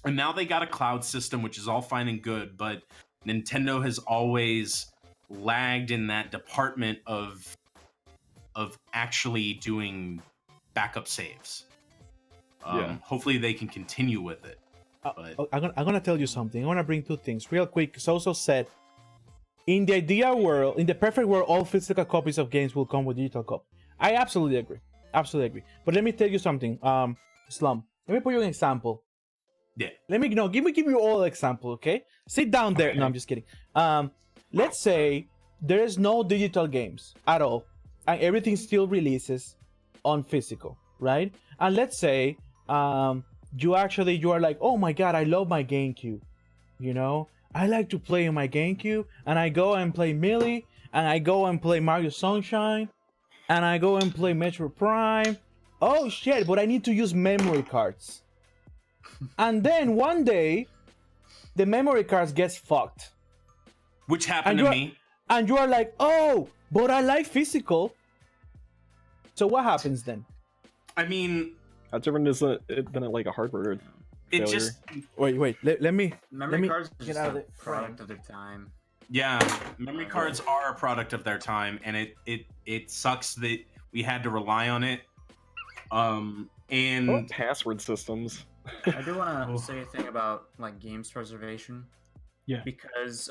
And now they got a cloud system, which is all fine and good, but Nintendo has always lagged in that department of actually doing backup saves. Hopefully they can continue with it. But I'm gonna tell you something. I wanna bring two things real quick. Soso said, in the ideal world, in the perfect world, all physical copies of games will come with digital copy. I absolutely agree. Absolutely agree. But let me tell you something, Slum. Let me put you an example. yeah, Let me give you all an example, okay? Sit down there. Okay. No, I'm just kidding. Let's say there is no digital games at all, and everything still releases on physical, right? And let's say you are like, oh my god, I love my GameCube. You know, I like to play on my GameCube, and I go and play Melee, and I go and play Mario Sunshine, and I go and play Metroid Prime. Oh shit, but I need to use memory cards. And then one day, the memory cards gets fucked. which happened to me. And you are like, oh, but I like physical. So what happens then? I mean, How different is it than like a hardware it failure? just Wait, let me Memory cards are get just out of a the product frame. of their time. yeah, memory cards are a product of their time, and it sucks that we had to rely on it. What And about password systems? I do want to say a thing about like games preservation. Yeah. Because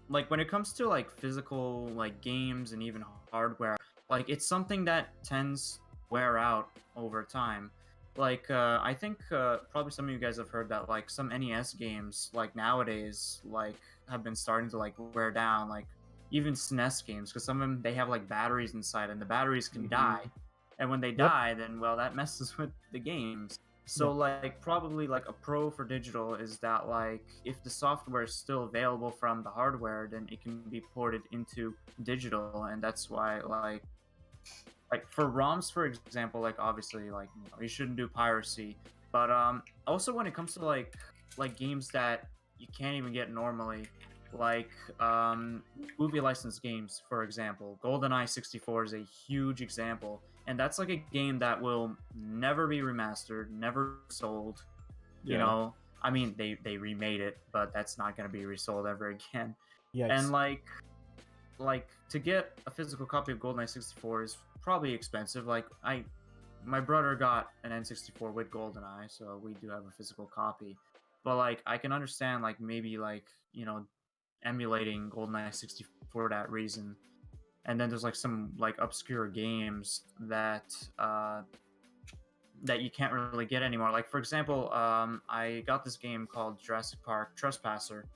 like when it comes to like physical like games and even hardware, like it's something that tends to wear out over time. Like I think probably some of you guys have heard that like some NES games like nowadays like have been starting to like wear down, like even SNES games, because some of them they have like batteries inside and the batteries can die, and when they die then well that messes with the games. So like probably like a pro for digital is that like if the software is still available from the hardware, then it can be ported into digital, and that's why like for ROMs, for example, like obviously like you shouldn't do piracy, but also when it comes to like games that you can't even get normally, like movie licensed games, for example, GoldenEye 64 is a huge example, and that's like a game that will never be remastered, never sold. You know, I mean they remade it, but that's not going to be resold ever again. Yikes. And like to get a physical copy of GoldenEye 64 is probably expensive. Like my brother got an N64 with GoldenEye, so we do have a physical copy. But like I can understand like maybe like, you know, emulating GoldenEye 64 for that reason. And then there's like some like obscure games that that you can't really get anymore. Like for example, I got this game called Jurassic Park Trespasser,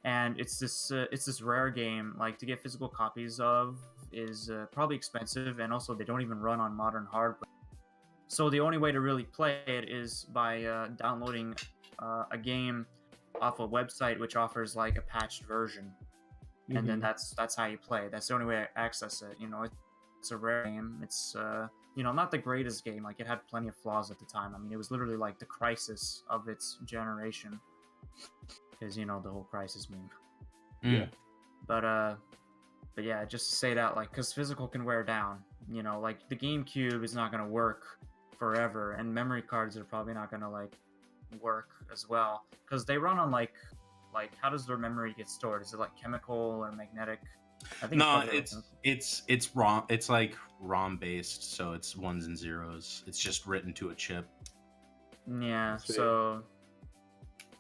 and it's this rare game. Like to get physical copies of is probably expensive, and also they don't even run on modern hardware. So the only way to really play it is by downloading a game off a website which offers like a patched version, and then that's how you play. That's the only way to access it. You know, it's a rare game. It's you know, not the greatest game. Like it had plenty of flaws at the time. I mean, it was literally like the crisis of its generation, because you know the whole crisis meme. Yeah. But yeah, just to say that, like, because physical can wear down. You know, like the GameCube is not gonna work forever, and memory cards are probably not gonna like work as well, because they run on like how does their memory get stored? Is it like chemical or magnetic? I think No, it's it's ROM. It's like ROM based, so it's ones and zeros. It's just written to a chip. yeah. See. So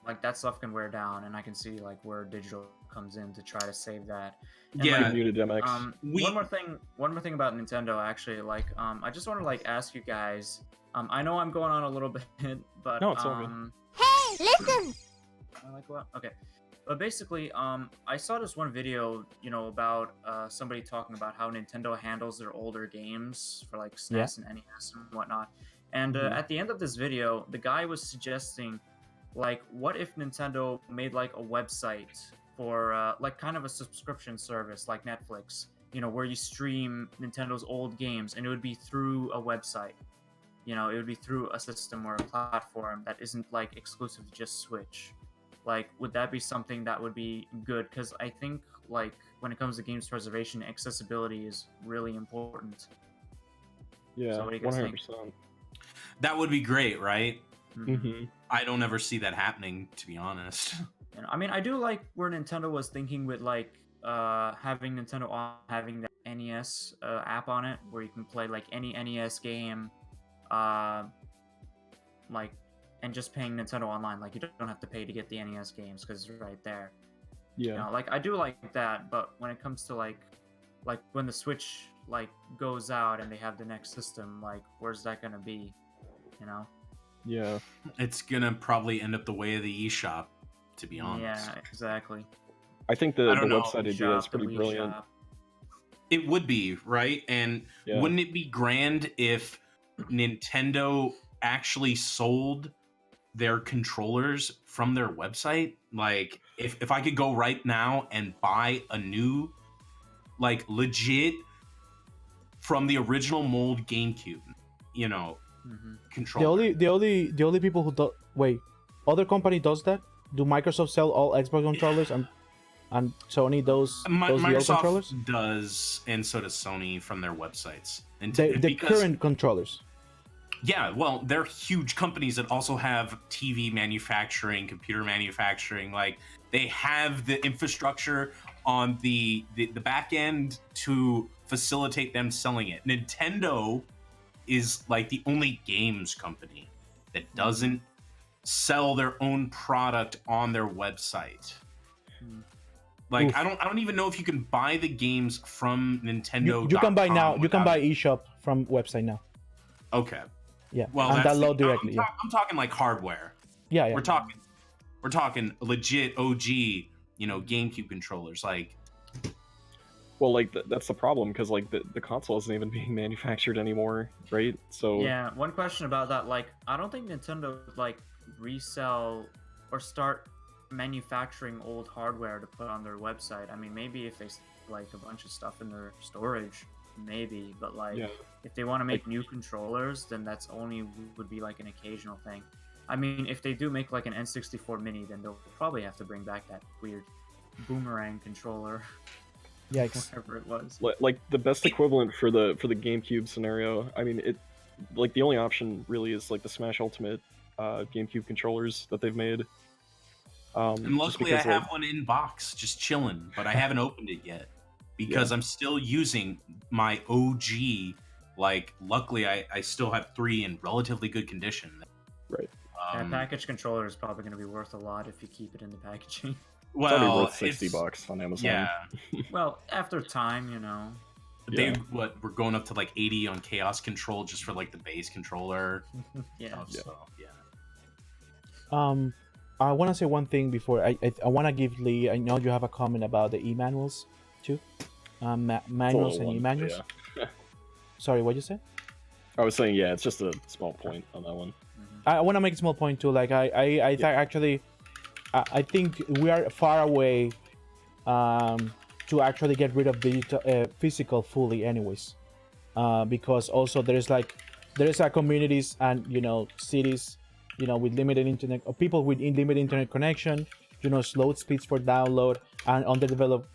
like that stuff can wear down, and I can see like where digital comes in to try to save that. And, Yeah. like, Muted MX. one more thing about Nintendo, actually. Like, I just want to like ask you guys. I know I'm going on a little bit, but No, it's all good. Hey, listen! I like what? Okay. But basically, I saw this one video, you know, about somebody talking about how Nintendo handles their older games for like SNES and NES and whatnot. And at the end of this video, the guy was suggesting, like, what if Nintendo made like a website for like kind of a subscription service like Netflix, you know, where you stream Nintendo's old games, and it would be through a website. you know, it would be through a system or a platform that isn't like exclusive to just Switch. Like, would that be something that would be good? Because I think, like, when it comes to games preservation, accessibility is really important. Yeah, So what do you guys think? 100%. That would be great, right? Mm-hmm. I don't ever see that happening, to be honest. You know, I mean, I do like where Nintendo was thinking with like having Nintendo on having that NES app on it, where you can play like any NES game, like, and just paying Nintendo Online. Like, you don't have to pay to get the NES games because it's right there. Yeah. You know, like I do like that, but when it comes to like when the Switch like goes out and they have the next system, like where's that gonna be? You know? Yeah. It's gonna probably end up the way of the eShop, to be honest. Yeah, exactly. I think the I don't know. website idea is Shop, the pretty Wii brilliant. Shop. It would be, right? And Yeah. wouldn't it be grand if Nintendo actually sold their controllers from their website? Like, if I could go right now and buy a new, like, legit from the original mold GameCube, you know, Mhm. controller. The only people who do wait, other company does that? Do Microsoft sell all Xbox controllers and Sony those the old controllers? Microsoft does, and so does Sony from their websites. And The because- current controllers. Yeah, well, they're huge companies that also have TV manufacturing, computer manufacturing. Like, they have the infrastructure on the back end to facilitate them selling it. Nintendo is like the only games company that doesn't sell their own product on their website. Hmm. Like, Oof. I don't even know if you can buy the games from Nintendo. You can buy now. You can buy eShop from website now. Okay. Yeah, Well, and that's download directly. Yeah, I'm talking like hardware. yeah. We're talking legit OG, you know, GameCube controllers. Like, Well, like that's the problem because like the console isn't even being manufactured anymore, right? So Yeah, one question about that, like, I don't think Nintendo would, like, resell or start manufacturing old hardware to put on their website. I mean, maybe if they like a bunch of stuff in their storage, maybe, but like, yeah, if they want to make new controllers, then that's only would be like an occasional thing. I mean, if they do make like an N64 Mini, then they'll probably have to bring back that weird boomerang controller, Yikes. whatever it was. like the best equivalent for the GameCube scenario. I mean, it like the only option really is like the Smash Ultimate GameCube controllers that they've made. and Just luckily I because, have like, one in box, just chilling, but I haven't opened it yet because I'm still using my OG. Like, luckily I still have 3 in relatively good condition. Right. That package controller is probably going to be worth a lot if you keep it in the packaging. it's already Well, worth $60 on Amazon. Yeah, Well, after time, you know. they Yeah. we're going up to like 80 on Chaos Control just for like the base controller. Yeah. So yeah. I want to say one thing before I want to give Lee. I know you have a comment about the e-manuals too, manuals and one, e-manuals. yeah. Sorry, what you said? I was saying, yeah, it's just a small point on that one. I want to make a small point too. Like actually, I think we are far away to actually get rid of digital physical fully, anyways. Because also there is communities and cities, with limited internet, or people with limited internet connection, slow speeds for download, and underdeveloped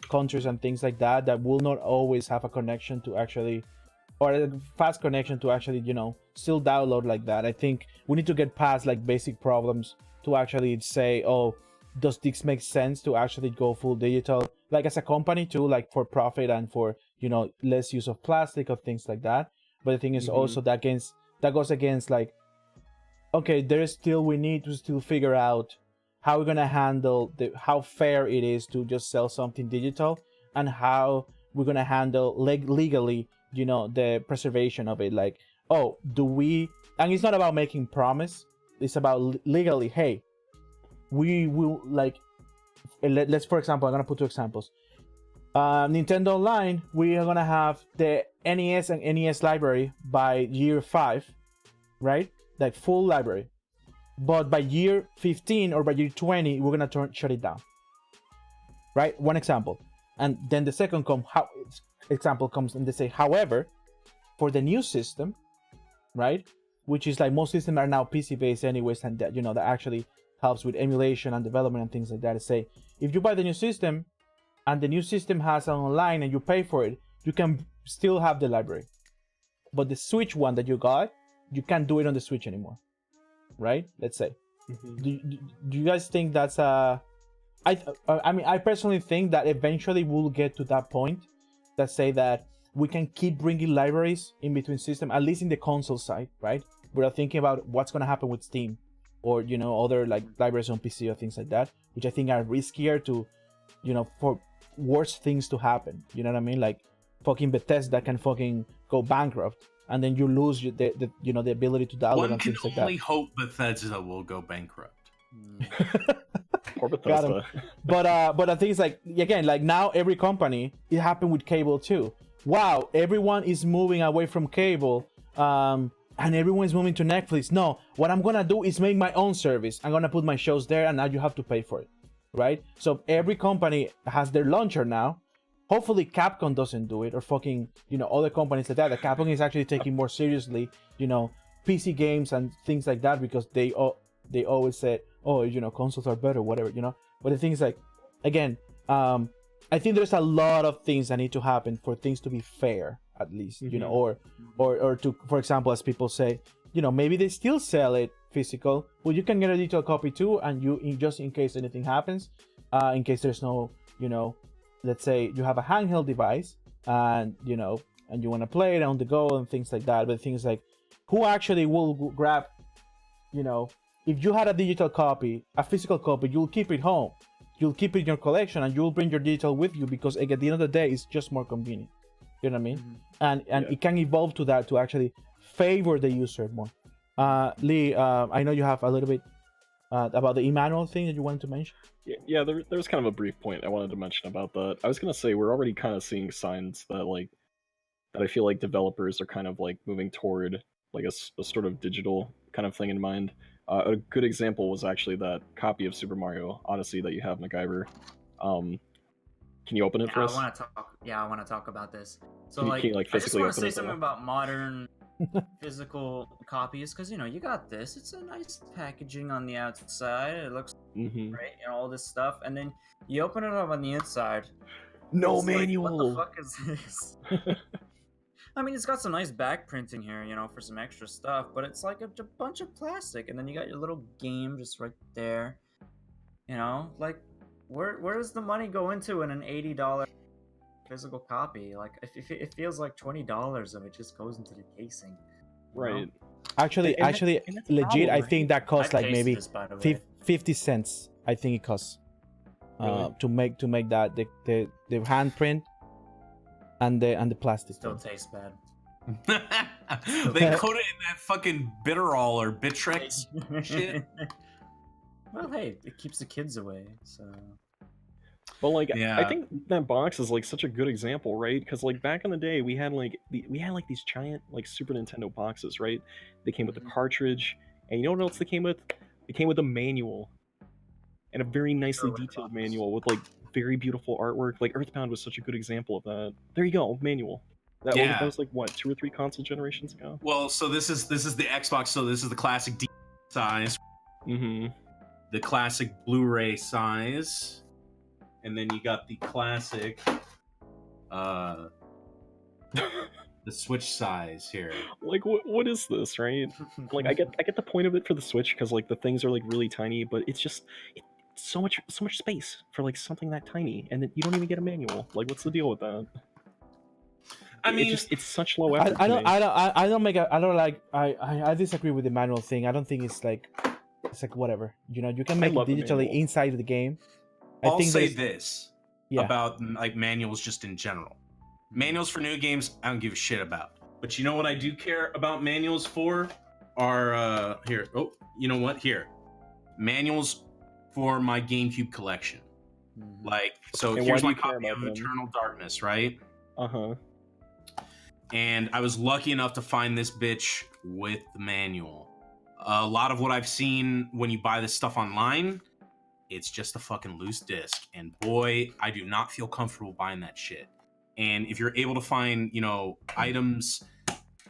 countries and things like that will not always have a connection to actually, or a fast connection to actually still download like that. I think we need to get past like basic problems to actually say, oh, does this make sense to actually go full digital, like as a company too, like for profit and for less use of plastic or things like that. But the thing is also that goes against like, okay, we need to still figure out how we're gonna handle how fair it is to just sell something digital, and how we're gonna handle legally the preservation of it. Like, oh, and it's not about making promise, it's about legally, hey, we will, like, let's, for example, I'm gonna put 2 examples. Nintendo Online, we are gonna have the NES and NES library by year 5, right? Like full library. But by year 15 or by year 20, we're gonna shut it down. Right? One example. And then the second example comes and they say, however, for the new system, right? Which is like most systems are now PC based anyways, and that that actually helps with emulation and development and things like that. Say if you buy the new system and the new system has an online and you pay for it, you can still have the library. But the Switch one that you got, you can't do it on the Switch anymore, right? Let's say. Do you guys think that's I mean, I personally think that eventually we'll get to that point that say that we can keep bringing libraries in between systems, at least in the console side, right? We're thinking about what's going to happen with Steam or, other like libraries on PC or things like that, which I think are riskier to, for worse things to happen. You know what I mean? Like fucking Bethesda can fucking go bankrupt and then you lose the ability to download and things like that. One can only hope Bethesda will go bankrupt. Or Bethesda. But the thing is, like, again, like now every company, it happened with cable too. Wow, everyone is moving away from cable, and everyone's moving to Netflix. No, what I'm gonna do is make my own service. I'm gonna put my shows there, and now you have to pay for it, right? So every company has their launcher now. Hopefully Capcom doesn't do it, or fucking other companies like that. The Capcom is actually taking more seriously PC games and things like that, because they always said, oh, consoles are better, whatever, But the thing is, like, again, I think there's a lot of things that need to happen for things to be fair, at least, or to, for example, as people say, maybe they still sell it physical, but you can get a digital copy too, and just in case anything happens, in case there's no, let's say you have a handheld device, and and you want to play it on the go and things like that. But things like, who actually will grab, if you had a digital copy, a physical copy, you'll keep it home. You'll keep it in your collection, and you'll bring your digital with you, because at the end of the day, it's just more convenient. You know what I mean? And it can evolve to that, to actually favor the user more. Lee, I know you have a little bit about the e-manual thing that you wanted to mention. Yeah, there's kind of a brief point I wanted to mention about that. I was gonna say we're already kind of seeing signs that I feel like developers are kind of like moving toward like a sort of digital kind of thing in mind. A good example was actually that copy of Super Mario Odyssey that you have, MacGyver. Can you open it for us? I want to talk about this. So Can you, I just want to say it, something about modern physical copies, because you got this. It's a nice packaging on the outside. It looks great, all this stuff, and then you open it up on the inside. No it's manual. Like, what the fuck is this? I mean, it's got some nice back printing here, for some extra stuff, but it's like a bunch of plastic, and then you got your little game just right there. Like, where does the money go into in an $80 physical copy? Like, it feels like $20 of it just goes into the casing. Right. Actually, legit, I think that costs like maybe this, 50 cents. I think it costs Really? to make that the handprint and the plastic. Still tastes bad. They coat it in that fucking bitterol or Bitrex shit. Well, hey, it keeps the kids away, so. But Yeah. I think that box is like such a good example, right? Because back in the day, we had these giant Super Nintendo boxes, right? They came with the cartridge, and you know what else they came with? They came with a manual, and a very nicely detailed manual with very beautiful artwork. Like Earthbound was such a good example of that. There you go, manual. That was what, 2 or 3 console generations ago? Well, so this is the Xbox. So this is the classic D size, the classic Blu-ray size, and then you got the classic, the Switch size here. What is this, right? I get the point of it for the Switch, because the things are really tiny, but it's just so much space for something that tiny, and then you don't even get a manual. What's the deal with that? I mean, it's such low effort. I disagree with the manual thing. I don't think it's whatever. You can make it digitally inside of the game. I'll say this about manuals just in general. Manuals for new games, I don't give a shit about. But you know what I do care about manuals for? Are here. Oh, you know what? Here, manuals for my GameCube collection. So here's my copy of Eternal Darkness, right? And I was lucky enough to find this bitch with the manual. A lot of what I've seen when you buy this stuff online, it's just a fucking loose disc. And boy, I do not feel comfortable buying that shit. And if you're able to find, items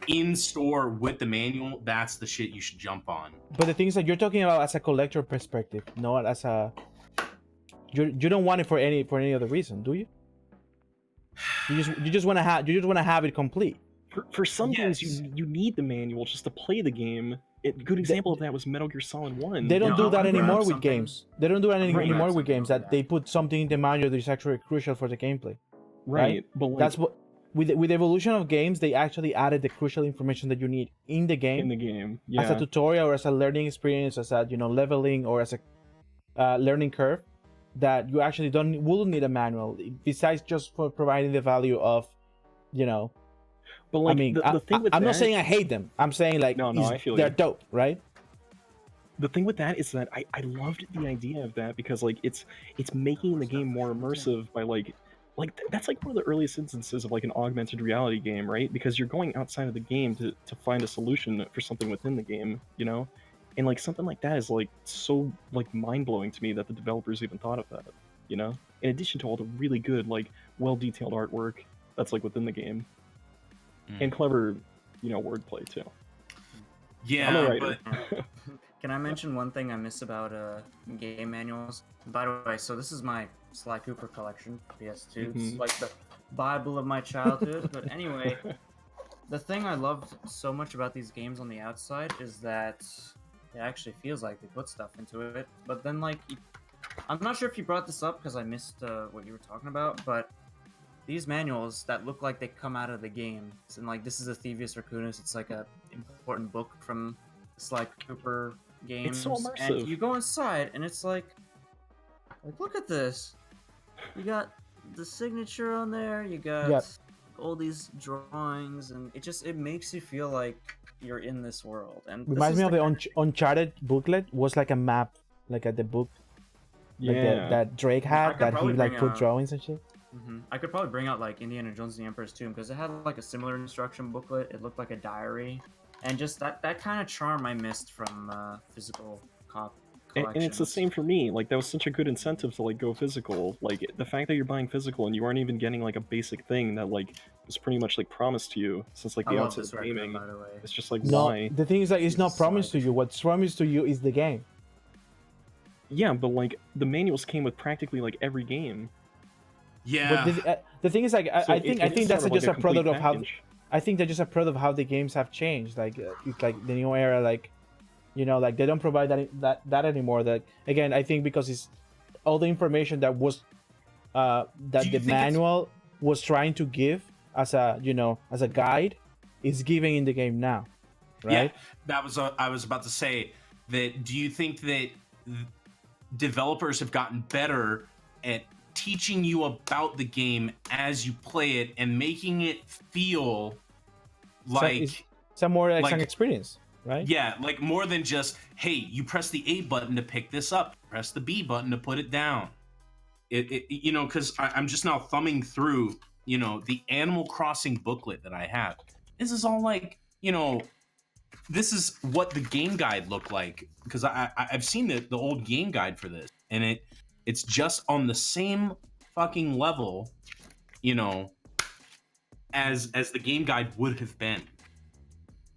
in store with the manual, that's the shit you should jump on. But the thing is that you're talking about as a collector perspective, not as a. You don't want it for any other reason, do you? You just want to have it complete. For some games, Yes. you need the manual just to play the game. A good example of that was Metal Gear Solid 1. They don't Yeah, do I'll that grab anymore with something. games. They don't do that Right. anymore with Something games like that that. they put something in the manual that is actually crucial for the gameplay. Right, but like That's what with the evolution of games, they actually added the crucial information that you need in the game in the game, as a yeah. tutorial or as a learning experience, as a leveling or as a learning curve that you actually wouldn't need a manual besides just for providing the value of, But like I mean, the thing with I'm not that- saying I hate them. I'm saying like No, I feel they're you. dope, right? The thing with that is that I loved the idea of that because like it's making the game more immersive by that's like one of the earliest instances of like an augmented reality game, right? Because you're going outside of the game to find a solution for something within the game, and like something like that is like so like mind-blowing to me that the developers even thought of that, in addition to all the really good like well-detailed artwork that's like within the game and clever wordplay too. Yeah, I'm a writer. but Can I mention one thing I miss about game manuals? By the way, so this is my Sly Cooper collection, PS2. It's Mhm. like the Bible of my childhood. But anyway, the thing I loved so much about these games on the outside is that it actually feels like they put stuff into it. But then, like, I'm not sure if you brought this up because I missed what you were talking about, but these manuals that look like they come out of the game, and like this is a Thievius Raccoonus, it's like a important book from Sly Cooper games. so immersive. And you go inside, and it's like look at this. You got the signature on there. You got Yep. all these drawings, and it makes you feel like you're in this world. And this Reminds is me of the kind Uncharted booklet. Was like a map, like at the book, like Yeah. that Drake I had could that he probably like bring put a- drawings and shit. I could probably bring out like Indiana Jones and the Emperor's Tomb because it had like a similar instruction booklet. It looked like a diary, and just that kind of charm I missed from physical collections. And it's the same for me. Like that was such a good incentive to like go physical. Like the fact that you're buying physical and you aren't even getting like a basic thing that like was pretty much like promised to you since like I the love outset this of record, gaming. by the way. It's just like No, why? the thing is that it's not It's promised to like- you. What's promised to you is the game. Yeah, but like the manuals came with practically like every game. yeah, But the thing is like So I think is that's sort of just like a product complete of how package. I think that's just a product of how the games have changed. Like it's like the new era, like like they don't provide that anymore. That again, I think because it's all the information that was that Do you the think manual was trying to give as a as a guide is giving in the game now, right? Yeah, that was I was about to say that. Do you think that developers have gotten better at teaching you about the game as you play it and making it feel like It's a more like an like- experience, right? yeah, like more than just, hey, you press the A button to pick this up, press the B button to put it down. Because I'm just now thumbing through, the Animal Crossing booklet that I have. This is all like, this is what the game guide looked like, because I've seen the old game guide for this, and it's just on the same fucking level, as the game guide would have been.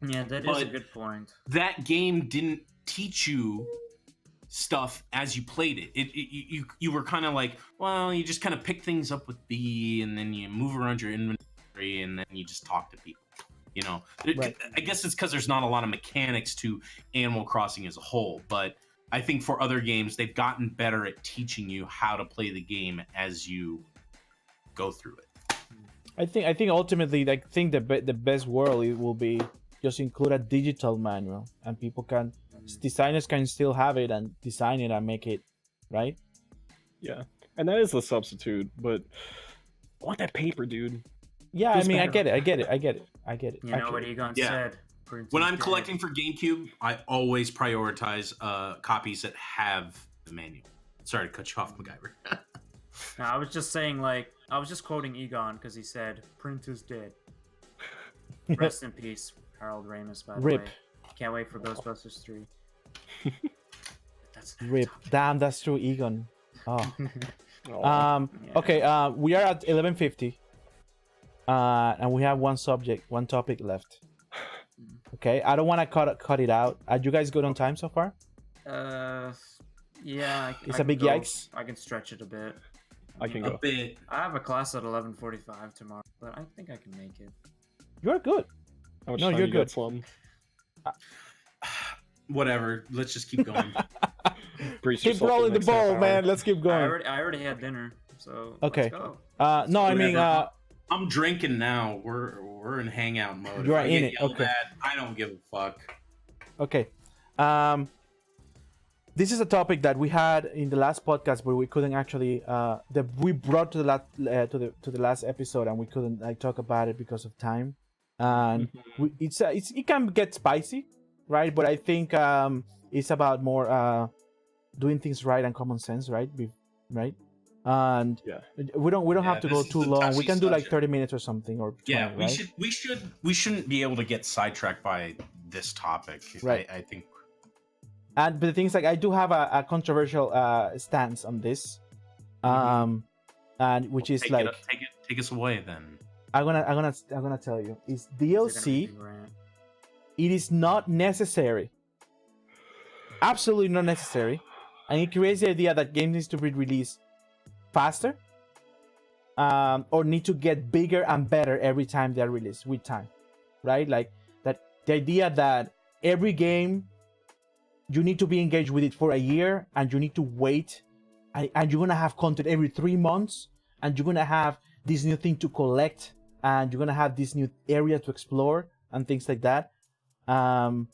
Yeah, that is a But- good point. That game didn't teach you stuff as you played it. You were kind of like, well, you just kind of pick things up with B, and then you move around your inventory, and then you just talk to people. Right. I guess it's because there's not a lot of mechanics to Animal Crossing as a whole, but I think for other games they've gotten better at teaching you how to play the game as you go through it. I think ultimately, I think the best world it will be just include a digital manual, and people can designers can still have it and design it and make it, right? Yeah, and that is the substitute. But I want that paper, dude. Yeah, Feels I mean, better. I get it. You know what Egon Yeah. said? Print When is I'm dead. collecting for GameCube, I always prioritize copies that have the manual. Sorry to cut you off, MacGyver. No, I was just saying, like, I was just quoting Egon because he said, "Print is dead." Rest in peace, Harold Ramis. By the Rip. way, can't wait for Ghostbusters 3. That's Rip. Damn, that's true, Egon. Oh. Oh, Yeah. Okay. We are at 11:50. And we have one topic left. Okay, I don't want to cut it out. Are you guys good on time so far? Yeah. It's I a big can go. yikes. I can stretch it a bit. I can A go. bit. I have a class at 11:45 tomorrow, but I think I can make it. You're good. How much No, time you're you good. got, Slum? Whatever. Let's just keep going. Brace Keep yourself for rolling the next half ball, hour. man. Let's keep I going. already had dinner, so Okay. let's go. No, I mean, Whatever. I'm drinking now. We're in hangout mode. You If are I in get it, yelled okay. at, I don't give a fuck. okay. This is a topic that we had in the last podcast, but we couldn't actually that we brought to the last to the last episode, and we couldn't like talk about it because of time. And it can get spicy, right? But I think it's about more doing things right and common sense, right? Right? And Yeah. we don't Yeah, have to go this is too a long. We touchy can do like subject. 30 minutes or something, or 20, Yeah, right? we shouldn't be able to get sidetracked by this topic. Right. I think. And but the thing is, like, I do have a controversial stance on this, and which is like, Take us away then. I'm gonna tell you, is DLC. Rant. It is not necessary, absolutely not necessary, and it creates the idea that games needs to be released faster, or need to get bigger and better every time they're released with time, right? Like that, the idea that every game you need to be engaged with it for a year, and you need to wait, and you're gonna have content every 3 months, and you're gonna have this new thing to collect, and you're gonna have this new area to explore and things like that. And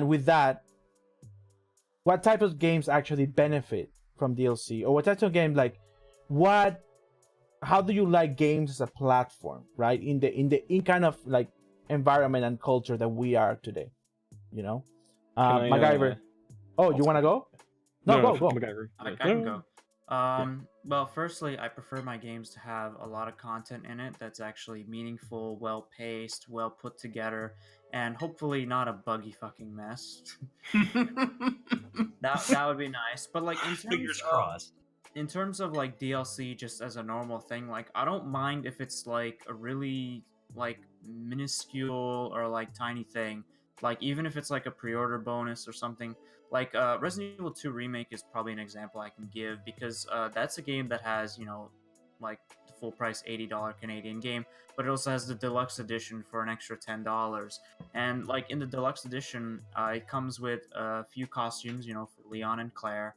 with that, what type of games actually benefit from DLC, or what type of game, like, how do you like games as a platform, right? In kind of like environment and culture that we are today, you know? MacGyver. Oh, you want to go? No, go. MacGyver. I can go. Well, firstly, I prefer my games to have a lot of content in it that's actually meaningful, well paced, well put together, and hopefully not a buggy fucking mess. That would be nice. But like Fingers crossed. in terms of like DLC, just as a normal thing, like I don't mind if it's like a really like minuscule or like tiny thing. Like even if it's like a pre-order bonus or something. Like Resident Evil 2 Remake is probably an example I can give, because that's a game that has, like the full price $80 Canadian game, but it also has the deluxe edition for an extra $10. And like in the deluxe edition, it comes with a few costumes, for Leon and Claire.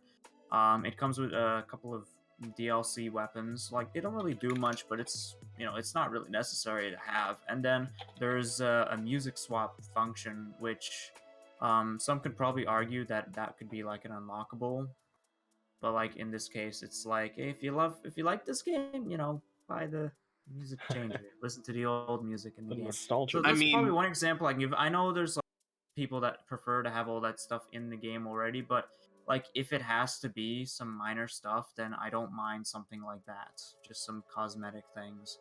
It comes with a couple of DLC weapons. Like they don't really do much, but it's not really necessary to have. And then there's a music swap function, which some could probably argue that could be like an unlockable, but like in this case, it's like, hey, if you like this game, buy the music changer, listen to the old music in the game. Nostalgia. So that's probably one example I can give. I know there's like people that prefer to have all that stuff in the game already, but like if it has to be some minor stuff, then I don't mind something like that, just some cosmetic things.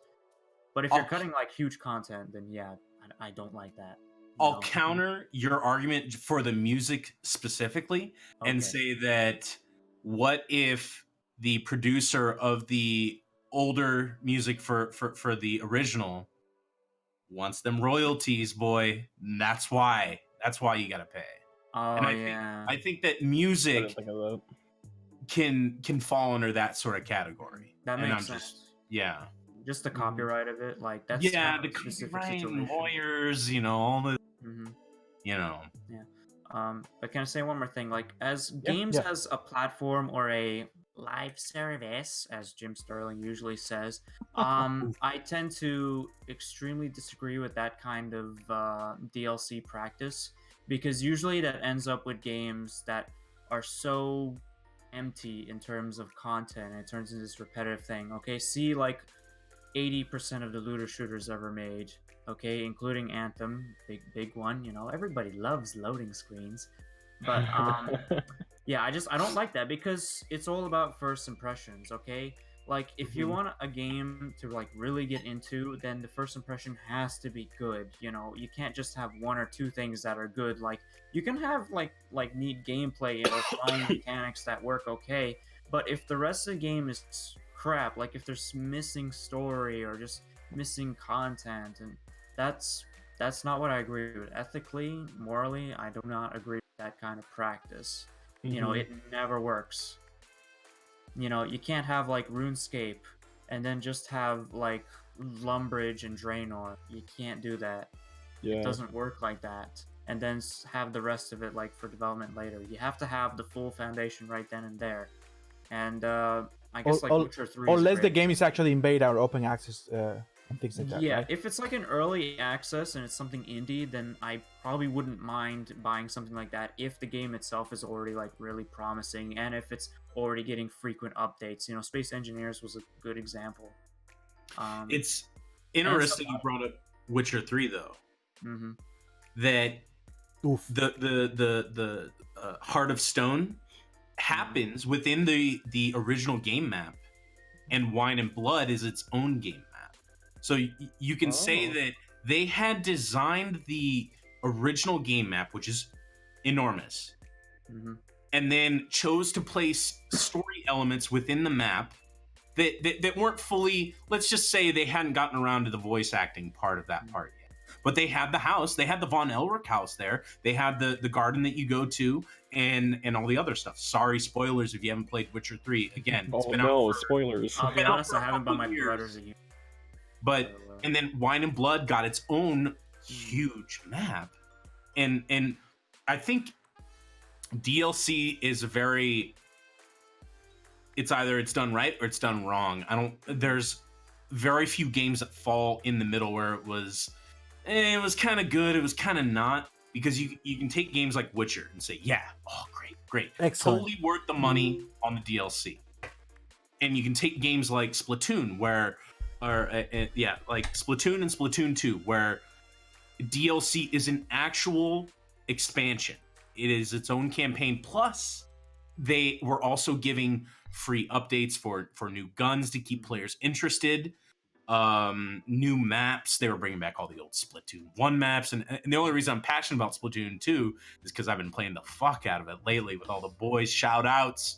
But if you're cutting like huge content, then yeah, I don't like that. I'll counter your argument for the music specifically and say that what if the producer of the older music for the original wants them royalties, boy? That's why you gotta pay. Oh, and I think that I music didn't think of that. can fall under that sort of cacategory. That makes sense. Just the copyright of it, like that's the kind of a specific copyright, situation. lawyers, all the But can I say one more thing? Like, as games as a platform or a live service, as Jim Sterling usually says, I tend to extremely disagree with that kind of DLC practice, because usually that ends up with games that are so empty in terms of content. It turns into this repetitive thing. Okay, see like 80% of the looter shooters ever made, okay, including Anthem, big one. Everybody loves loading screens, but yeah, I don't like that, because it's all about first impressions. Okay, like if you want a game to like really get into, then the first impression has to be good. You can't just have one or two things that are good. Like you can have like neat gameplay or flying mechanics that work okay, but if the rest of the game is crap, like if there's missing story or just missing content, and that's that's not what I agree with. Ethically, morally, I do not agree with that kind of practice. You know, it never works. You know, you can't have like RuneScape and then just have like Lumbridge and Draenor. You can't do that. Yeah. It doesn't work like that. And then have the rest of it like for development later. You have to have the full foundation right then and there. And I guess like Witcher 3 unless the great. game is actually in beta or open access and things like that. Yeah, right? if it's like an early access and it's something indie, then I probably wouldn't mind buying something like that if the game itself is already like really promising and if it's already getting frequent updates. You know, Space Engineers was a good example. It's interesting you brought up Witcher 3 though. Mm-hmm. That Oof. the Heart of Stone happens within the original game map, and Wine and Blood is its own game map. So you can say that they had designed the original game map, which is enormous, and then chose to place story elements within the map that weren't fully, let's just say they hadn't gotten around to the voice acting part of that part yet. But they had the house, they had the Von Elric house there, they had the garden that you go to, and all the other stuff. Sorry, spoilers if you haven't played Witcher 3. Again, it's been out for, spoilers. I'll be honest, I haven't bought my pre-orders yet. But and then Wine and Blood got its own huge map, and I think DLC is it's either it's done right or it's done wrong. There's very few games that fall in the middle where it was kind of good, it was kind of not, because you can take games like Witcher and say, yeah, oh great, Excellent. totally worth the money on the DLC. And you can take games like Splatoon like Splatoon and Splatoon 2, where DLC is an actual expansion. It is its own campaign, plus they were also giving free updates for new guns to keep players interested, new maps. They were bringing back all the old Splatoon 1 maps, and the only reason I'm passionate about Splatoon 2 is because I've been playing the fuck out of it lately with all the boys. Shout outs.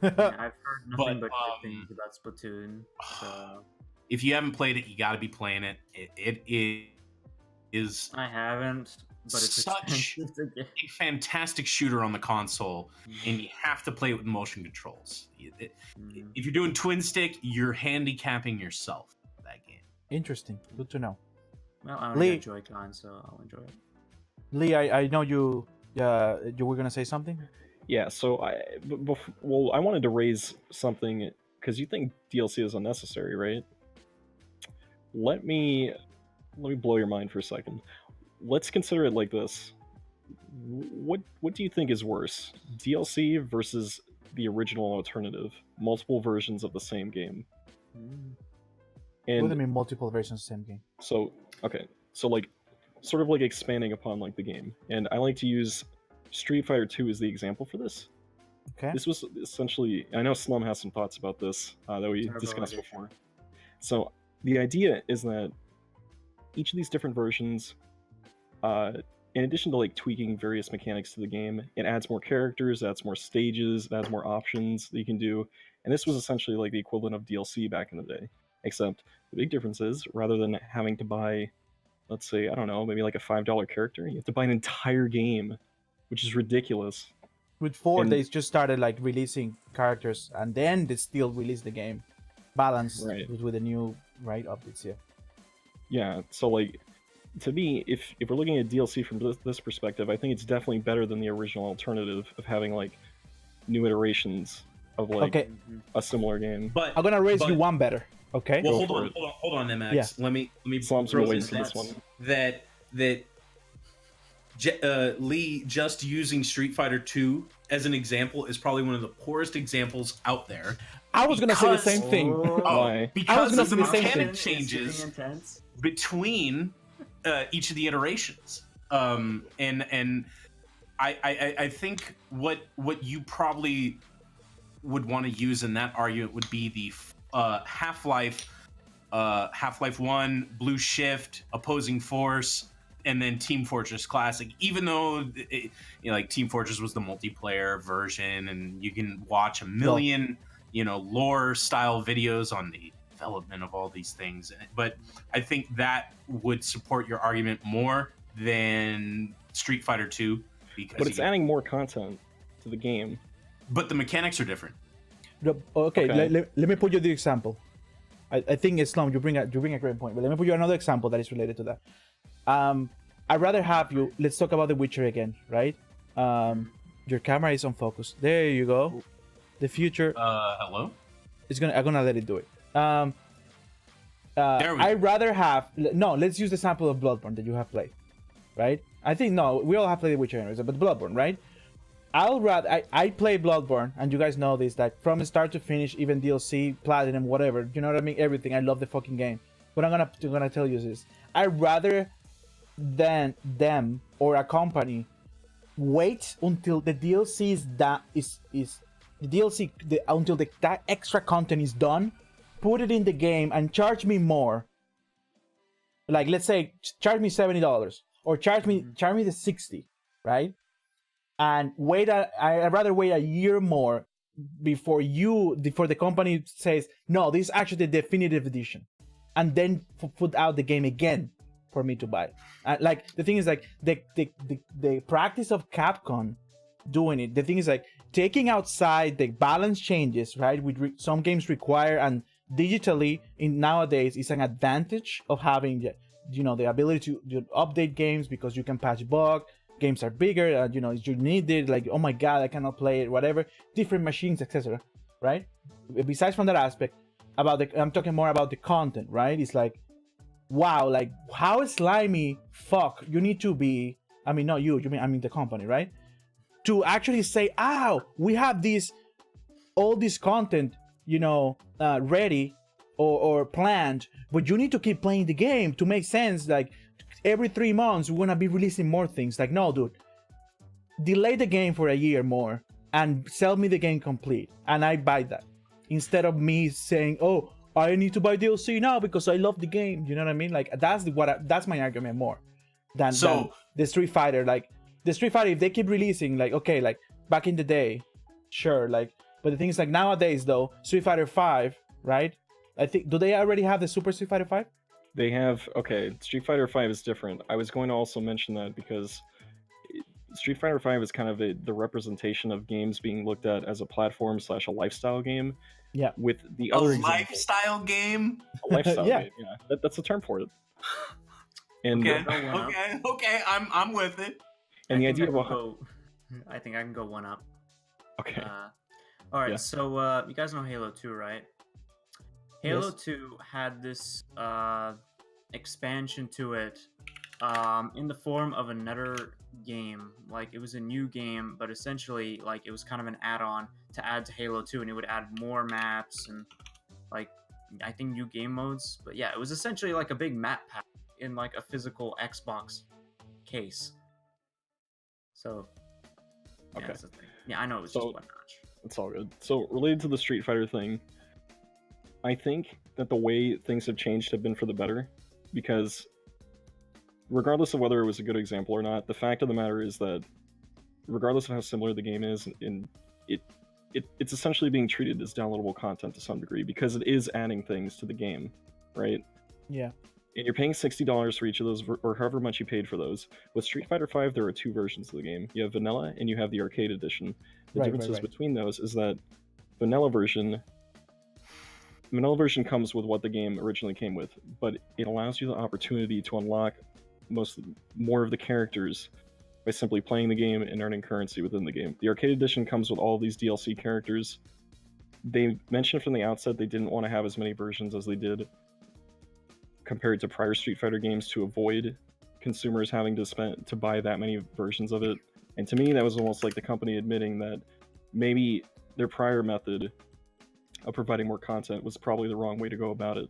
Yeah, I've heard nothing but good things about Splatoon. So if you haven't played it, you got to be playing it. It is I haven't, but it's such a fantastic shooter on the console, and you have to play it with motion controls. If you're doing twin stick, you're handicapping yourself for that game. Interesting. Good to know. Well, I don't Lee- get Joy-Con, so I'll enjoy it. Lee, I know you were gonna say something. Yeah, so I wanted to raise something because you think DLC is unnecessary, right? Let me blow your mind for a second. Let's consider it like this. What do you think is worse, DLC versus the original alternative, multiple versions of the same game? What do you And mean multiple versions of the same game? so like sort of like expanding upon like the game, and I like to use Street Fighter 2 as the example for this. Okay. This was essentially, I know Slum has some thoughts about this that we Turbo discussed Edition. before. So the idea is that each of these different versions, in addition to like tweaking various mechanics to the game, it adds more characters, adds more stages, it adds more options that you can do. And this was essentially like the equivalent of DLC back in the day. Except the big difference is, rather than having to buy, let's say, I don't know, maybe like a $5 character, you have to buy an entire game, which is ridiculous. With 4, And- they just started like releasing characters, and then they still release the game, balanced Right. with the new updates. Yeah. Yeah, so like, to me, if we're looking at DLC from this perspective, I think it's definitely better than the original alternative of having like new iterations of like Okay, a similar game. But I'm gonna raise you but- one better. Okay. Well, Go hold for on, MX. Yeah. Let me Slum's throw been in waiting for this one. that Lee just using Street Fighter 2 as an example is probably one of the poorest examples out there. I was gonna say the because- same thing. Why? Because gonna of the say the same mechanic thing. changes Intense. between each of the iterations. And I think what you probably would want to use in that argument would be the Half-Life 1, Blue Shift, Opposing Force, and then Team Fortress Classic. Even though like Team Fortress was the multiplayer version, and you can watch a million lore style videos on the development of all these things. But I think that would support your argument more than Street Fighter 2 because But it's adding more content to the game. but the mechanics are different. Okay, Okay. let me put you the example. I think Islam, you bring a great point, but let me put you another example that is related to that. I'd rather have you. Let's talk about The Witcher again, right? Your camera is on focus. There you go. The future Hello? is gonna. I'm gonna let it do it. There we go. I'd rather have. No, let's use the sample of Bloodborne that you have played, right? I think no, we all have played The Witcher anyways, but Bloodborne, right? I play Bloodborne, and you guys know this, that from start to finish, even DLC, platinum, whatever, you know what I mean? Everything. I love the fucking game. What I'm gonna tell you is this: I'd rather than them or a company wait until the DLC until that extra content is done, put it in the game, and charge me more. Like, let's say, charge me $70 or charge me the 60, right? And I'd rather wait a year more before the company says, no, this is actually the definitive edition, and then put out the game again for me to buy. Like, the thing is, like, the practice of Capcom doing it, the thing is, like, taking outside the balance changes, right? Some games require, and digitally nowadays is an advantage of having the ability to update games because you can patch bugs. Games are bigger, you need it, like, oh my god, I cannot play it, whatever, different machines, etc., right? Besides from that aspect, I'm talking more about the content, right? It's like, wow, like, how slimy fuck you need to be, I mean, not you mean the company, right? To actually say, we have all this content, ready or planned, but you need to keep playing the game to make sense. Like, every 3 months we're gonna be releasing more things. Like, no, dude, delay the game for a year more and sell me the game complete, and I buy that, instead of me saying, oh, I need to buy DLC now because I love the game. You know what I mean? Like, that's my argument more than the Street Fighter. Like, the Street Fighter, if they keep releasing, like, okay, like back in the day, sure, like, but the thing is, like, nowadays though, Street Fighter 5, right? I think, do they already have the Super Street Fighter 5? They have, okay, Street Fighter 5 is different. I was going to also mention that because Street Fighter 5 is kind of the representation of games being looked at as a platform / a lifestyle game. Yeah. With the A other example, lifestyle game? a lifestyle Yeah. game, yeah. That's a term for it. And Okay, I'm with it. and the I idea think behind I think I can go one up. okay, All right, Yeah. so you guys know Halo 2, right? Halo Yes. 2 had this expansion to it in the form of another game. Like, it was a new game, but essentially, like, it was kind of an add-on to add to Halo 2, and it would add more maps and, like, I think new game modes. But yeah, it was essentially like a big map pack in, like, a physical Xbox case. So, yeah, Okay. that's the thing. Yeah, I know it was So- just one notch. it's all good. So related to the Street Fighter thing, I think that the way things have changed have been for the better, because regardless of whether it was a good example or not, the fact of the matter is that regardless of how similar the game is, it's essentially being treated as downloadable content to some degree because it is adding things to the game, right? Yeah. And you're paying $60 for each of those, or however much you paid for those. With Street Fighter V, there are 2 versions of the game. You have Vanilla and you have the Arcade Edition. The Right, differences right. between those is that Vanilla version comes with what the game originally came with, but it allows you the opportunity to unlock more of the characters by simply playing the game and earning currency within the game. The Arcade Edition comes with all these DLC characters. They mentioned from the outset they didn't want to have as many versions as they did compared to prior Street Fighter games to avoid consumers having to buy that many versions of it. And to me, that was almost like the company admitting that maybe their prior method of providing more content was probably the wrong way to go about it.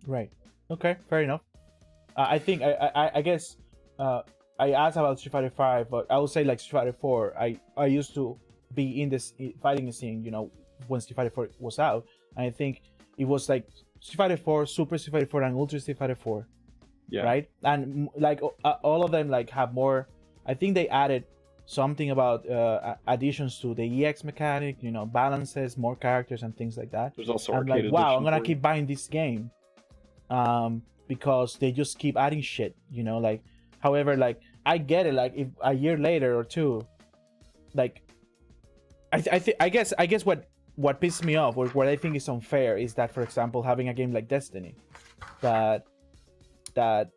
Right. Okay. Fair enough. I think I guess I asked about Street Fighter 5, but I would say, like, Street Fighter 4. I used to be in this fighting scene, when Street Fighter 4 was out, and I think it was like Street Fighter 4, Super Street Fighter 4, and Ultra Street Fighter 4. Yeah. Right. And like all of them like have more. I think they added something about additions to the EX mechanic, balances, more characters and things like that. There's also I'm arcade like, wow, I'm edition gonna for you. keep buying this game, because they just keep adding shit, like. However, like I get it, like if a year later or two, like I guess what pisses me off or what I think is unfair is that, for example, having a game like Destiny, that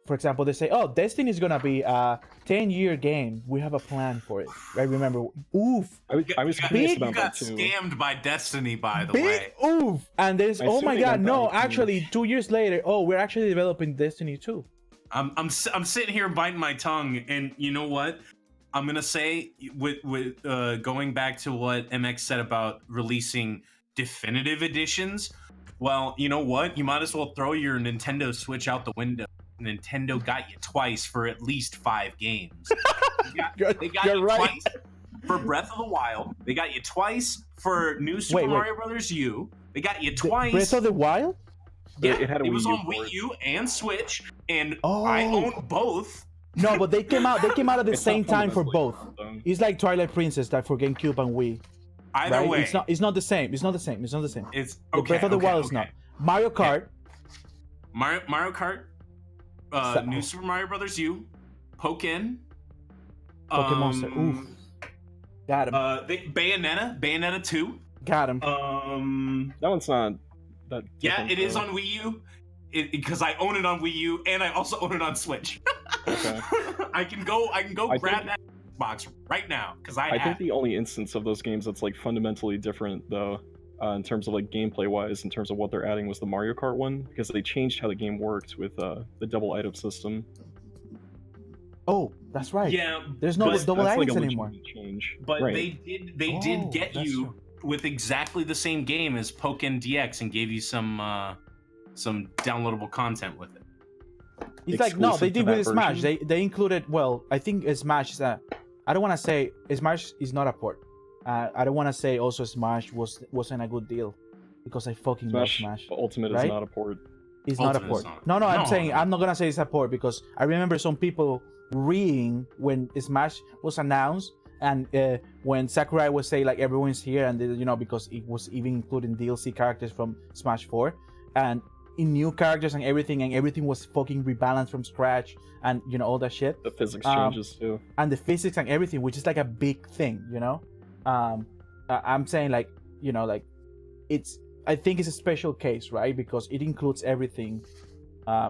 for example they say, oh, Destiny is gonna be a 10-year game. We have a plan for it. I remember, oof. I was curious You about got that too. scammed by Destiny, by the Big way. oof. And there's, I oh assume my they god, meant that no, with the- actually 2 years later, oh, we're actually developing Destiny 2. I'm sitting here biting my tongue, and you know what? I'm gonna say with going back to what MX said about releasing definitive editions. Well, you know what? You might as well throw your Nintendo Switch out the window. Nintendo got you twice for at least 5 games. They got You're you right. twice for Breath of the Wild. They got you twice for New Super Wait. Mario Brothers U. They got you twice. Breath of the Wild? Yeah, It had a it was Wii U on Wii port. U and Switch, and Oh. I own both. No, but they came out at the It's not same time for fundamentally both. different, though. It's like Twilight Princess that for GameCube and Wii. Either Right? way, It's not the same. It's not the same. It's The okay. Breath of the okay, Wild is okay. not. Mario Kart. Mario Kart, New Super Mario Brothers U, Pokemon, Pokemon Monster. Oof. Got him. Bayonetta 2. Got him. That one's not that. Yeah, different, it is though. on Wii U. Because I own it on Wii U and I also own it on Switch. Okay. I can go I grab think- that box right now because I have think it. the only instance of those games that's like fundamentally different, though, in terms of like gameplay wise, in terms of what they're adding, was the Mario Kart one, because they changed how the game worked with the double item system. Oh, that's right. Yeah, There's no but- double That's like items a anymore. legitimate change. but right. they Oh, did get that's you true. with exactly the same game as Pokemon DX and gave you some downloadable content with it. It's like, no, they Exclusive to did that with Smash. version? They included, well, I think Smash is a, I don't want to say Smash is not a port. I don't want to say also Smash wasn't a good deal, because I fucking love Smash. Ultimate right? is not a port. It's not a Ultimate is port. not. No, I'm No, saying no. I'm not gonna say it's a port, because I remember some people reading when Smash was announced, and when Sakurai was saying like everyone's here, and because it was even including DLC characters from Smash 4, and in new characters and everything was fucking rebalanced from scratch, and all that shit, The physics Um, changes too. and the physics and everything, which is like a big thing, I'm saying like I think it's a special case, right? Because it includes everything.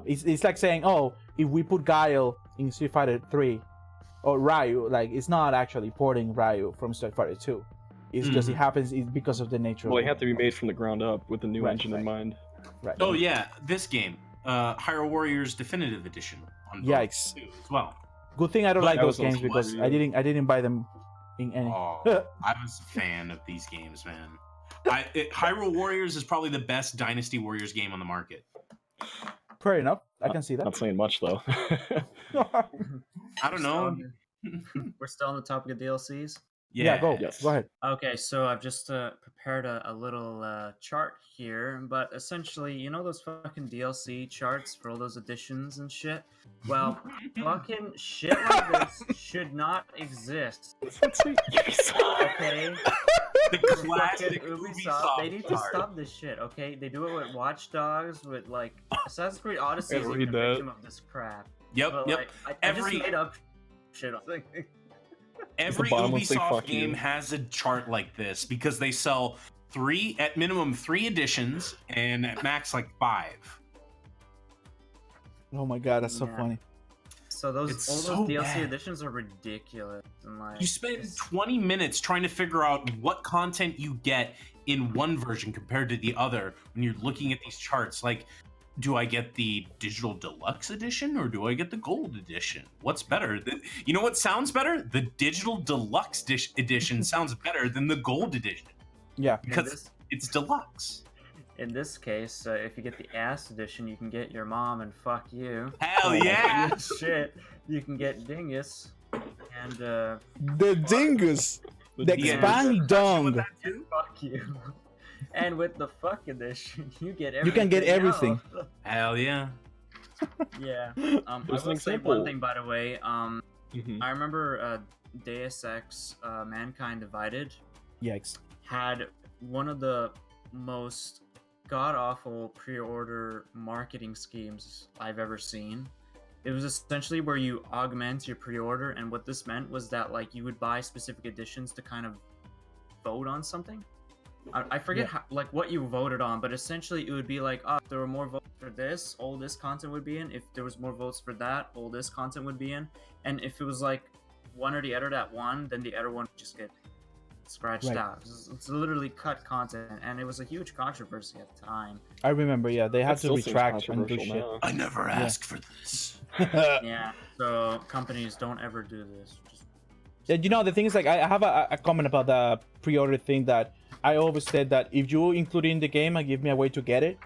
It's like saying, oh, if we put Guile in Street Fighter 3 or Ryu, like it's not actually porting Ryu from Street Fighter 2. It's just it happens because of the nature Well, of they have to be made from the ground up with the new Right, engine in mind. right. Oh yeah, this game, Hyrule Warriors Definitive Edition on both Yikes. too, as well. Good thing I don't But like that those was also games, because Mario. I didn't buy them in any. Oh, I was a fan of these games, man. Hyrule Warriors is probably the best Dynasty Warriors game on the market. Fair enough. I can see that. Not saying much though. I don't know. We're still on the topic of DLCs. Yeah, go. Yes. Go ahead. Okay, so I've just prepared a little chart here, but essentially, those fucking DLC charts for all those editions and shit? Well, fucking shit like this should not exist, okay? The Fucking classic Ubisoft, they need to card. stop this shit, okay? They do it with Watch Dogs, with like Assassin's Creed Odyssey I is read even a that. victim of this crap. Yep, But yep. like, I Every- just made up shit. Every bottomless thing, Ubisoft fuck you. game has a chart like this because they sell at minimum 3 editions and at max like 5. Oh my god, that's so Yeah. funny. So It's all those so DLC bad. editions are ridiculous. And like, You spend it's- 20 minutes trying to figure out what content you get in one version compared to the other when you're looking at these charts. Like, do I get the digital deluxe edition or do I get the gold edition? What's better? You know what sounds better? The digital deluxe edition sounds better than the gold edition Yeah. because it's deluxe. in this case, if you get the ass edition, you can get your mom and fuck you. Hell yeah! Shit, you can get Dingus and The dingus. The Yeah. expand dong. fuck you. And with the fuck edition, you get everything. You can get everything. else. Hell yeah! Yeah. I There's an will say example. one thing, by the way. Mhm. I remember Deus Ex: Mankind Divided Yikes. had one of the most god-awful pre-order marketing schemes I've ever seen. It was essentially where you augment your pre-order, and what this meant was that like you would buy specific editions to kind of vote on something. I forget Yeah. how, like what you voted on, but essentially it would be like, oh, if there were more votes for this, all this content would be in. If there was more votes for that, all this content would be in. And if it was like one or the other that won, then the other one would just get scratched Right. out. It's literally cut content, and it was a huge controversy at the time. I remember, yeah, they had That to still seems retract and do controversial shit. now. I never asked for this. Yeah, so companies don't ever do this. Just Yeah, you know, the thing is, like, I have a comment about the pre-order thing that I always said that if you include it in the game and give me a way to get it,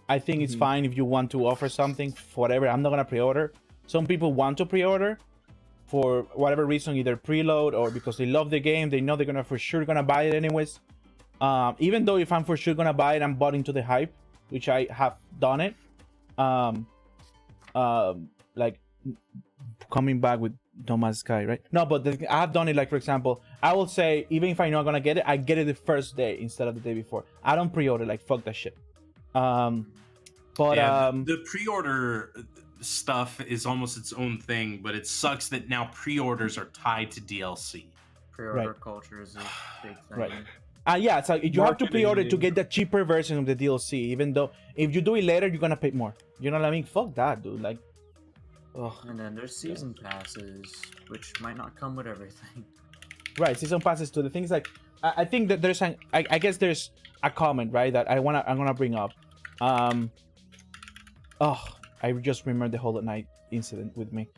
I think it's Mhm. fine if you want to offer something for whatever. I'm not gonna pre-order. Some people want to pre-order for whatever reason, either preload or because they love the game. They know they're gonna for sure gonna buy it anyways. Even though if I'm for sure gonna buy it, I'm bought into the hype, which I have done it. Like coming back with Thomas Sky, right? No, but I have done it. Like for example, I will say even if I'm not gonna get it, I get it the first day instead of the day before. I don't pre-order. Like fuck that shit. But Yeah, the pre-order stuff is almost its own thing, but it sucks that now pre-orders are tied to DLC. pre-order Right. culture is a big thing. Right. Yeah, it's like you have to pre-order to Marketing. get the cheaper version of the DLC. Even though if you do it later, you're gonna pay more. You know what I mean? Fuck that, dude. Like, ugh. And then there's season passes, which might not come with everything. Right, season passes to the things like I think that there's an I guess there's a comment, right, that I'm gonna bring up. I just remembered the Hollow Knight incident with me.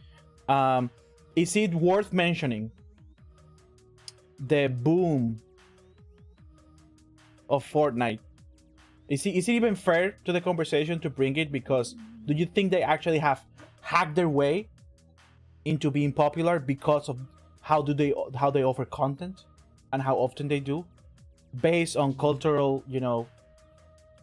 Is it worth mentioning the boom of Fortnite? Is it even fair to the conversation to bring it? Because do you think they actually have hacked their way into being popular because of how they offer content and how often they do, based on cultural, you know,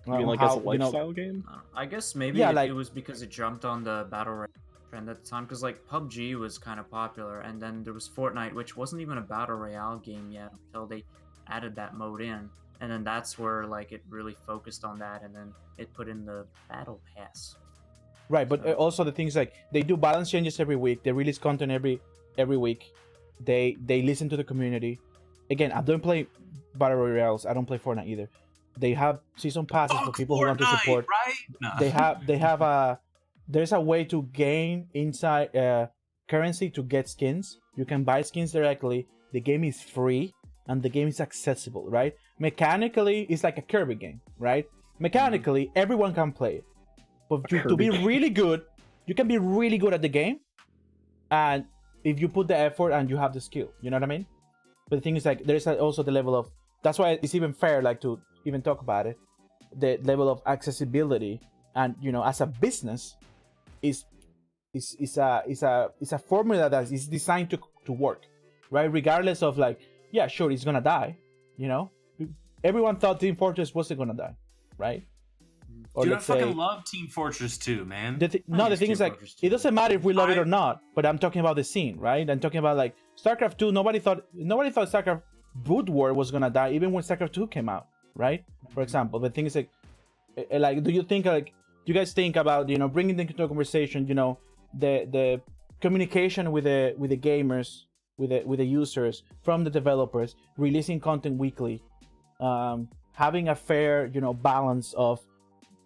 You mean like as a lifestyle game? I guess maybe Yeah, it, like- it was because it jumped on the battle royale trend at the time, because like PUBG was kind of popular, and then there was Fortnite, which wasn't even a battle royale game yet until they added that mode in, and then that's where like it really focused on that, and then it put in the battle pass. Right, but also the things like they do balance changes every week. They release content every week. They listen to the community. Again, I don't play battle royales. I don't play Fortnite either. They have season passes for people who want to support. Right? No. They have a there's a way to gain inside currency to get skins. You can buy skins directly. The game is free and the game is accessible, right? Mechanically, it's like a Kirby game, right? Mechanically, everyone can play it. But to be really good, you can be really good at the game, and if you put the effort and you have the skill, you know what I mean? But the thing is, like, there's also the level of, that's why it's even fair, like, to even talk about it, the level of accessibility, and you know, as a business, is a formula that is designed to work, right? Regardless of like, yeah, sure, it's gonna die, you know. Everyone thought Team Fortress wasn't gonna die, right? Or Dude, I let's say, fucking love Team Fortress 2, man. the use thing Team is, like, Fortress it 2. doesn't matter if we love it I- or not, but I'm talking about the scene, right? I'm talking about like StarCraft 2. Nobody thought StarCraft Brood War was gonna die, even when StarCraft 2 came out, right? For example, the thing is, like, do you think, like, do you guys think about, you know, bringing them into a conversation, you know, the communication with the gamers, with the users, from the developers, releasing content weekly, having a fair, you know, balance of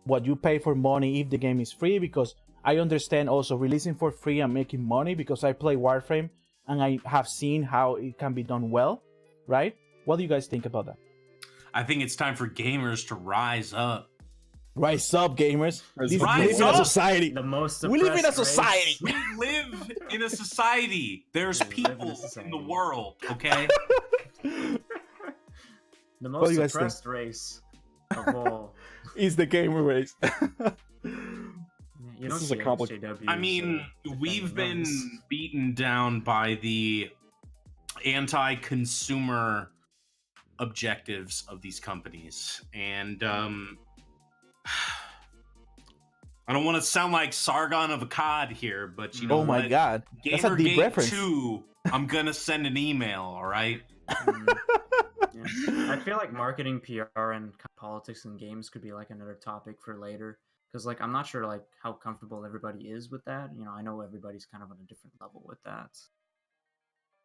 what you pay for money if the game is free, because I understand also releasing for free and making money, because I play Warframe and I have seen how it can be done well, right? What do you guys think about that? I think it's time for gamers to rise up. Rise up, gamers. Rise We up. live in a Rise up. society. The most We live in a oppressed race. society. We live in a society. There's We live in a people in society. the world, okay? The What do most you guys think? oppressed race of all. Is the gamer race. You This don't is see a compli- HJWs, I mean, we've defending been those. beaten down by the anti-consumer objectives of these companies, and I don't want to sound like Sargon of Akkad here, but you know Oh my what? god. That's a deep Gamergate reference. 2 I'm gonna send an email. All right. Yeah. I feel like marketing, PR, and politics in games could be like another topic for later. Because like I'm not sure like how comfortable everybody is with that. I know everybody's kind of on a different level with that.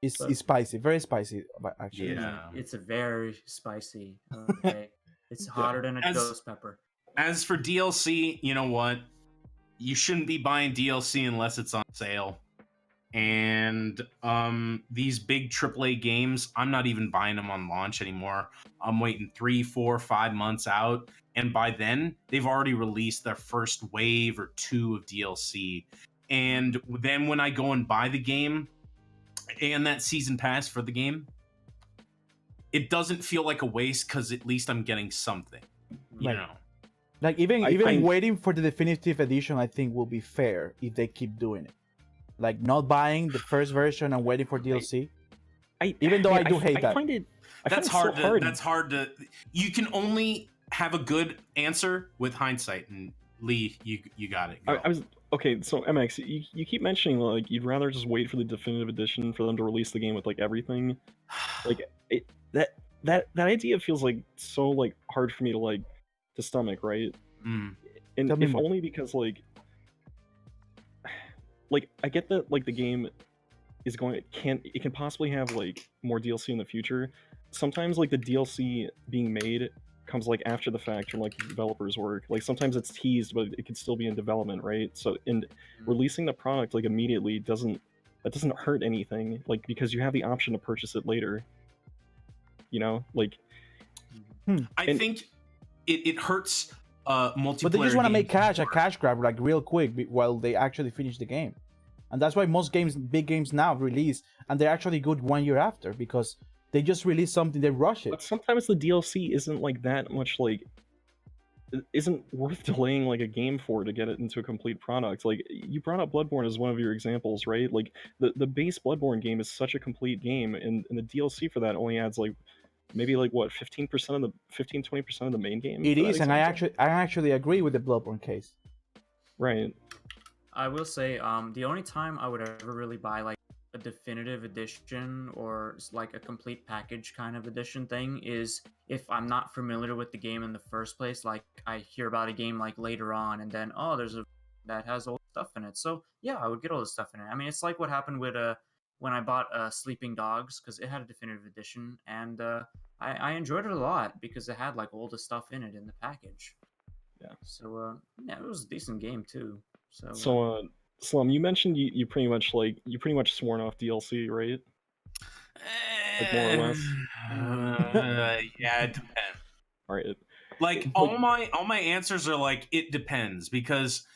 It's But- spicy, very spicy, but actually. Yeah. It's a very spicy. Okay, it's hotter than a As- ghost pepper. As for DLC, you know what? You shouldn't be buying DLC unless it's on sale. And these big AAA games, I'm not even buying them on launch anymore. I'm waiting 3, 4, 5 months out, and by then they've already released their first wave or 2 of DLC. And then when I go and buy the game and that season pass for the game, it doesn't feel like a waste because at least I'm getting something. You Right. know. Like even I find- waiting for the definitive edition, I think will be fair if they keep doing it. Like not buying the first version and waiting for DLC. Even though I do hate that. Find it. That's find it so hard. That's hard to. You can only have a good answer with hindsight. And Lee, you got it. Go. I was okay. So MX, you keep mentioning like you'd rather just wait for the definitive edition for them to release the game with like everything. Like that idea feels like so like hard for me to like to stomach, right? Mm. And Tell me if more. only because like I get that like the game is going it can possibly have like more DLC in the future. Sometimes like the DLC being made comes like after the fact from like the developers work. Like sometimes it's teased but it could still be in development, right? So and releasing the product like immediately doesn't hurt anything, like because you have the option to purchase it later. Like I think it hurts multiplayer. But they just want to games make a more. cash grab like real quick while they actually finish the game. And that's why most big games now release, and they're actually good 1 year after because they just release something, they rush but it. sometimes the DLC isn't like that much like it isn't worth delaying like a game for to get it into a complete product. Like you brought up Bloodborne as one of your examples, right? Like the base Bloodborne game is such a complete game, and the DLC for that only adds like maybe like what 15% of the 15-20% of the main game. It for that is, and I example? actually agree with the Bloodborne case. Right. I will say, the only time I would ever really buy like a definitive edition or like a complete package kind of edition thing is if I'm not familiar with the game in the first place. Like I hear about a game like later on, and then there's a that has old stuff in it. So yeah, I would get all the stuff in it. I mean, it's like what happened with when I bought Sleeping Dogs because it had a definitive edition, and I enjoyed it a lot because it had like all the stuff in it in the package. Yeah. So yeah, it was a decent game too. So Slum, you mentioned you pretty much sworn off DLC, right? Like, more or less? Yeah, it depends. All right. Like all my answers are like it depends because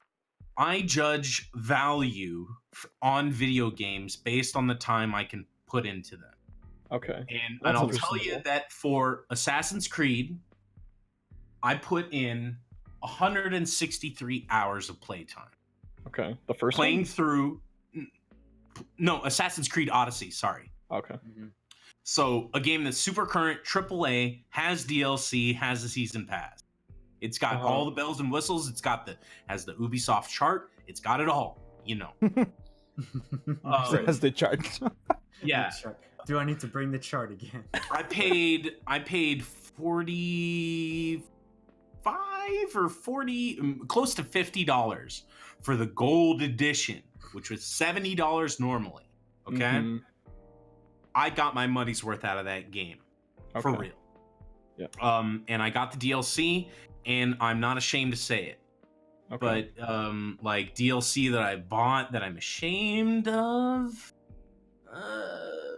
I judge value on video games based on the time I can put into them. Okay. And That's I'll tell you understandable. that for Assassin's Creed, I put in 163 hours of playtime. Okay. The first Playing one? through no, Assassin's Creed Odyssey, sorry. Okay. Mhm. So a game that's super current, AAA, has DLC, has a season pass. It's got Uh-huh. all the bells and whistles. It's got has the Ubisoft chart. It's got it all. You know. That's the chart. Yeah. Chart. Do I need to bring the chart again? I paid 45 or 40, close to $50 for the gold edition, which was $70 normally. Okay. Mhm. I got my money's worth out of that game. For Okay. real. Yeah. And I got the DLC, and I'm not ashamed to say it. Okay. But like DLC that I bought that I'm ashamed of.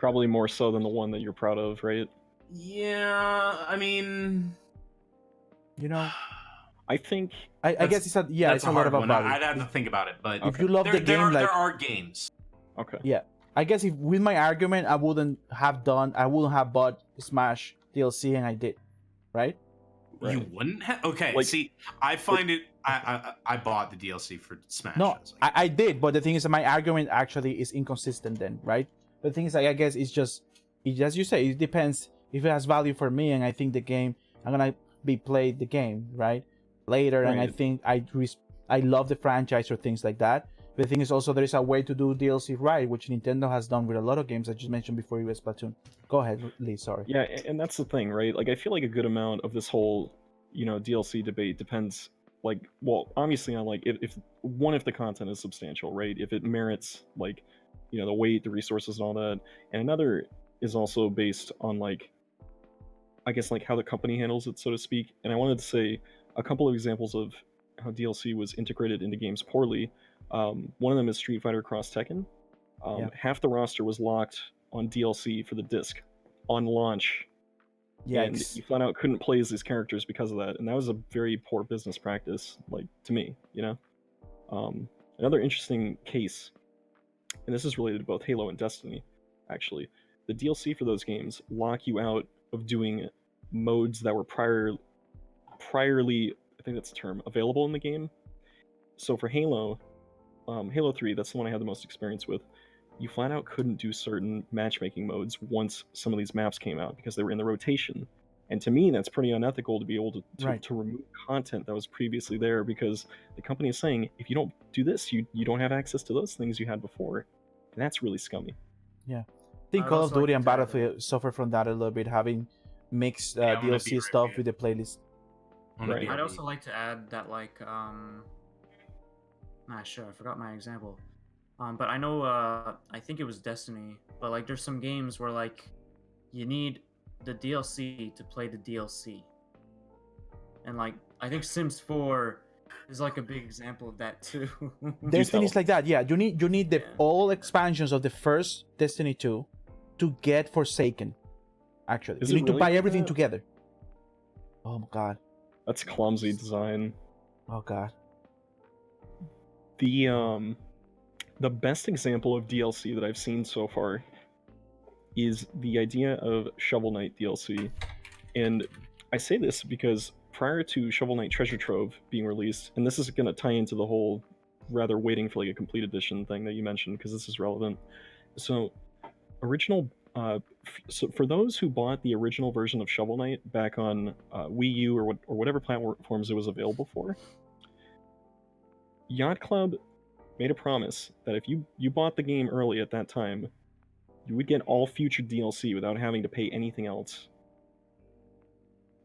Probably more so than the one that you're proud of, right? Yeah, I mean, You know, I think I That's- guess it's a that's a lot hard about one. value. I'd have to think about it, but If you love the game, there like are games. okay. yeah, I guess if with my argument, I wouldn't have bought Smash DLC, and I did, right? You Right. wouldn't have. Okay, Like- see, I find it. I bought the DLC for Smash. No, I was like, I did, but the thing is, that my argument actually is inconsistent. Then, right? The thing is, like, I guess it's just, as you say, it depends if it has value for me, and I think the game, I'm gonna be played the game right later, and I Right. think I love the franchise or things like that. The thing is also there is a way to do DLC right, which Nintendo has done with a lot of games I just mentioned before you was Splatoon. Go ahead, Lee. Sorry. Yeah, and that's the thing, right? Like, I feel like a good amount of this whole, DLC debate depends, like, well, obviously on like if the content is substantial, right? If it merits like, the weight, the resources, and all that, and another is also based on like, I guess like how the company handles it, so to speak. And I wanted to say a couple of examples of how DLC was integrated into games poorly. One of them is Street Fighter Cross Tekken. Yeah. Half the roster was locked on DLC for the disc on launch, and Yikes. you flat out couldn't play as these characters because of that, and that was a very poor business practice, like, to me. Another interesting case, and this is related to both Halo and Destiny, actually. The DLC for those games lock you out of doing modes that were priorly, I think that's the term, available in the game. So for Halo 3, that's the one I had the most experience with, you flat out couldn't do certain matchmaking modes once some of these maps came out because they were in the rotation. And to me, that's pretty unethical to be able to Right. to remove content that was previously there, because the company is saying, if you don't do this, you don't have access to those things you had before. And that's really scummy. Yeah. I think I'd Call of also Duty like and to add Battlefield suffer from that a little bit, having mixed Yeah, I'm gonna be DLC right stuff here. with the playlist. On the Right. I'd BRB. also like to add that, like, sure, I forgot my example. But I know, I think it was Destiny, but like, there's some games where like, you need the DLC to play the DLC, and like, I think Sims 4 is like a big example of that too. There's things tell. like that. Yeah, you need the Yeah. all expansions of the first Destiny 2 to get Forsaken. Actually, Is you it need to really buy like everything that? together. Oh my god. That's clumsy design. Oh god. The best example of DLC that I've seen so far is the idea of Shovel Knight DLC. And I say this because prior to Shovel Knight Treasure Trove being released, and this is going to tie into the whole rather waiting for like a complete edition thing that you mentioned, because this is relevant. So so for those who bought the original version of Shovel Knight back on Wii U or whatever platforms it was available for, Yacht Club made a promise that if you bought the game early at that time, you would get all future DLC without having to pay anything else.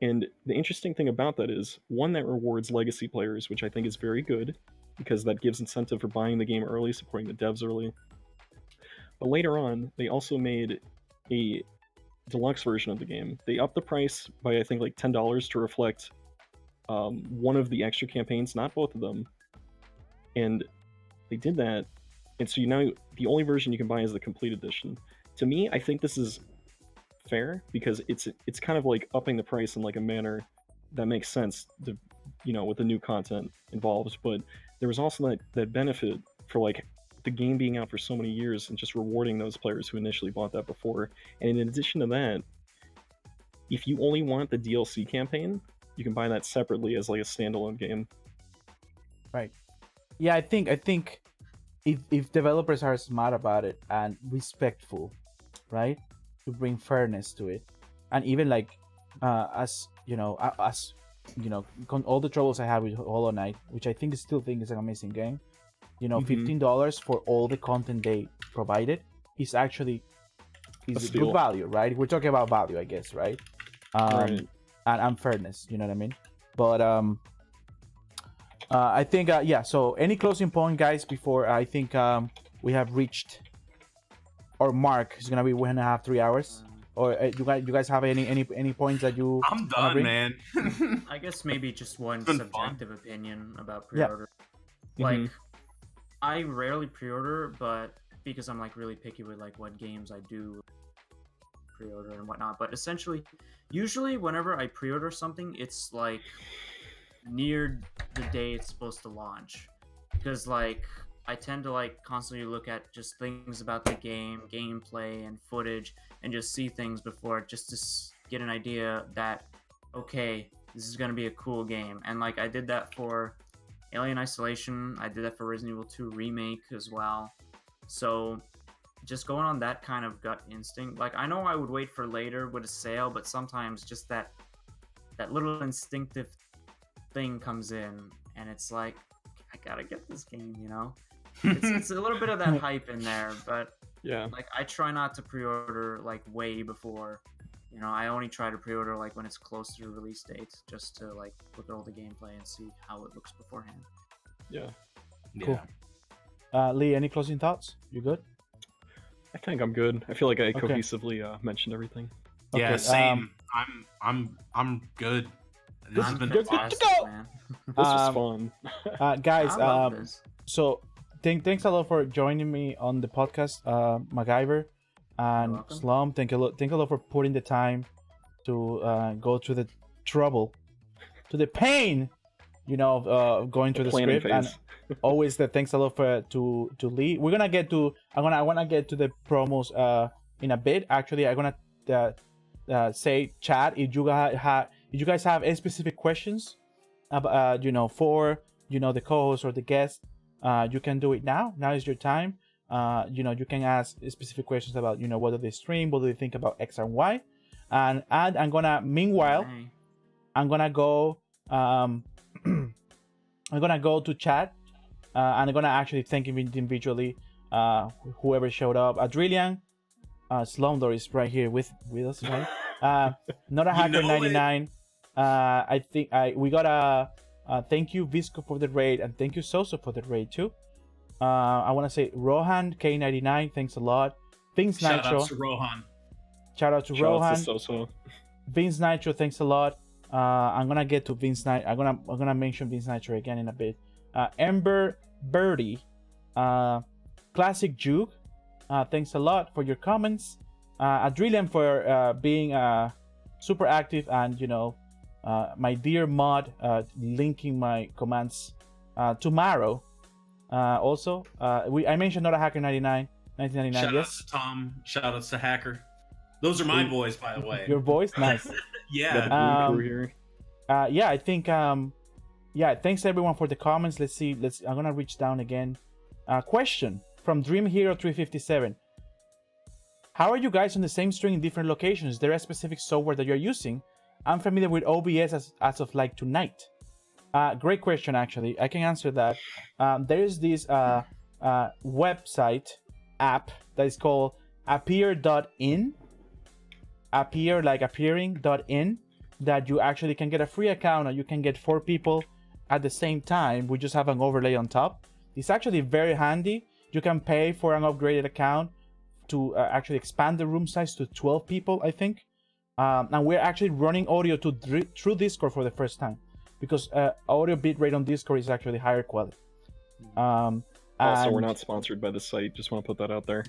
And the interesting thing about that is, one, that rewards legacy players, which I think is very good, because that gives incentive for buying the game early, supporting the devs early. But later on, they also made a deluxe version of the game. They upped the price by, I think, like $10 to reflect one of the extra campaigns, not both of them. And they did that, and so the only version you can buy is the complete edition. To me, I think this is fair, because it's kind of like upping the price in like a manner that makes sense to, with the new content involved. But there was also that benefit for like the game being out for so many years and just rewarding those players who initially bought that before. And in addition to that, if you only want the DLC campaign, you can buy that separately as like a standalone game. Right. Yeah, I think if developers are smart about it and respectful, right, to bring fairness to it, and even like as all the troubles I had with Hollow Knight, which I still think is an amazing game, $15 for all the content they provided is actually A a steal. good value, right? We're talking about value, I guess, right? Right. And fairness, you know what I mean? But I think so any closing point, guys, before I think we have reached our mark? It's gonna be 1.5 3 hours. Or you guys have any points that you I'm wanna done, bring? man. I guess maybe just one It's been fun. subjective opinion about Yeah. pre-order. Like, Mhm. I rarely pre-order, but because I'm like really picky with like what games I do pre-order and whatnot. But essentially, usually whenever I pre-order something, it's like near the day it's supposed to launch, because like I tend to like constantly look at just things about the game, gameplay, and footage, and just see things before, just to get an idea that, okay, this is gonna be a cool game. And like I did that for Alien Isolation, I did that for Resident Evil 2 Remake as well. So just going on that kind of gut instinct, like I know I would wait for later with a sale, but sometimes just that little instinctive thing comes in, and it's like, I gotta get this game, it's a little bit of that hype in there, but Yeah. like I try not to pre-order like way before. I only try to pre-order like when it's close to the release date, just to like look at all the gameplay and see how it looks beforehand. Yeah. Cool. Lee, any closing thoughts? You good? I think I'm good. I feel like I Okay. cohesively mentioned everything. Yeah, Okay, same. I'm good. This has I'm been good to fantastic, go. man. This was Um, fun. Guys, I love this. so thanks a lot for joining me on the podcast, MacGyver and welcome. Slum. Thank a lot for putting the time to go through the trouble, to the pain, of going through the Planning script. And phase. always thanks a lot to Lee. We're gonna get to I wanna get to the promos in a bit. Actually, I'm gonna say chat if you guys have any specific questions about for the co-host or the guest. You can do it now. Now is your time. You can ask specific questions about what do they stream, what do they think about X and Y, and I'm gonna meanwhile Hey. I'm gonna go I'm gonna go to chat and I'm gonna actually thank individually whoever showed up. Adrillian, Slumdor is right here with us, right? Not a hacker 99. I think we got a thank you Visco for the raid, and thank you Soso for the raid too. I want to say Rohan K99, thanks a lot. Vince Shout Nitro, out to Rohan. shout out to Shout Rohan. out to Soso. Vince Nitro, thanks a lot. I'm gonna get to Vince Nitro. I'm gonna mention Vince Nitro again in a bit. Ember Birdie, Classic Juke, thanks a lot for your comments. Adrillian for being super active, and my dear mod linking my commands tomorrow. Also, I mentioned not a hacker 1999. Shout Yes, outs to Tom. Shout outs to Hacker. Those are my boys, by the way. your voice, nice. Yeah. Got the Blue Um, crew here. Yeah, I think thanks everyone for the comments. Let's see. I'm gonna reach down again. Question from Dream Hero 357. How are you guys on the same string in different locations? Is there a specific software that you're using? I'm familiar with OBS as of like tonight. Great question, actually. I can answer that. There is this website app that is called appear.in. Appear, like appearing.in, that you actually can get a free account, and you can get 4 people at the same time. We just have an overlay on top. It's actually very handy. You can pay for an upgraded account to actually expand the room size to 12 people, I think. And we're actually running audio through Discord for the first time, because audio bitrate on Discord is actually higher quality. Also, and we're not sponsored by the site. Just want to put that out there.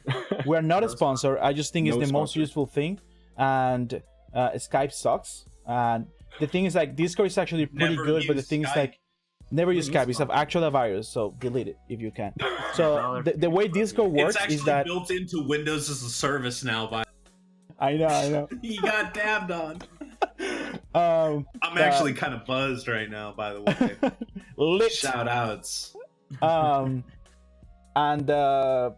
we're not a No sponsor. I just think it's No the most sponsor. useful thing. And Skype sucks. And the thing is, like, Discord is actually pretty Never good, but the use thing is, Skype. like, never use Use Skype. It's an Skype. actual virus, so delete it if you can. So Dollar the way $50. Discord works It's actually is that built into Windows as a service now. By I know. he got dabbed on. I'm Uh, actually kind of buzzed right now. By the way, lit. shout outs. And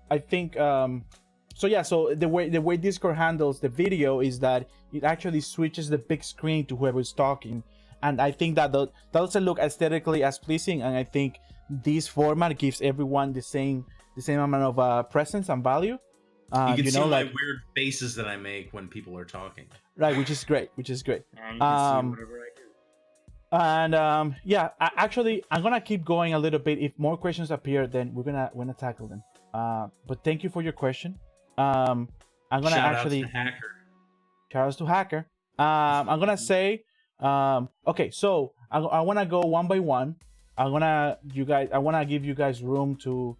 I think so. Yeah. So the way Discord handles the video is that it actually switches the big screen to whoever is talking, and I think that doesn't look aesthetically as pleasing. And I think this format gives everyone the same amount of presence and value. You can see my like weird faces that I make when people are talking. right, which is great. And you can see whatever I do. And actually, I'm gonna keep going a little bit. If more questions appear, then we're gonna tackle them. But thank you for your question. I'm gonna Shout actually outs to Hacker. shout outs to Hacker. I'm gonna say, okay, so I wanna go one by one. I wanna give you guys room to,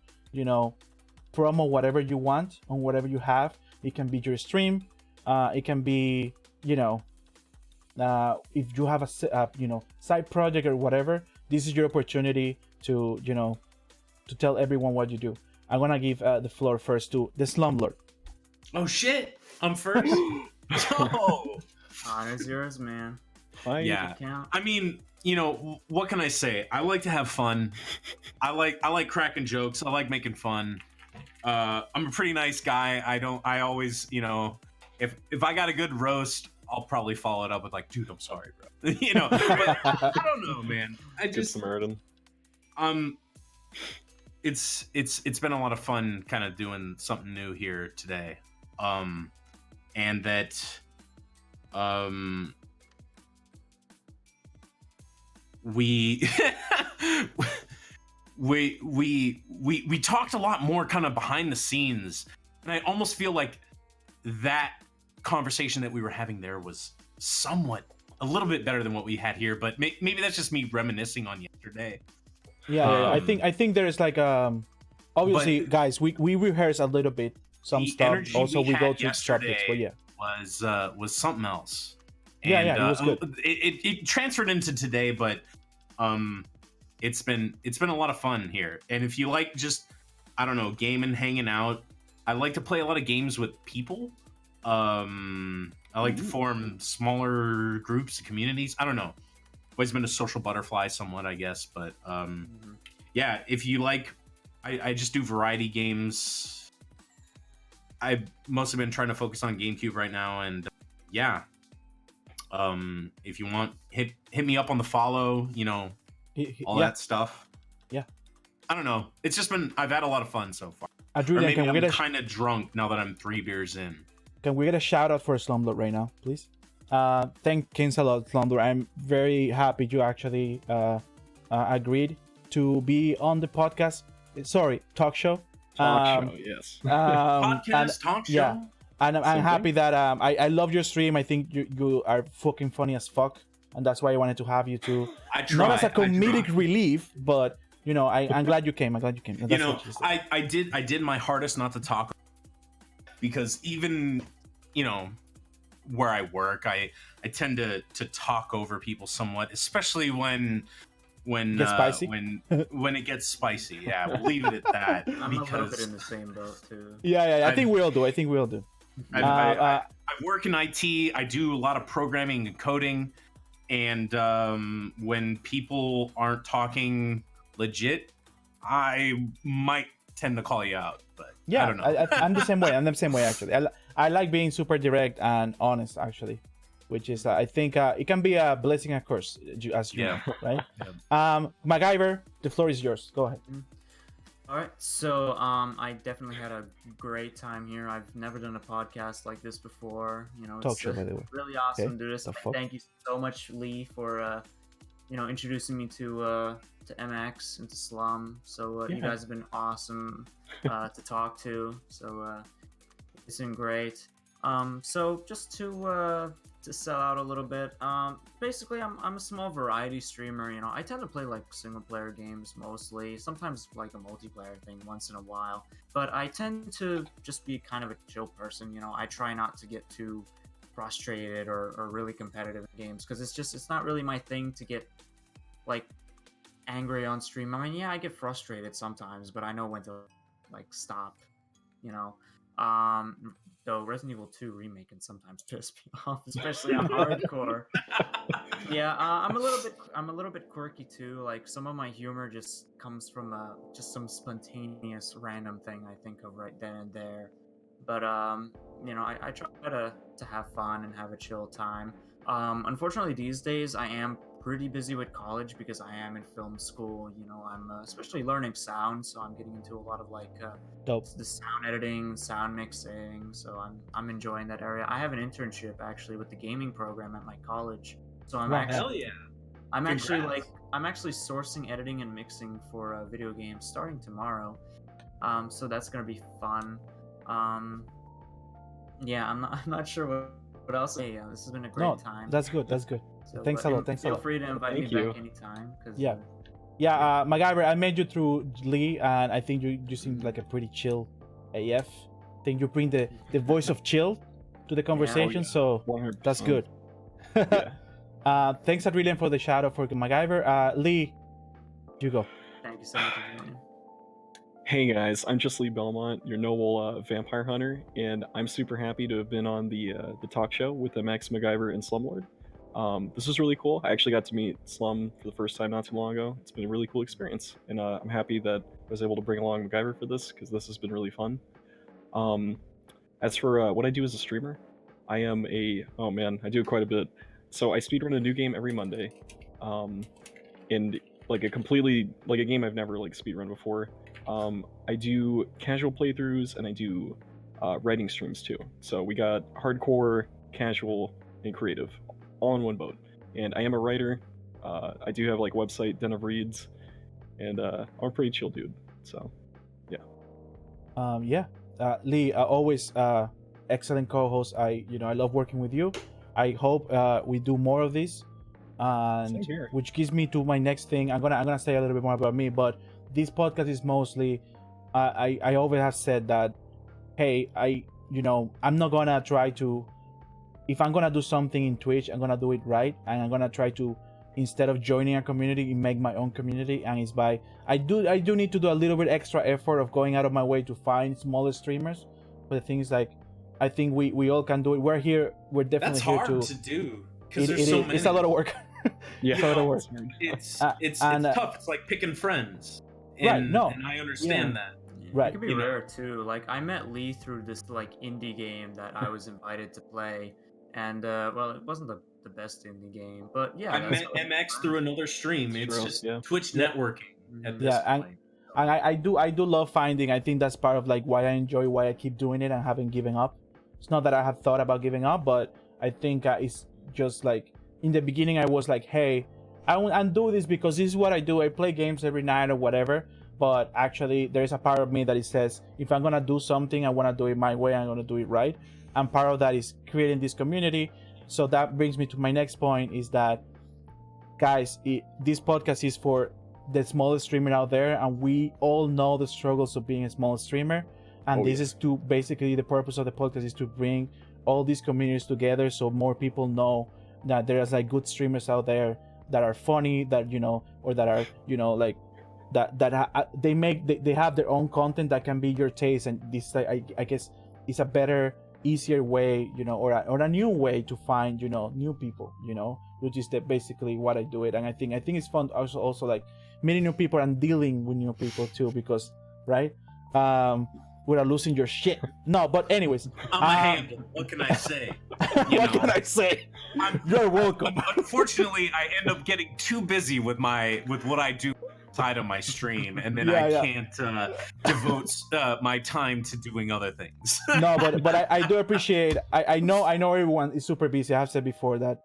promo whatever you want on whatever you have. It can be your stream. It can be, if you have a side project or whatever. This is your opportunity to to tell everyone what you do. I'm gonna give the floor first to the Slumlord. Oh shit! I'm first. Oh. Honor's yours, man. Fine. Yeah. Count. I mean, what can I say? I like to have fun. I like cracking jokes. I like making fun. I'm a pretty nice guy. I always, if I got a good roast, I'll probably follow it up with like, dude, I'm sorry, bro. But I don't know, man. I Good just, Samaritan. it's been a lot of fun kind of doing something new here today. And that we we talked a lot more kind of behind the scenes, and I almost feel like that conversation that we were having there was somewhat a little bit better than what we had here, but maybe that's just me reminiscing on yesterday. Yeah. I think there's like obviously, guys, we rehearse a little bit some stuff. Also, we go to subjects, but yeah, was something else. Yeah, And, it was good. It transferred into today, but it's been a lot of fun here. And if you like just, I don't know, gaming, hanging out, I like to play a lot of games with people. I like to form smaller groups, communities. I don't know. Always been a social butterfly somewhat, I guess. But yeah, if you like, I just do variety games. I've mostly been trying to focus on GameCube right now, and yeah. If you want, hit me up on the follow, all that stuff. Yeah. I don't know. It's just been, I've had a lot of fun so far. Adrian, maybe I'm kind of drunk now that I'm 3 beers in. Can we get a shout out for Slumlord right now, please? Thanks a lot, Slumlord. I'm very happy you actually agreed to be on the podcast. Sorry, talk show. Talk show, yes. Podcast, talk show. Yeah. And I'm happy that I love your stream. I think you are fucking funny as fuck, and that's why I wanted to have you too. Not as a comedic relief, but I'm glad you came. I'm glad you came. I did my hardest not to talk, because even where I work, I tend to talk over people somewhat, especially when spicy? when it gets spicy. Yeah, we'll leave it at that. I'm a little bit in the same boat too. Yeah. I think we all do. I work in IT. I do a lot of programming and coding, and when people aren't talking legit, I might tend to call you out. But yeah, I don't know. I'm the same way. Actually. I like being super direct and honest, actually, which is I think it can be a blessing and a curse, as you know, right? Yeah. MacGyver, the floor is yours. Go ahead. All right, so I definitely had a great time here. I've never done a podcast like this before. Talk show, by the way. Really awesome, Okay. dude. Thank you so much, Lee, for introducing me to MX and to Slum. So you guys have been awesome to talk to. So it's been great. So just to sell out a little bit, basically I'm a small variety streamer. I tend to play like single player games mostly, sometimes like a multiplayer thing once in a while, but I tend to just be kind of a chill person. I try not to get too frustrated or really competitive in games, because it's not really my thing to get like angry on stream. I mean, yeah, I get frustrated sometimes, but I know when to like stop, though Resident Evil 2 remake can sometimes piss me off, especially on hardcore. Yeah, I'm a little bit quirky too. Like some of my humor just comes from just some spontaneous random thing I think of right then and there. But I try to have fun and have a chill time. Unfortunately, these days I am pretty busy with college because I am in film school. I'm especially learning sound, so I'm getting into a lot of like the sound editing, sound mixing. So I'm enjoying that area. I have an internship actually with the gaming program at my college. So I'm actually sourcing, editing, and mixing for video games starting tomorrow. So that's gonna be fun. Yeah, I'm not sure what else. Hey, this has been a great time. That's good. So, thanks a lot. Feel free to invite me back anytime. Yeah. MacGyver, I met you through Lee, and I think you seem like a pretty chill AF. I think you bring the voice of chill to the conversation, so 100%. that's good. Thanks, Adrian, for the shout out for MacGyver. Lee, you go. Thank you so much, Adrian. Hey guys, I'm JustLeeBelmont, your noble vampire hunter, and I'm super happy to have been on the talk show with Max, MacGyver, and Slumlord. This was really cool. I actually got to meet Slum for the first time not too long ago. It's been a really cool experience, and I'm happy that I was able to bring along MacGyver for this, because this has been really fun. As for what I do as a streamer, I am I do it quite a bit. So I speedrun a new game every Monday, and like a game I've never like speedrun before. I do casual playthroughs and I do writing streams too. So we got hardcore, casual, and creative all in one boat. And I am a writer. I do have like website Den of Reads, and I'm a pretty chill dude. So Lee, always excellent co-host. I love working with you. I hope we do more of this, Same here. which gives me to my next thing. I'm gonna say a little bit more about me, but this podcast is mostly. I always have said that, hey, I'm not gonna try to. If I'm gonna do something in Twitch, I'm gonna do it right, and I'm gonna try to, instead of joining a community, make my own community. And it's by I do need to do a little bit extra effort of going out of my way to find smaller streamers. But the thing is, like, I think we all can do it. We're here. We're definitely That's here hard to. to do because there's so many. It's a lot of work. Yeah, It's a lot of work. It's and, tough. It's like picking friends. Right, no. And I understand that. Right. It can be You know. rare too. Like I met Lee through this like indie game that I was invited to play, and well, it wasn't the best indie game, but yeah. I that's met how it MX went. through another stream. It's True, just yeah. Twitch networking at this Yeah, point. And I do love finding. I think that's part of like why I enjoy, why I keep doing it and haven't given up. It's not that I have thought about giving up, but I think it's just like in the beginning I was like, hey, I do this because this is what I do. I play games every night or whatever. But actually, there's a part of me that it says, if I'm gonna do something, I want to do it my way. I'm gonna do it right. And part of that is creating this community. So that brings me to my next point: is that, guys, this podcast is for the smallest streamer out there, and we all know the struggles of being a small streamer. And this is to basically the purpose of the podcast is to bring all these communities together, so more people know that there's like good streamers out there that are funny, that or that are like. They have their own content that can be your taste, and this I guess is a better, easier way, or a new way to find new people, which is basically what I do it. And I think it's fun also like meeting new people and dealing with new people too, because right without losing your shit. No, but anyways, I'm a handle. What can I say? What can I say? You're welcome. Unfortunately, I end up getting too busy with what I do side of my stream, and then I can't devote my time to doing other things. No, but I do appreciate. I know everyone is super busy. I have said before that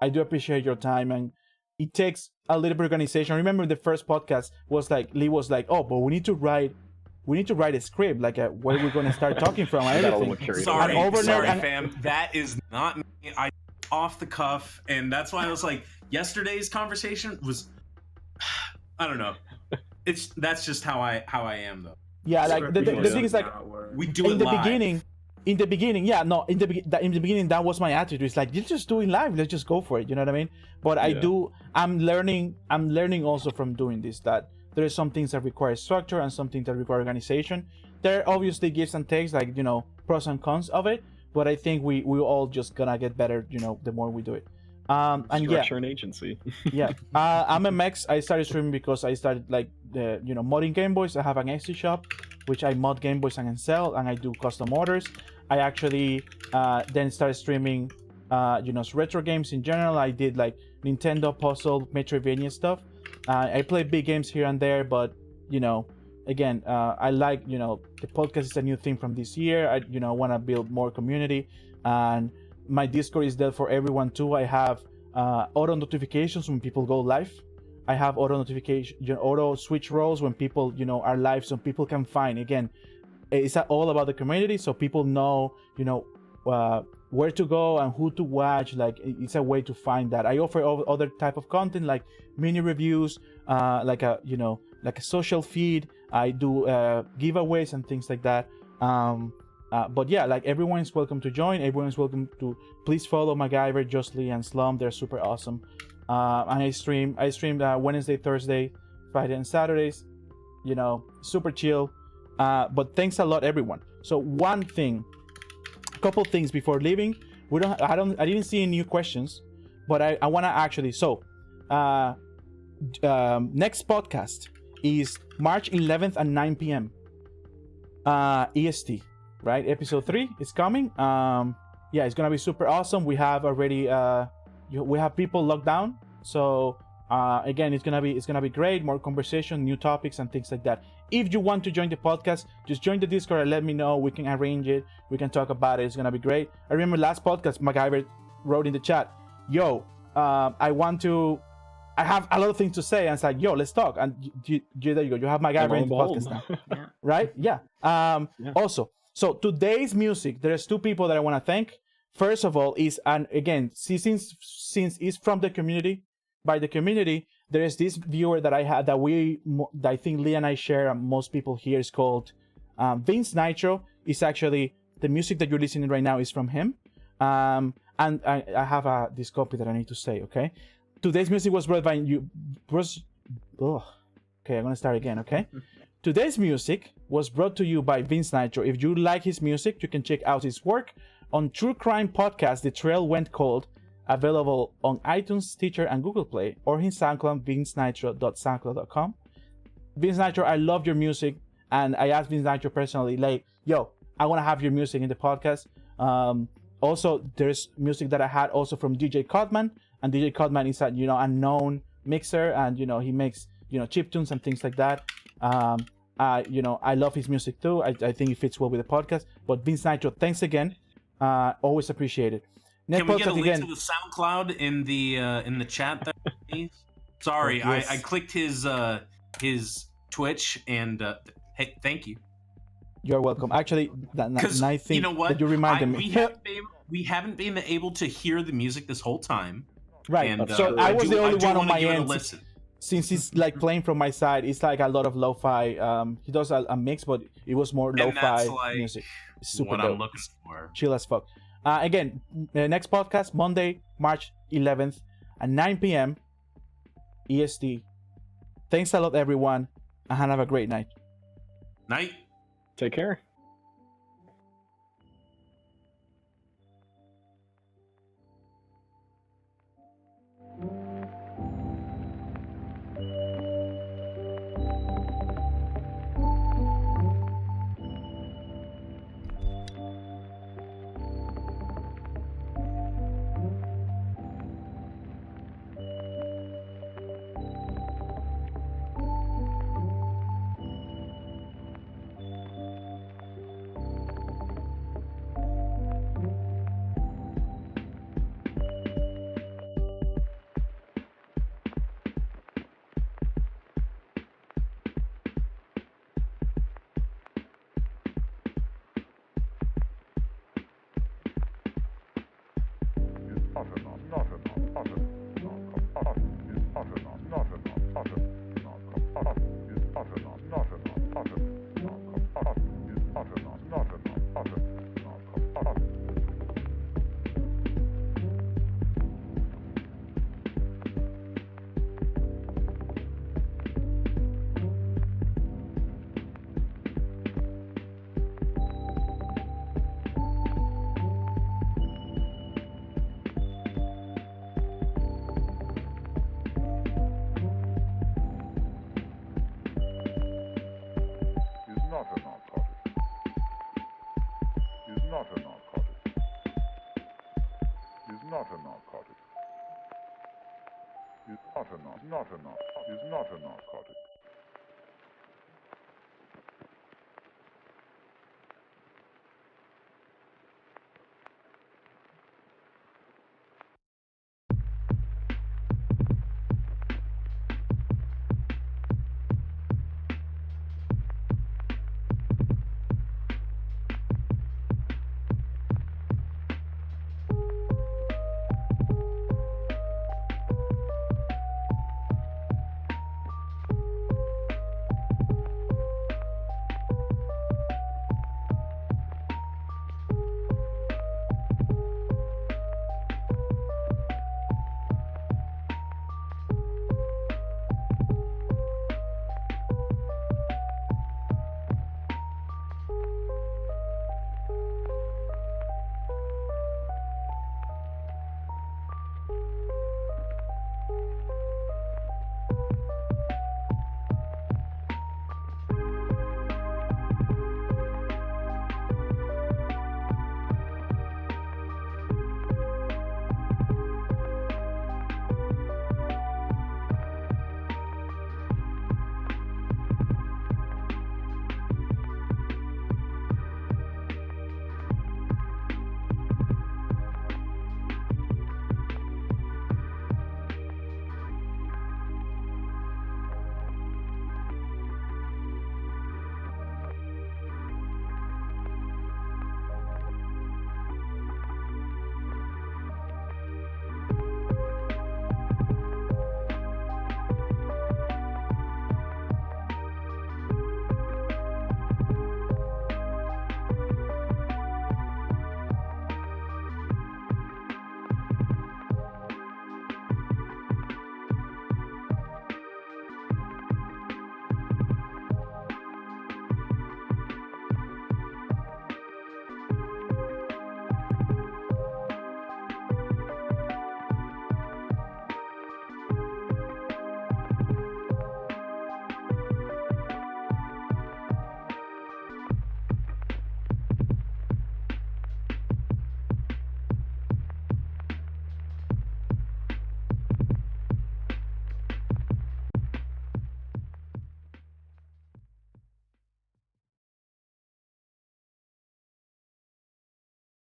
I do appreciate your time, and it takes a little bit of organization. I remember the first podcast was like Lee was like, "Oh, but we need to write a script, like where we're going to start talking from and everything." Sorry, and fam. That is not me. I off the cuff, and that's why I was like, yesterday's conversation was. I don't know. That's just how I am though. Yeah, like the thing is like we do it in the live. In the beginning, that was my attitude. It's like, you're just doing live. Let's just go for it. You know what I mean? But I'm learning also from doing this that there are some things that require structure and some things that require organization. There are obviously gives and takes, like pros and cons of it. But I think we all just gonna get better. The more we do it. And structure and agency. I'm MX. I started streaming because I started like modding Game Boys. I have an Etsy shop which I mod Game Boys and sell, and I do custom orders. I actually then started streaming retro games in general. I did like Nintendo puzzle Metroidvania stuff. I play big games here and there, but again, I like the podcast is a new thing from this year. I want to build more community, and my Discord is there for everyone too. I have auto notifications when people go live. I have auto switch roles when people are live, so people can find. Again, it's all about the community, so people know where to go and who to watch. Like, it's a way to find that. I offer other type of content like mini reviews, like a social feed. I do giveaways and things like that. But yeah, like, everyone is welcome to join. Everyone is welcome to please follow MacGyver, JustLee, and Slum. They're super awesome. And I stream Wednesday, Thursday, Friday, and Saturdays. Super chill. But thanks a lot, everyone. So a couple things before leaving. I didn't see any new questions, but I want to actually. So next podcast is March 11th at 9 p.m. EST. Right, episode 3 is coming. It's gonna be super awesome. We have already we have people locked down, so again, it's gonna be great. More conversation, new topics, and things like that. if you want to join the podcast, just join the Discord and let me know. We can arrange it. We can talk about it. It's gonna be great. I remember last podcast, MacGyver wrote in the chat, "Yo, I have a lot of things to say." And it's like, "Yo, let's talk." And there you go. You have MacGyver in the podcast now, Yeah. right? Yeah. Also, so today's music, there's two people that I want to thank. First of all, and again, since it's from the community, by the community, there is this viewer that I had that I think Lee and I share, and most people here, is called Vince Nitro. Is actually the music that you're listening right now is from him. And I have this copy that I need to say. Okay, today's music was brought by you. Okay, I'm gonna start again. Okay, today's music was brought to you by Vince Nitro. If you like his music, you can check out his work on True Crime Podcast, The Trail Went Cold, available on iTunes, Stitcher, and Google Play, or his SoundCloud, vincenitro.soundcloud.com. Vince Nitro, I love your music, and I asked Vince Nitro personally, like, yo, I want to have your music in the podcast. Also, there's music that I had also from DJ Codman, and DJ Codman is a known mixer, and he makes chiptunes and things like that. I love his music too. I think it fits well with the podcast. But Vince Nitro, thanks again. Always appreciate it. Can we get a link to the SoundCloud in the chat there, please? Sorry, yes. I clicked his Twitch and hey, thank you. You're welcome. Actually, Because nice thing you know what, that you reminded me. We haven't been able to hear the music this whole time. Right. And, so I was the only one on my end. Listen. Since it's like playing from my side, it's like a lot of lo-fi. He does a mix, but it was more And lo-fi that's like music. Super what dope. I'm looking for. Chill as fuck. Again, the next podcast, Monday, March 11th at 9 p.m. EST. Thanks a lot, everyone, and have a great night. Night. Take care. Is not a narcotic.